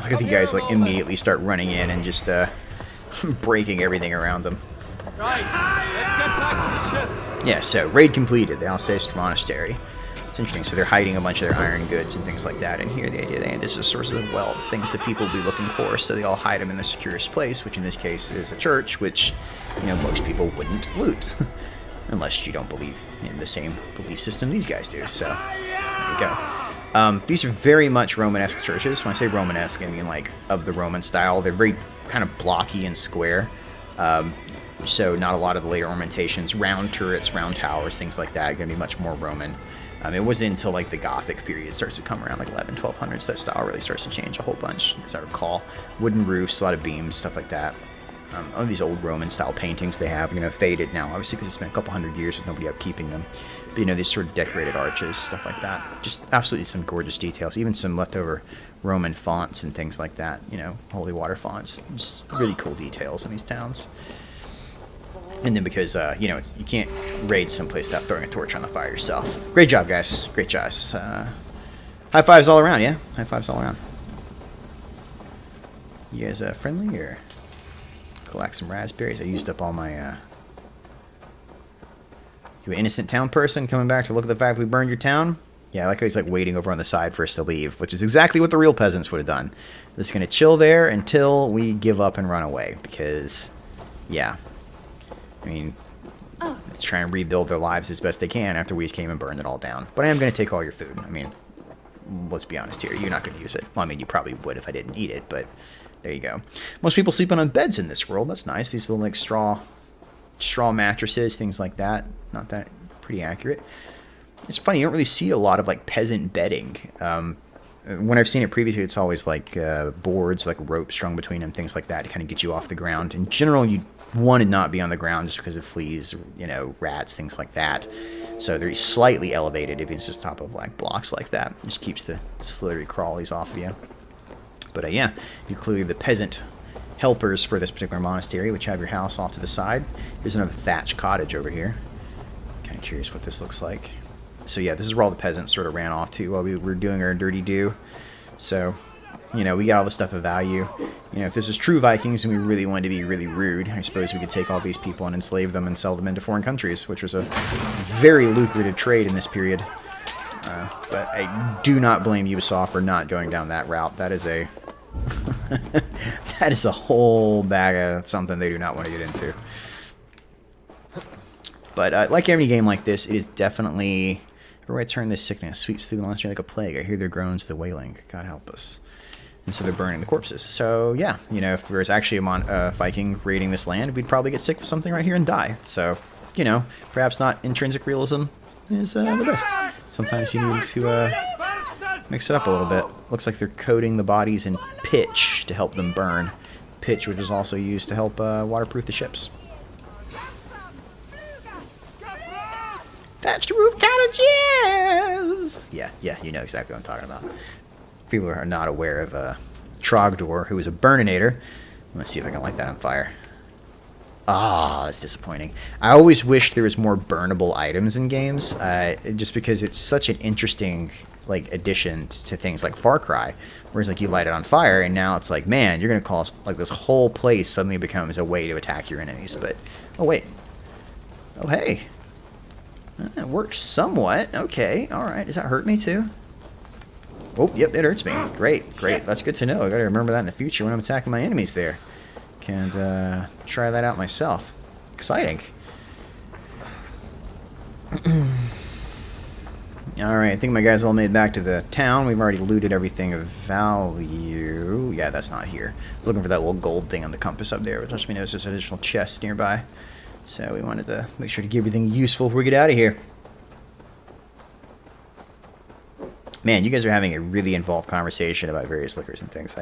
Look at the guys like immediately start running in and just breaking everything around them. Right, let's get back to the ship. Yeah, so raid completed, the Alceste Monastery. It's interesting, so they're hiding a bunch of their iron goods and things like that in here. The idea that this is a source of wealth, things that people will be looking for, so they all hide them in the securest place, which in this case is a church, which, you know, most people wouldn't loot. Unless you don't believe in the same belief system these guys do, so there you go. These are very much Romanesque churches. When I say Romanesque, I mean like of the Roman style. They're very kind of blocky and square. So not a lot of the later ornamentations, round turrets, round towers, things like that, going to be much more Roman. It wasn't until like the Gothic period starts to come around, like 1200s, that style really starts to change a whole bunch, as I recall. Wooden roofs, a lot of beams, stuff like that. All these old Roman style paintings they have, you know, faded now, obviously because it's been a couple hundred years with nobody upkeeping them. But, you know, these sort of decorated arches, stuff like that. Just absolutely some gorgeous details, even some leftover Roman fonts and things like that, you know, holy water fonts. Just really cool details in these towns. And then because, you know, you can't raid someplace without throwing a torch on the fire yourself. Great job, guys. Great jobs. High fives all around, yeah? High fives all around. You guys friendly, or collect some raspberries? I used up all my, You an innocent town person coming back to look at the fact we burned your town? Yeah, I like how he's like waiting over on the side for us to leave, which is exactly what the real peasants would have done. They're just going to chill there until we give up and run away, because, yeah. I mean, let's try and rebuild their lives as best they can after we just came and burned it all down. But I am going to take all your food. I mean, let's be honest here. You're not going to use it. Well, I mean, you probably would if I didn't eat it, but there you go. Most people sleeping on beds in this world. That's nice. These little, like, straw mattresses, things like that. Not that pretty accurate. It's funny. You don't really see a lot of, like, peasant bedding. When I've seen it previously, it's always, like, boards, like, rope strung between them, things like that to kind of get you off the ground. In general, you want to not be on the ground just because of fleas, you know, rats, things like that. So they're slightly elevated if it's just top of like blocks like that. It just keeps the slithery crawlies off of you. But yeah, you're clearly the peasant helpers for this particular monastery, which have your house off to the side. Here's another thatched cottage over here. Kind of curious what this looks like. So yeah, this is where all the peasants sort of ran off to while we were doing our dirty do. So, you know, we got all the stuff of value. You know, if this was true Vikings and we really wanted to be really rude, I suppose we could take all these people and enslave them and sell them into foreign countries, which was a very lucrative trade in this period. But I do not blame Ubisoft for not going down that route. That is a that is a whole bag of something they do not want to get into. But like every game like this, it is definitely... Everywhere I turn, this sickness sweeps through the monastery like a plague. I hear their groans, the wailing. God help us. And so they're burning the corpses. So, yeah, you know, if there was actually a Viking raiding this land, we'd probably get sick of something right here and die. So, you know, perhaps not intrinsic realism is the best. Sometimes you need to mix it up a little bit. Looks like they're coating the bodies in pitch to help them burn. Pitch, which is also used to help waterproof the ships. Thatched roof cottages! Yeah, you know exactly what I'm talking about. People are not aware of Trogdor, who is a burninator. Let's see if I can light that on fire. Ah, that's disappointing. I always wish there was more burnable items in games, just because it's such an interesting like addition to things like Far Cry, whereas like you light it on fire and now it's like, man, you're gonna cause like this whole place suddenly becomes a way to attack your enemies. But oh wait, oh hey, that worked somewhat. Okay, all right. Does that hurt me too? Oh, yep, it hurts me. Great, great. That's good to know. I gotta remember that in the future when I'm attacking my enemies there. Can try that out myself. Exciting. Alright, I think my guys all made it back to the town. We've already looted everything of value. Yeah, that's not here. Looking for that little gold thing on the compass up there, which lets me know there's an additional chest nearby. So we wanted to make sure to get everything useful before we get out of here. Man, you guys are having a really involved conversation about various liquors and things.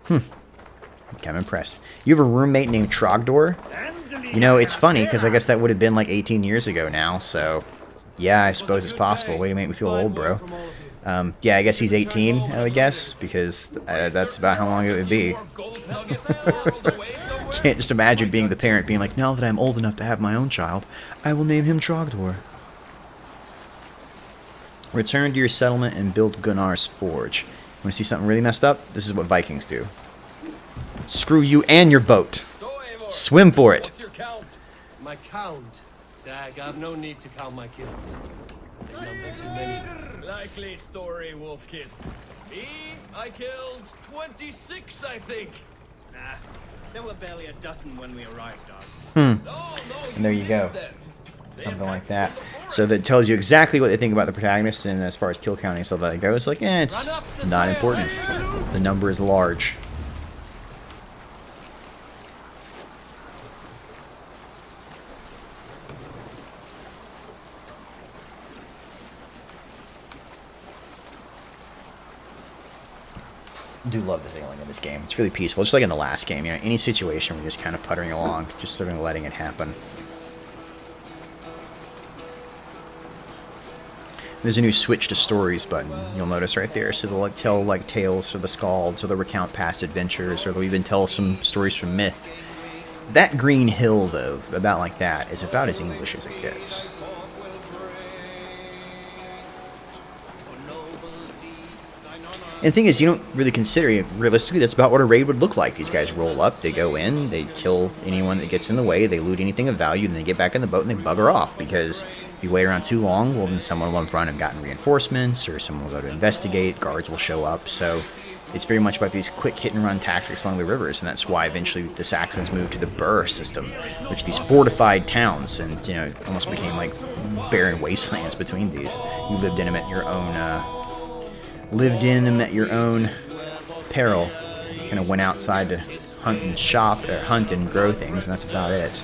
I'm impressed. You have a roommate named Trogdor? You know, it's funny, because I guess that would have been like 18 years ago now, so... Yeah, I suppose it's possible. Way to make me feel old, bro. Yeah, I guess he's 18, I would guess, because that's about how long it would be. Can't just imagine being the parent being like, now that I'm old enough to have my own child, I will name him Trogdor. Return to your settlement and build Gunnar's forge. Want to see something really messed up? This is what Vikings do. Screw you and your boat. Swim for it. My count? Dag, I've no need to count my kills. They number too many. Likely story, Wolf-Kissed. Me, I killed 26, I think. Nah, there were barely a dozen when we arrived, Dog. And there you go. Something like that. So that tells you exactly what they think about the protagonist, and as far as kill counting and stuff like that goes, like, it's not important. The number is large. I do love the feeling in this game. It's really peaceful, just like in the last game. You know, any situation we're just kind of puttering along, just sort of letting it happen. There's a new switch to stories button, you'll notice right there. So they'll like tell like tales for the Scalds, or they'll recount past adventures, or they'll even tell some stories from myth. That green hill, though, about like that, is about as English as it gets. And the thing is, you don't really consider it. Realistically, that's about what a raid would look like. These guys roll up, they go in, they kill anyone that gets in the way, they loot anything of value, and they get back in the boat and they bugger off. Because if you wait around too long, well, then someone will run and gotten reinforcements, or someone will go to investigate, guards will show up. So it's very much about these quick hit-and-run tactics along the rivers, and that's why eventually the Saxons moved to the Burr system, which are these fortified towns, and, you know, almost became like barren wastelands between these. You lived in them at your own peril. You kind of went outside to hunt and shop, or hunt and grow things, and that's about it.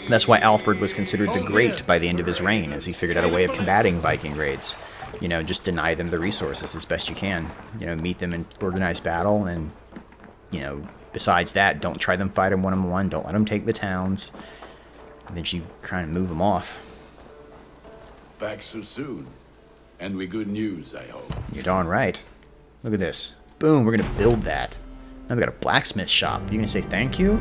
That's why Alfred was considered the Great by the end of his reign, as he figured out a way of combating Viking raids. You know, just deny them the resources as best you can. You know, meet them in organized battle, and, you know, besides that, don't try them fight them one-on-one, don't let them take the towns. And then you kind of move them off. Back so soon. And with good news, I hope. You're darn right. Look at this. Boom, we're going to build that. Now we got a blacksmith shop. Are you going to say thank you?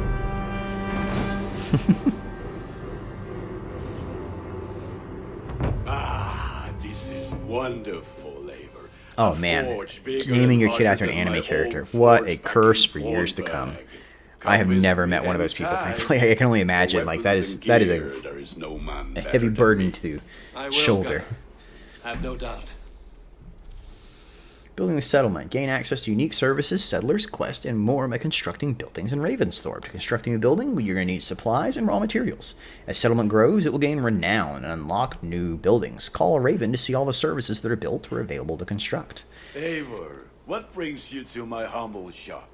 This is wonderful labor. Oh man, naming your kid after an anime character. What a curse for years to come. I have never met one of those people, thankfully. I can only imagine, like, that is a heavy burden to shoulder. I have no doubt. Building the settlement. Gain access to unique services, settlers, quests, and more by constructing buildings in Ravensthorpe. To construct a new building, you're going to need supplies and raw materials. As settlement grows, it will gain renown and unlock new buildings. Call a raven to see all the services that are built or available to construct. Eivor, what brings you to my humble shop?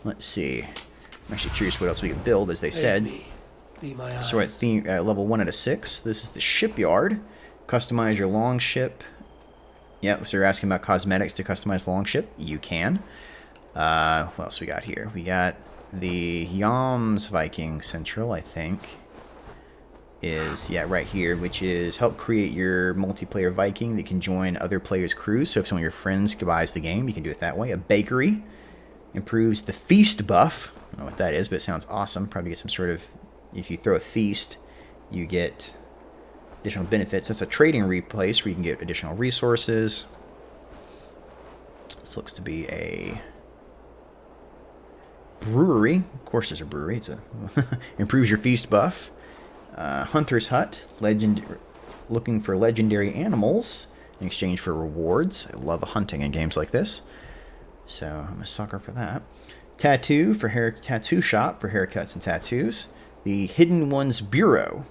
Let's see. I'm actually curious what else we can build, as they said. So we're at level 1 out of 6. This is the shipyard. Customize your longship. Yep, so you're asking about cosmetics to customize the longship. You can. What else we got here? We got the Yams Viking Central, I think. is, yeah, right here, which is help create your multiplayer Viking that can join other players' crews. So if some of your friends buys the game, you can do it that way. A bakery improves the feast buff. I don't know what that is, but it sounds awesome. Probably get some sort of, if you throw a feast, you get additional benefits. That's a trading replace where you can get additional resources. This looks to be a brewery. Of course there's a brewery. It's a improves your feast buff. Hunter's Hut, looking for legendary animals in exchange for rewards. I love hunting in games like this, so I'm a sucker for that. Tattoo shop for haircuts and tattoos. The Hidden Ones Bureau.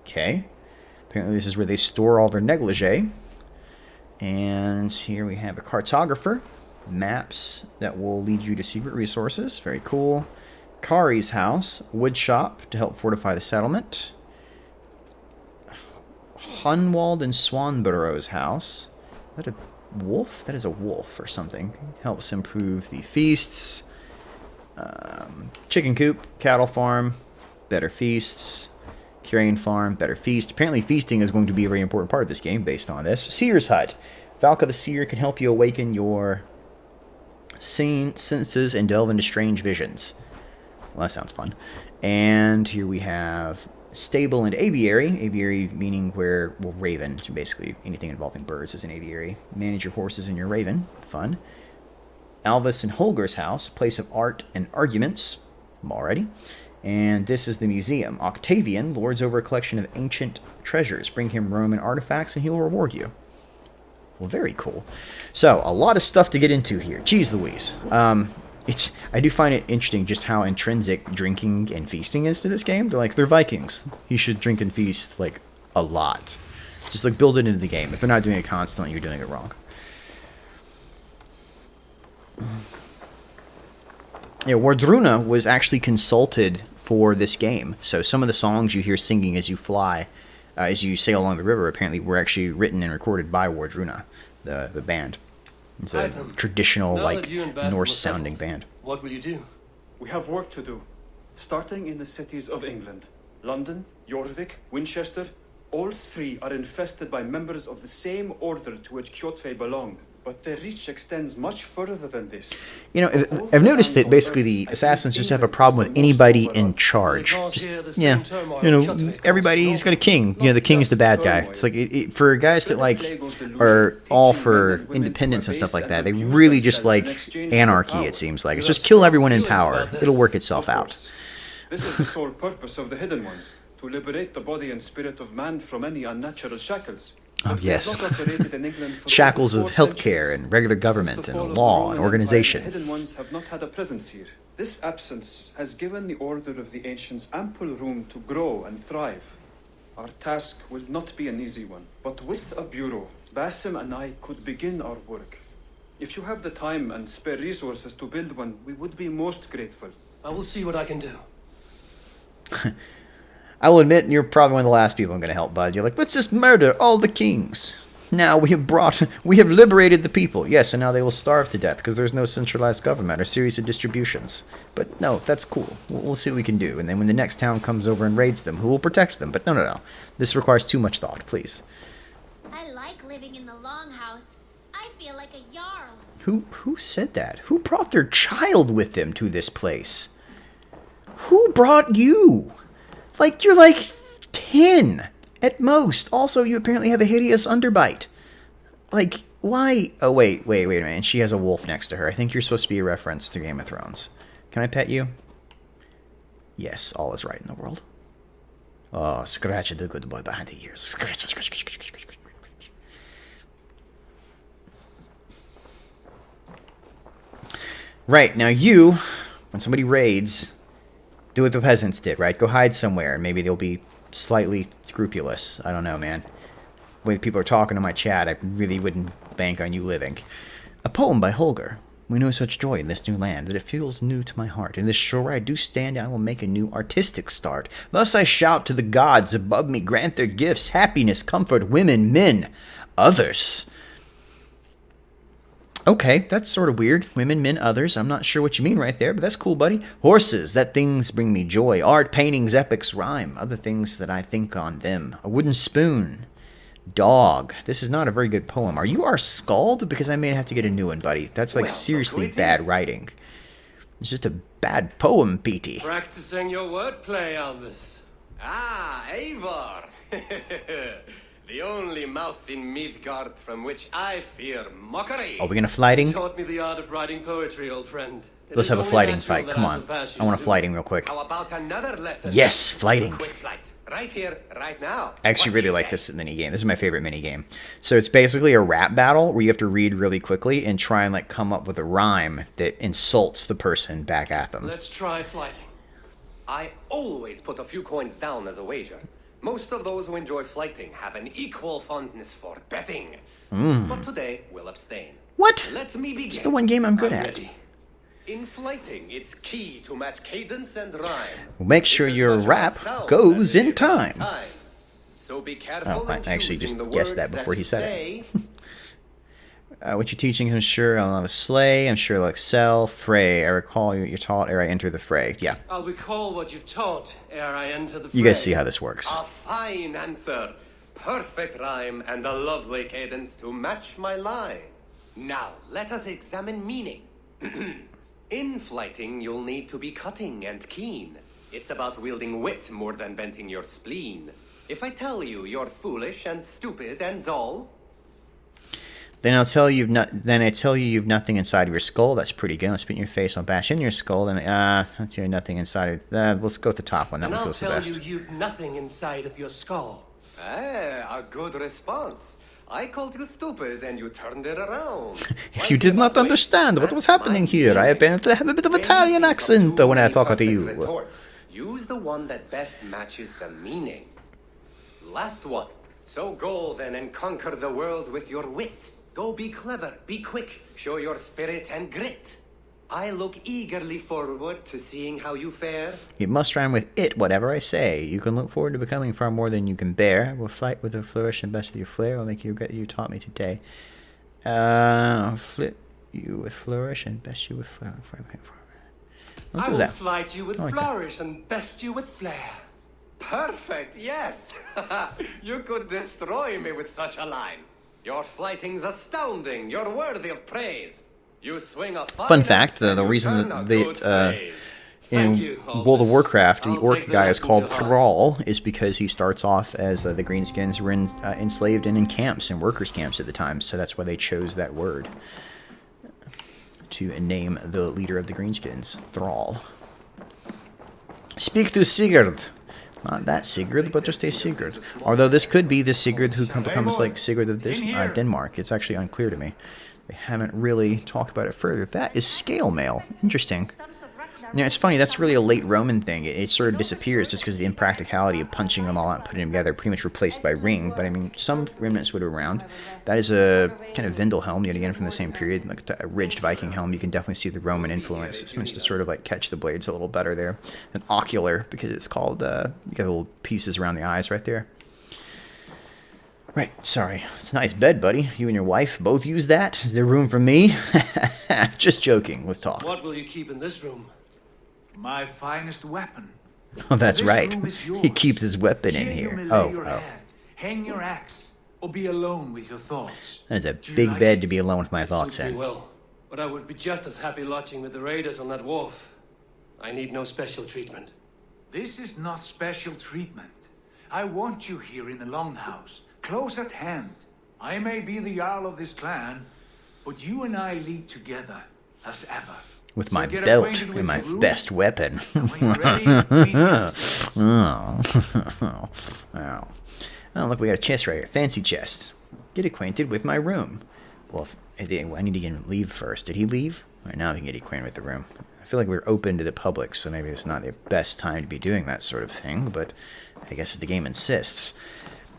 Okay, apparently this is where they store all their negligee. And here we have a cartographer, maps that will lead you to secret resources. Very cool. Kari's house, wood shop to help fortify the settlement. Hunwald and Swanborough's house. Is that a wolf? That is a wolf or something. Helps improve the feasts. Chicken coop, cattle farm, better feasts. Carrion farm, better feast. Apparently feasting is going to be a very important part of this game based on this. Seer's hut. Valka the Seer can help you awaken your senses and delve into strange visions. Well, that sounds fun. And here we have stable and aviary. Aviary meaning where, well, raven. So basically anything involving birds is an aviary. Manage your horses and your raven. Fun. Alvis and Holger's house. Place of art and arguments. Alrighty. And this is the museum. Octavian lords over a collection of ancient treasures. Bring him Roman artifacts and he will reward you. Well, very cool. So, a lot of stuff to get into here. Jeez Louise. I do find it interesting just how intrinsic drinking and feasting is to this game. They're Vikings. You should drink and feast, like, a lot. Just, like, build it into the game. If they're not doing it constantly, you're doing it wrong. Yeah, Wardruna was actually consulted for this game. So some of the songs you hear singing as you fly, as you sail along the river, apparently were actually written and recorded by Wardruna, the band. It's a traditional, like, Norse-sounding band. What will you do? We have work to do. Starting in the cities of England. London, Jorvik, Winchester, all three are infested by members of the same order to which Kjotve belonged. But their reach extends much further than this. You know, I've noticed that basically the assassins just have a problem with anybody in charge. Just, yeah, you know, everybody's got a king. You know, the king's the bad guy. It's like, for guys that, like, are all for independence and stuff like that, they really just like anarchy, it seems like. It's just kill everyone in power. It'll work itself out. This is the sole purpose of the Hidden Ones, to liberate the body and spirit of man from any unnatural shackles. Oh, yes. Shackles of healthcare and regular government and law and organization. The Hidden Ones have not had a presence here. This absence has given the Order of the Ancients ample room to grow and thrive. Our task will not be an easy one, but with a bureau, Basim and I could begin our work. If you have the time and spare resources to build one, we would be most grateful. I will see what I can do. I will admit, you're probably one of the last people I'm going to help, bud. You're like, let's just murder all the kings. Now we have liberated the people. Yes, and now they will starve to death because there's no centralized government or series of distributions. But no, that's cool. We'll see what we can do. And then when the next town comes over and raids them, who will protect them? But no. This requires too much thought, please. I like living in the longhouse. I feel like a jarl. Who said that? Who brought their child with them to this place? Who brought you? Like, you're like 10 at most. Also, you apparently have a hideous underbite. Like, why? Oh, wait a minute. She has a wolf next to her. I think you're supposed to be a reference to Game of Thrones. Can I pet you? Yes, all is right in the world. Oh, scratch the good boy behind the ears. Scratch. Right, now you, when somebody raids, do what the peasants did, right? Go hide somewhere, and maybe they'll be slightly scrupulous. I don't know, man. The way people are talking to my chat, I really wouldn't bank on you living. A poem by Holger. We know such joy in this new land, that it feels new to my heart. In this shore I do stand, I will make a new artistic start. Thus I shout to the gods above me, grant their gifts, happiness, comfort, women, men, others. Okay, that's sort of weird. Women, men, others. I'm not sure what you mean right there, but that's cool, buddy. Horses, that things bring me joy. Art, paintings, epics, rhyme. Other things that I think on them. A wooden spoon. Dog. This is not a very good poem. Are you our skald? Because I may have to get a new one, buddy. That's like seriously bad writing. It's just a bad poem, Petey. Practicing your wordplay, Albus. Ah, Eivor! The only mouth in Midgard from which I fear mockery. Are we gonna flighting? You taught me the art of writing poetry, old friend. Let's have a flighting fight. Come on. I want a flighting real quick. How about another lesson? Yes, flighting. Quick flight. Right here, right now. I actually really like this mini game. This is my favorite mini game. So it's basically a rap battle where you have to read really quickly and try and like come up with a rhyme that insults the person back at them. Let's try flighting. I always put a few coins down as a wager. Most of those who enjoy flighting have an equal fondness for betting. But today, we'll abstain. What? Let me begin. It's the one game I'm good at. Ready. In flighting, it's key to match cadence and rhyme. Make sure your rap goes in time. So be careful. Oh, I actually just guessed that before he said it. What you're teaching, I'm sure I'll have a sleigh. I'm sure I'll excel. Fray. I recall you're taught ere I enter the fray. Yeah. I'll recall what you taught ere I enter the fray. You guys see how this works. A fine answer. Perfect rhyme and a lovely cadence to match my line. Now, let us examine meaning. In flighting, you'll need to be cutting and keen. It's about wielding wit more than venting your spleen. If I tell you you're foolish and stupid and dull, then I tell you you've nothing inside of your skull. That's pretty good. Let's spit in your face. I'll bash in your skull. And that's you nothing inside of. Let's go with the top one. That one feels the best. And I'll tell you you've nothing inside of your skull. a good response. I called you stupid and you turned it around. You did not understand what was happening here. I apparently have a bit of Italian accent when I talk to you. Retorts. Use the one that best matches the meaning. Last one. So go then and conquer the world with your wit. Go be clever, be quick, show your spirit and grit. I look eagerly forward to seeing how you fare. It must rhyme with it, whatever I say. You can look forward to becoming far more than you can bear. Will flight with a flourish and best with your flair. Will make you regret you taught me today. Flip you with flourish and best you with flair. I will flight you with flourish and best you with flair. Perfect, yes. You could destroy me with such a line. Your flighting's astounding. You're worthy of praise. You swing a fun fact, the reason that in World of Warcraft the orc guy is called Thrall is because he starts off as the greenskins were enslaved and in camps and workers camps at the time, so that's why they chose that word to name the leader of the greenskins, Thrall. Speak to Sigurd. Not that Sigurd, but just a Sigurd. Although this could be the Sigurd who becomes like Sigurd of this Denmark. It's actually unclear to me. They haven't really talked about it further. That is scale mail. Interesting. Yeah, it's funny. That's really a late Roman thing. It sort of disappears just because of the impracticality of punching them all out and putting them together, pretty much replaced by ring. But I mean, some remnants would have around. That is a kind of Vindel helm, yet again from the same period, like a ridged Viking helm. You can definitely see the Roman influence. It's meant to sort of like catch the blades a little better there. An ocular, because it's called, you got little pieces around the eyes right there. Right, sorry. It's a nice bed, buddy. You and your wife both use that? Is there room for me? Just joking. Let's talk. What will you keep in this room? My finest weapon. Oh, that's right. He keeps his weapon in here. Oh. Hang your axe, or be alone with your thoughts. That is a big bed to be alone with my thoughts in. Well, but I would be just as happy lodging with the raiders on that wharf. I need no special treatment. This is not special treatment. I want you here in the Longhouse, close at hand. I may be the Jarl of this clan, but you and I lead together as ever. With my belt and my best weapon. Oh, look, we got a chest right here. Fancy chest. Get acquainted with my room. Well, I need to leave first. Did he leave? Right now we can get acquainted with the room. I feel like we're open to the public, so maybe it's not the best time to be doing that sort of thing, but I guess if the game insists.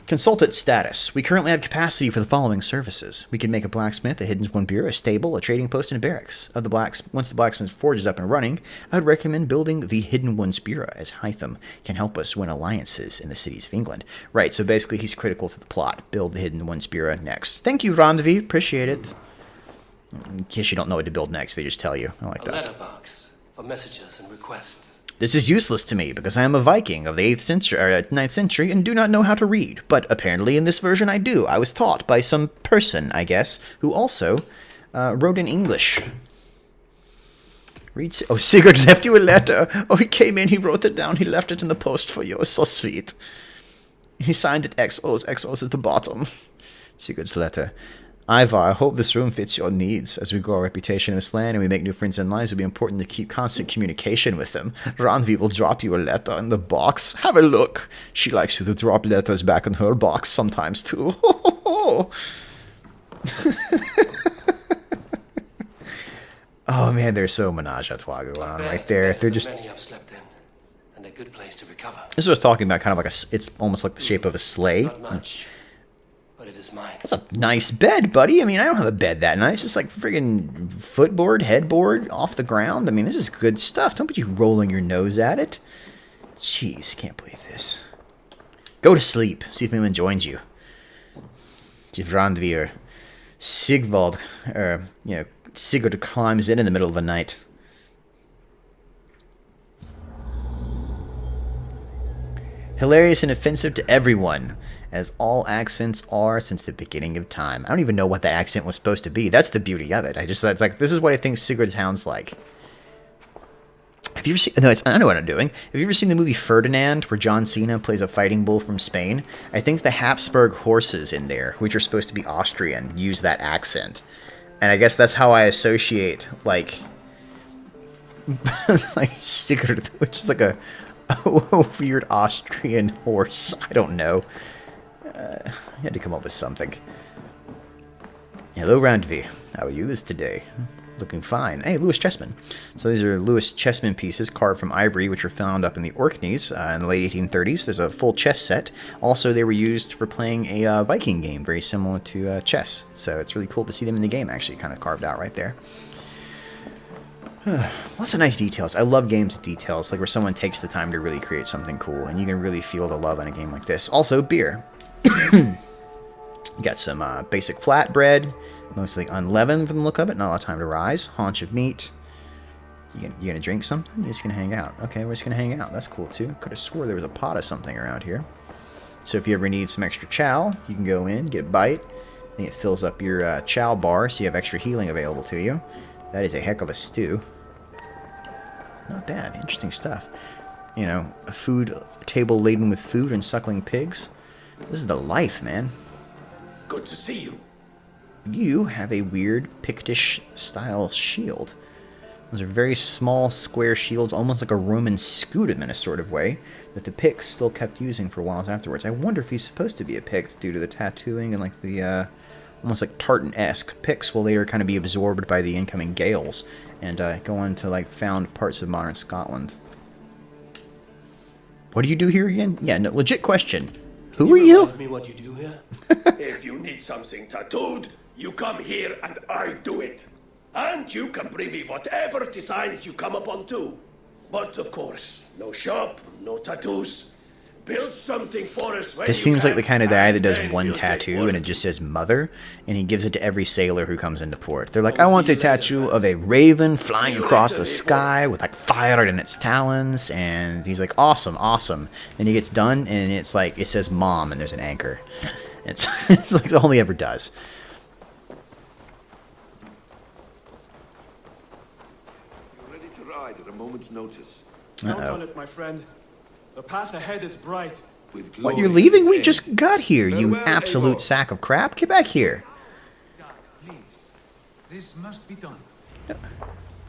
Consultant status. We currently have capacity for the following services. We can make a blacksmith, a hidden one bureau, a stable, a trading post, and a barracks. Once the blacksmith's forge is up and running, I would recommend building the Hidden Ones Bureau, as Hytham can help us win alliances in the cities of England. Right, so basically he's critical to the plot. Build the Hidden Ones Bureau next. Thank you, Randvi. Appreciate it. In case you don't know what to build next, they just tell you. I like A that. letterbox for messages and requests. This is useless to me because I am a Viking of the 8th century, or 9th century and do not know how to read. But apparently in this version I do. I was taught by some person, I guess, who also wrote in English. Read. Oh, Sigurd left you a letter. Oh, he came in, he wrote it down, he left it in the post for you. It's so sweet. He signed it XOs, XOs at the bottom. Sigurd's letter. Ivar, I hope this room fits your needs. As we grow our reputation in this land and we make new friends and allies, it will be important to keep constant communication with them. Randvi will drop you a letter in the box. Have a look. She likes you to drop letters back in her box sometimes too. Oh man, they're so menage a trois going on right there. They're just. Many have slept in, and a good place to recover. This is what I was talking about, kind of like it's almost like the shape of a sleigh. Not much, but it is mine. That's a nice bed, buddy. I mean, I don't have a bed that nice. It's like friggin' footboard, headboard, off the ground. I mean, this is good stuff. Don't be you rolling your nose at it. Jeez, can't believe this. Go to sleep. See if anyone joins you. Randvi or Sigvald, or, you know, Sigurd climbs in the middle of the night. Hilarious and offensive to everyone, as all accents are since the beginning of time. I don't even know what that accent was supposed to be. That's the beauty of it. That's like, this is what I think Sigurd sounds like. Have you ever seen? No, I know what I'm doing. Have you ever seen the movie Ferdinand, where John Cena plays a fighting bull from Spain? I think the Habsburg horses in there, which are supposed to be Austrian, use that accent. And I guess that's how I associate, like Sigurd, which is like a weird Austrian horse. I don't know. I had to come up with something. Hello, Randvi. How are you this today? Looking fine. Hey, Lewis chessmen. So these are Lewis chessmen pieces carved from ivory, which were found up in the Orkneys in the late 1830s. There's a full chess set. Also, they were used for playing a Viking game, very similar to chess. So it's really cool to see them in the game, actually, kind of carved out right there. Lots of nice details. I love games with details, like where someone takes the time to really create something cool, and you can really feel the love in a game like this. Also, beer. Got some basic flatbread, mostly unleavened from the look of it. Not a lot of time to rise. Haunch of meat. You gonna drink something? You're just gonna hang out. Okay, we're just gonna hang out. That's cool too. Could have swore there was a pot of something around here. So if you ever need some extra chow, you can go in, get a bite. I think it fills up your chow bar, so you have extra healing available to you. That is a heck of a stew. Not bad. Interesting stuff. You know, a table laden with food and suckling pigs. This is the life, man. Good to see you. You have a weird Pictish-style shield. Those are very small, square shields, almost like a Roman scutum in a sort of way, that the Picts still kept using for a while afterwards. I wonder if he's supposed to be a Pict due to the tattooing and like the, almost like tartan-esque. Picts will later kind of be absorbed by the incoming Gaels and go on to like found parts of modern Scotland. What do you do here again? Yeah, no, legit question. Who are you? Tell me what you do here. If you need something tattooed, you come here and I do it. And you can bring me whatever designs you come upon too. But of course, no shop, no tattoos. Build something for us when This you seems like can, the kind of guy that does and one we'll get tattoo and it just says mother, and he gives it to every sailor who comes into port. They're like, I want a tattoo of a raven flying across the sky with like fire in its talons, and he's like, awesome, awesome. And he gets done, and it's like, it says mom, and there's an anchor. It's like all he ever does. You're ready to ride at a moment's notice. Count on it, my friend. The path ahead is bright. With What, you're leaving? We just got here, you absolute sack of crap. Get back here. Please, this must be done.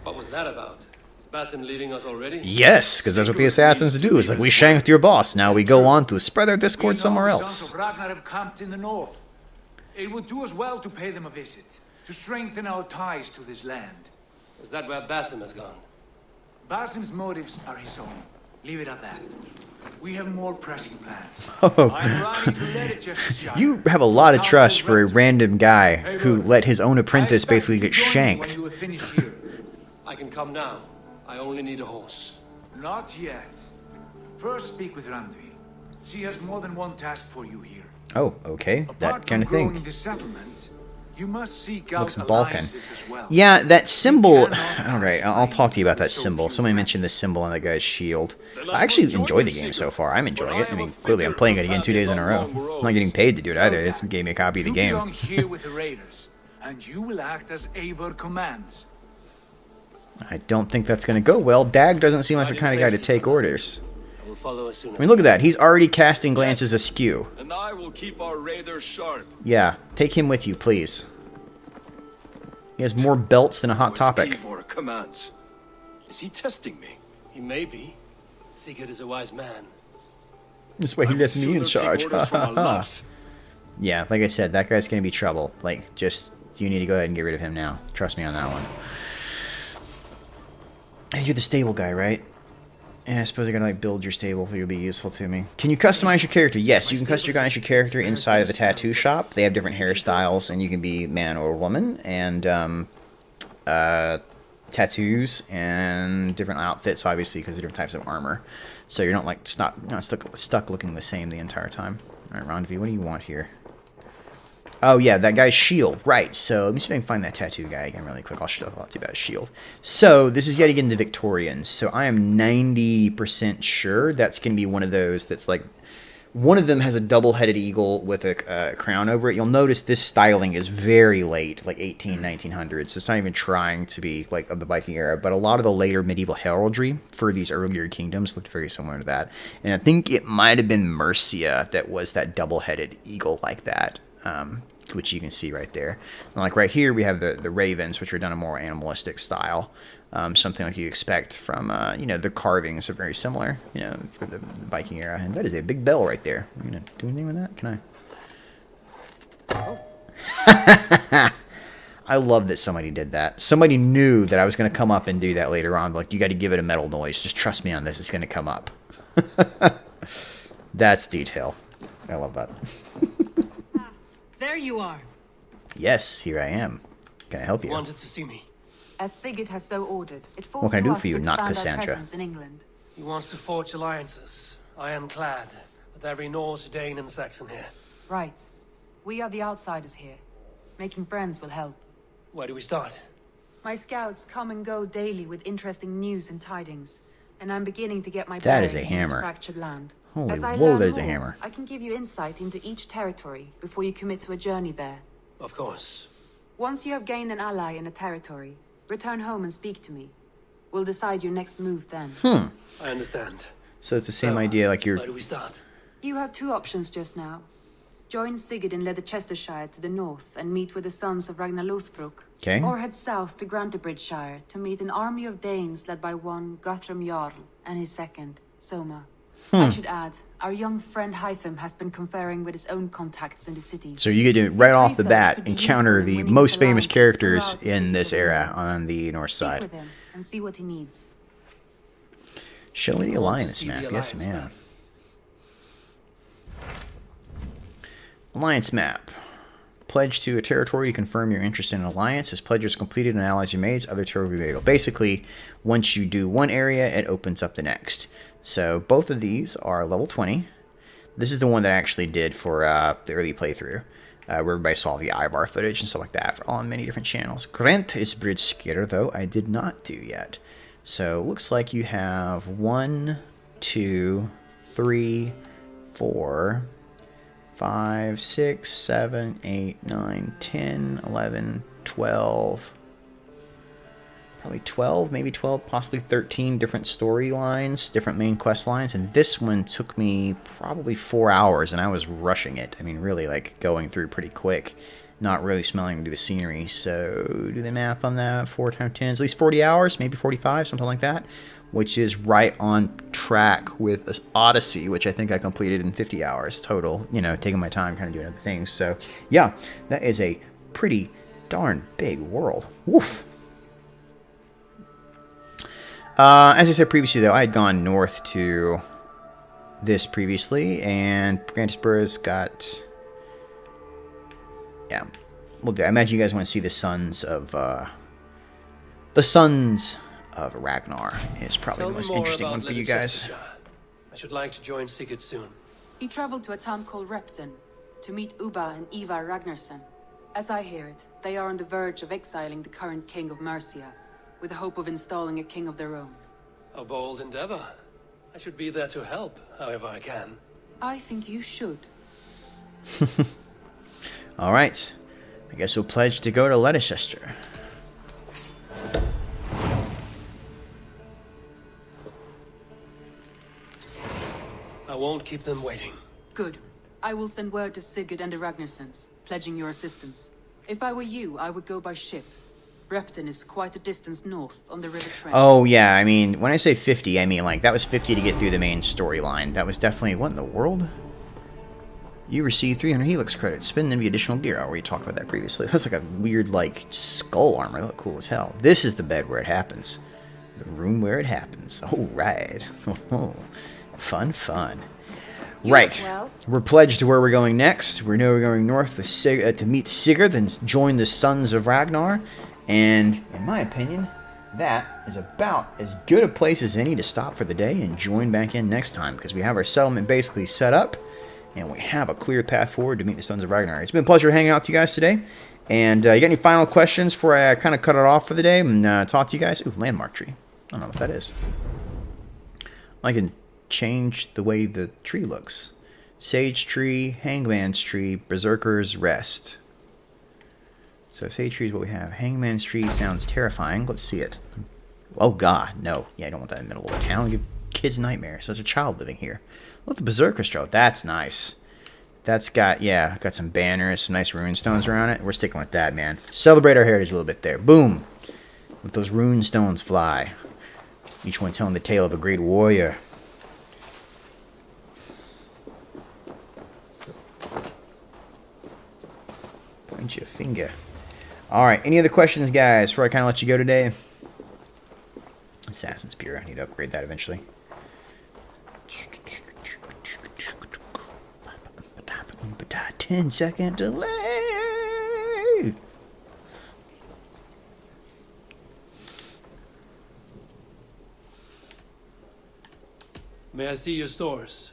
What was that about? Is Basim leaving us already? Yes, because that's what the assassins do. It's like, we shanked your boss. Now we go on to spread our discord somewhere Sons else. of Ragnar have camped in the north. It would do us well to pay them a visit, to strengthen our ties to this land. Is that where Basim has gone? Basim's motives are his own. Leave it at that. We have more pressing plans. Oh. I'm running to let it just shine. You have a lot of trust for a random guy who let his own apprentice basically get shanked. I can come now. I only need a horse. Not yet. First speak with Randvi. She has more than one task for you here. Oh, okay. Apart That kind from of growing thing. the settlement, You must seek Looks out Balkan. alliances as well. Yeah, that symbol. All right, I'll talk to you about that symbol. Somebody mentioned the symbol on the guy's shield. I actually enjoy the game so far. I'm enjoying it. I mean, clearly I'm playing it again 2 days in a row. I'm not getting paid to do it either. This gave me a copy of the You game. belong here with the raiders, and you will act as Eivor commands. I don't think that's going to go well. Dag doesn't seem like the kind of guy to take orders. I will follow as soon as I mean, look at that. He's already casting glances askew. And I will keep our raiders sharp. Yeah, take him with you, please. He has more belts than a Hot Topic. Eivor commands. Is he testing me? He may be. Sigurd is a wise man. This way he left me in charge. Yeah, like I said, that guy's going to be trouble. Like, just, you need to go ahead and get rid of him now. Trust me on that one. Hey, you're the stable guy, right? Yeah, I suppose I gotta like build your stable if you'll be useful to me. Can you customize your character? Yes, you can customize your character inside of the tattoo shop. They have different hairstyles, and you can be man or woman, and tattoos and different outfits, obviously, because of different types of armor. So you're not like not stuck looking the same the entire time. All right, Rendezvous, what do you want here? Oh, yeah, that guy's shield. Right, so let me see if I can find that tattoo guy again really quick. I'll talk to you about his shield. So, this is yet again the Victorians. So, I am 90% sure that's going to be one of those that's like... One of them has a double-headed eagle with a crown over it. You'll notice this styling is very late, like 1900s. So it's not even trying to be like of the Viking era. But a lot of the later medieval heraldry for these earlier kingdoms looked very similar to that. And I think it might have been Mercia that was that double-headed eagle like that. Which you can see right there. And like right here, we have the ravens, which are done in a more animalistic style. Something like you expect from, you know, the carvings are very similar, you know, for the Viking era. And that is a big bell right there. Are you going to do anything with that? Can I? I love that somebody did that. Somebody knew that I was going to come up and do that later on. Like, you got to give it a metal noise. Just trust me on this. It's going to come up. That's detail. I love that. There you are. Yes, here I am. Can I help you? Wanted to see me. As Sigurd has so ordered, it falls What can I to do us for you, to not expand our Cassandra? presence in England. He wants to forge alliances, ironclad, with every Norse, Dane, and Saxon here. Right. We are the outsiders here. Making friends will help. Where do we start? My scouts come and go daily with interesting news and tidings, and I'm beginning to get my That is bearings a in this hammer. fractured land. Holy As I whoa, learn that is a more, hammer. I can give you insight into each territory before you commit to a journey there. Of course. Once you have gained an ally in a territory, return home and speak to me. We'll decide your next move then. I understand. So it's the same idea like you're... Where do we start? You have two options just now. Join Sigurd in Leicestershire to the north and meet with the sons of Ragnar Lothbrok. Okay. Or head south to Grantebridgeshire to meet an army of Danes led by one Guthrum Jarl and his second, Soma. I should add, our young friend Hytham has been conferring with his own contacts in the cities. So you get to, right His off the research bat, could be encounter useful in the winning most famous alliances characters throughout the in cities this of era England. on the north Speak side. with him and see what he needs. Show me the I want to alliance see the map. Yes, alliance ma'am. map. Alliance map. Pledge to a territory to confirm your interest in an alliance. As pledges completed and allies are made, other territory will be available. Basically, once you do one area, it opens up the next. So both of these are level 20. This is the one that I actually did for the early playthrough, where everybody saw the Ivar footage and stuff like that on many different channels. Grant is Bridgeskitter, though, I did not do yet. So looks like you have 1, 2, 3, 4, 5, 6, 7, 8, 9, 10, 11, 12. Probably 12, maybe 12, possibly 13 different storylines, different main quest lines. And this one took me probably 4 hours, and I was rushing it. I mean, really, like, going through pretty quick. Not really smelling to the scenery. So, do the math on that. 4 times 10 is at least 40 hours, maybe 45, something like that. Which is right on track with Odyssey, which I think I completed in 50 hours total. You know, taking my time, kind of doing other things. So, yeah, that is a pretty darn big world. Woof. As I said previously, though, I had gone north to this previously, and Brantisburg's got... Yeah, well, I imagine you guys want to see the Sons of... Ragnar is probably Tell the me most more interesting about one for you guys. Leicestershire. I should like to join Sigurd soon. He traveled to a town called Repton to meet Ubba and Ivar Ragnarsson. As I hear it, they are on the verge of exiling the current king of Mercia, with the hope of installing a king of their own. A bold endeavor. I should be there to help, however I can. I think you should. All right. I guess we'll pledge to go to Leicester. I won't keep them waiting. Good. I will send word to Sigurd and the Ragnarsons, pledging your assistance. If I were you, I would go by ship. Repton is quite a distance north on the River Trent. Oh, yeah. I mean, when I say 50, I mean, like, that was 50 to get through the main storyline. That was definitely... What in the world? You receive 300 Helix credits. Spend them the additional gear. Oh, we talked about that previously. It was like a weird, like, skull armor. That looked cool as hell. This is the bed where it happens. The room where it happens. Oh, right. Oh, fun, fun. Right. Well. We're pledged to where we're going next. We know we're going north with to meet Sigurd, then join the Sons of Ragnar. And, in my opinion, that is about as good a place as any to stop for the day and join back in next time, because we have our settlement basically set up, and we have a clear path forward to meet the Sons of Ragnar. It's been a pleasure hanging out with you guys today. And you got any final questions before I kind of cut it off for the day and talk to you guys? Ooh, landmark tree. I don't know what that is. I can change the way the tree looks. Sage tree, hangman's tree, berserker's rest. So sage tree is what we have. Hangman's tree sounds terrifying. Let's see it. Oh god, no. Yeah, I don't want that in the middle of a town. Give kids nightmares. There's a child living here. Look, the berserker's stroke. That's nice. That's got, yeah, got some banners, some nice rune stones around it. We're sticking with that, man. Celebrate our heritage a little bit there. Boom. Let those rune stones fly. Each one telling the tale of a great warrior. Point your finger. Alright, any other questions, guys, before I kind of let you go today? Assassin's Spear. I need to upgrade that eventually. 10-second delay! May I see your stores?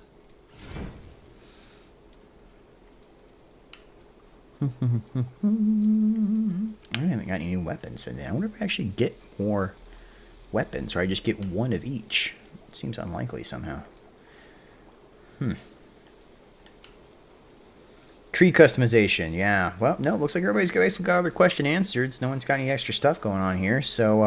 I haven't got any new weapons in there. I wonder if I actually get more weapons, or I just get one of each. It seems unlikely somehow. Tree customization, yeah. Well, no, looks like everybody's basically got all their question answered. No one's got any extra stuff going on here. So,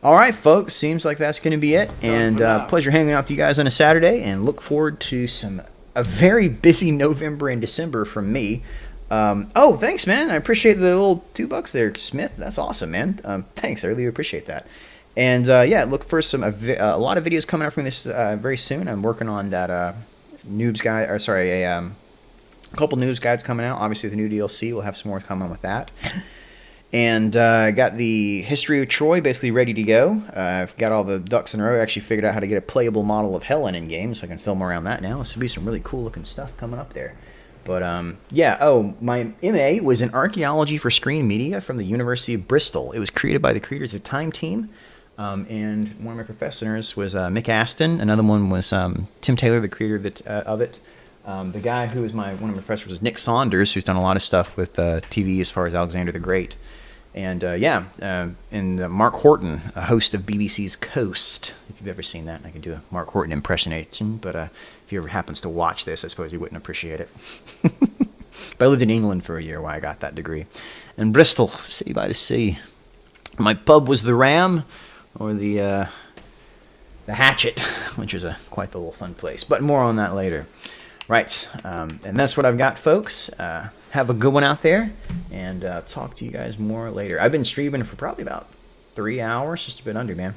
all right, folks. Seems like that's going to be it. And pleasure hanging out with you guys on a Saturday. And look forward to a very busy November and December from me. Oh, thanks, man. I appreciate the little $2 there, Smith. That's awesome, man. Thanks. I really appreciate that. And yeah, look for a lot of videos coming out from this very soon. I'm working on that noobs guide, or sorry, a couple news guides coming out. Obviously, the new DLC. We'll have some more coming with that. And got the History of Troy basically ready to go. I've got all the ducks in a row. I actually figured out how to get a playable model of Helen in game, so I can film around that now. This will be some really cool looking stuff coming up there. But, yeah, oh, my MA was in Archaeology for Screen Media from the University of Bristol. It was created by the creators of Time Team, and one of my professors was Mick Aston. Another one was Tim Taylor, the creator of it. The guy who was one of my professors was Nick Saunders, who's done a lot of stuff with TV as far as Alexander the Great. And, and Mark Horton, a host of BBC's Coast. If you've ever seen that, I can do a Mark Horton impersonation, but if he ever happens to watch this, I suppose he wouldn't appreciate it. But I lived in England for a year while I got that degree. And Bristol, city by the sea. My pub was the Ram, or the Hatchet, which was quite the little fun place. But more on that later. Right, and that's what I've got, folks. Have a good one out there, and talk to you guys more later. I've been streaming for probably about 3 hours, just a bit under, man.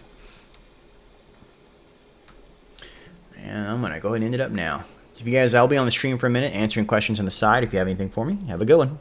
And I'm going to go ahead and end it up now. If you guys, I'll be on the stream for a minute, answering questions on the side if you have anything for me. Have a good one.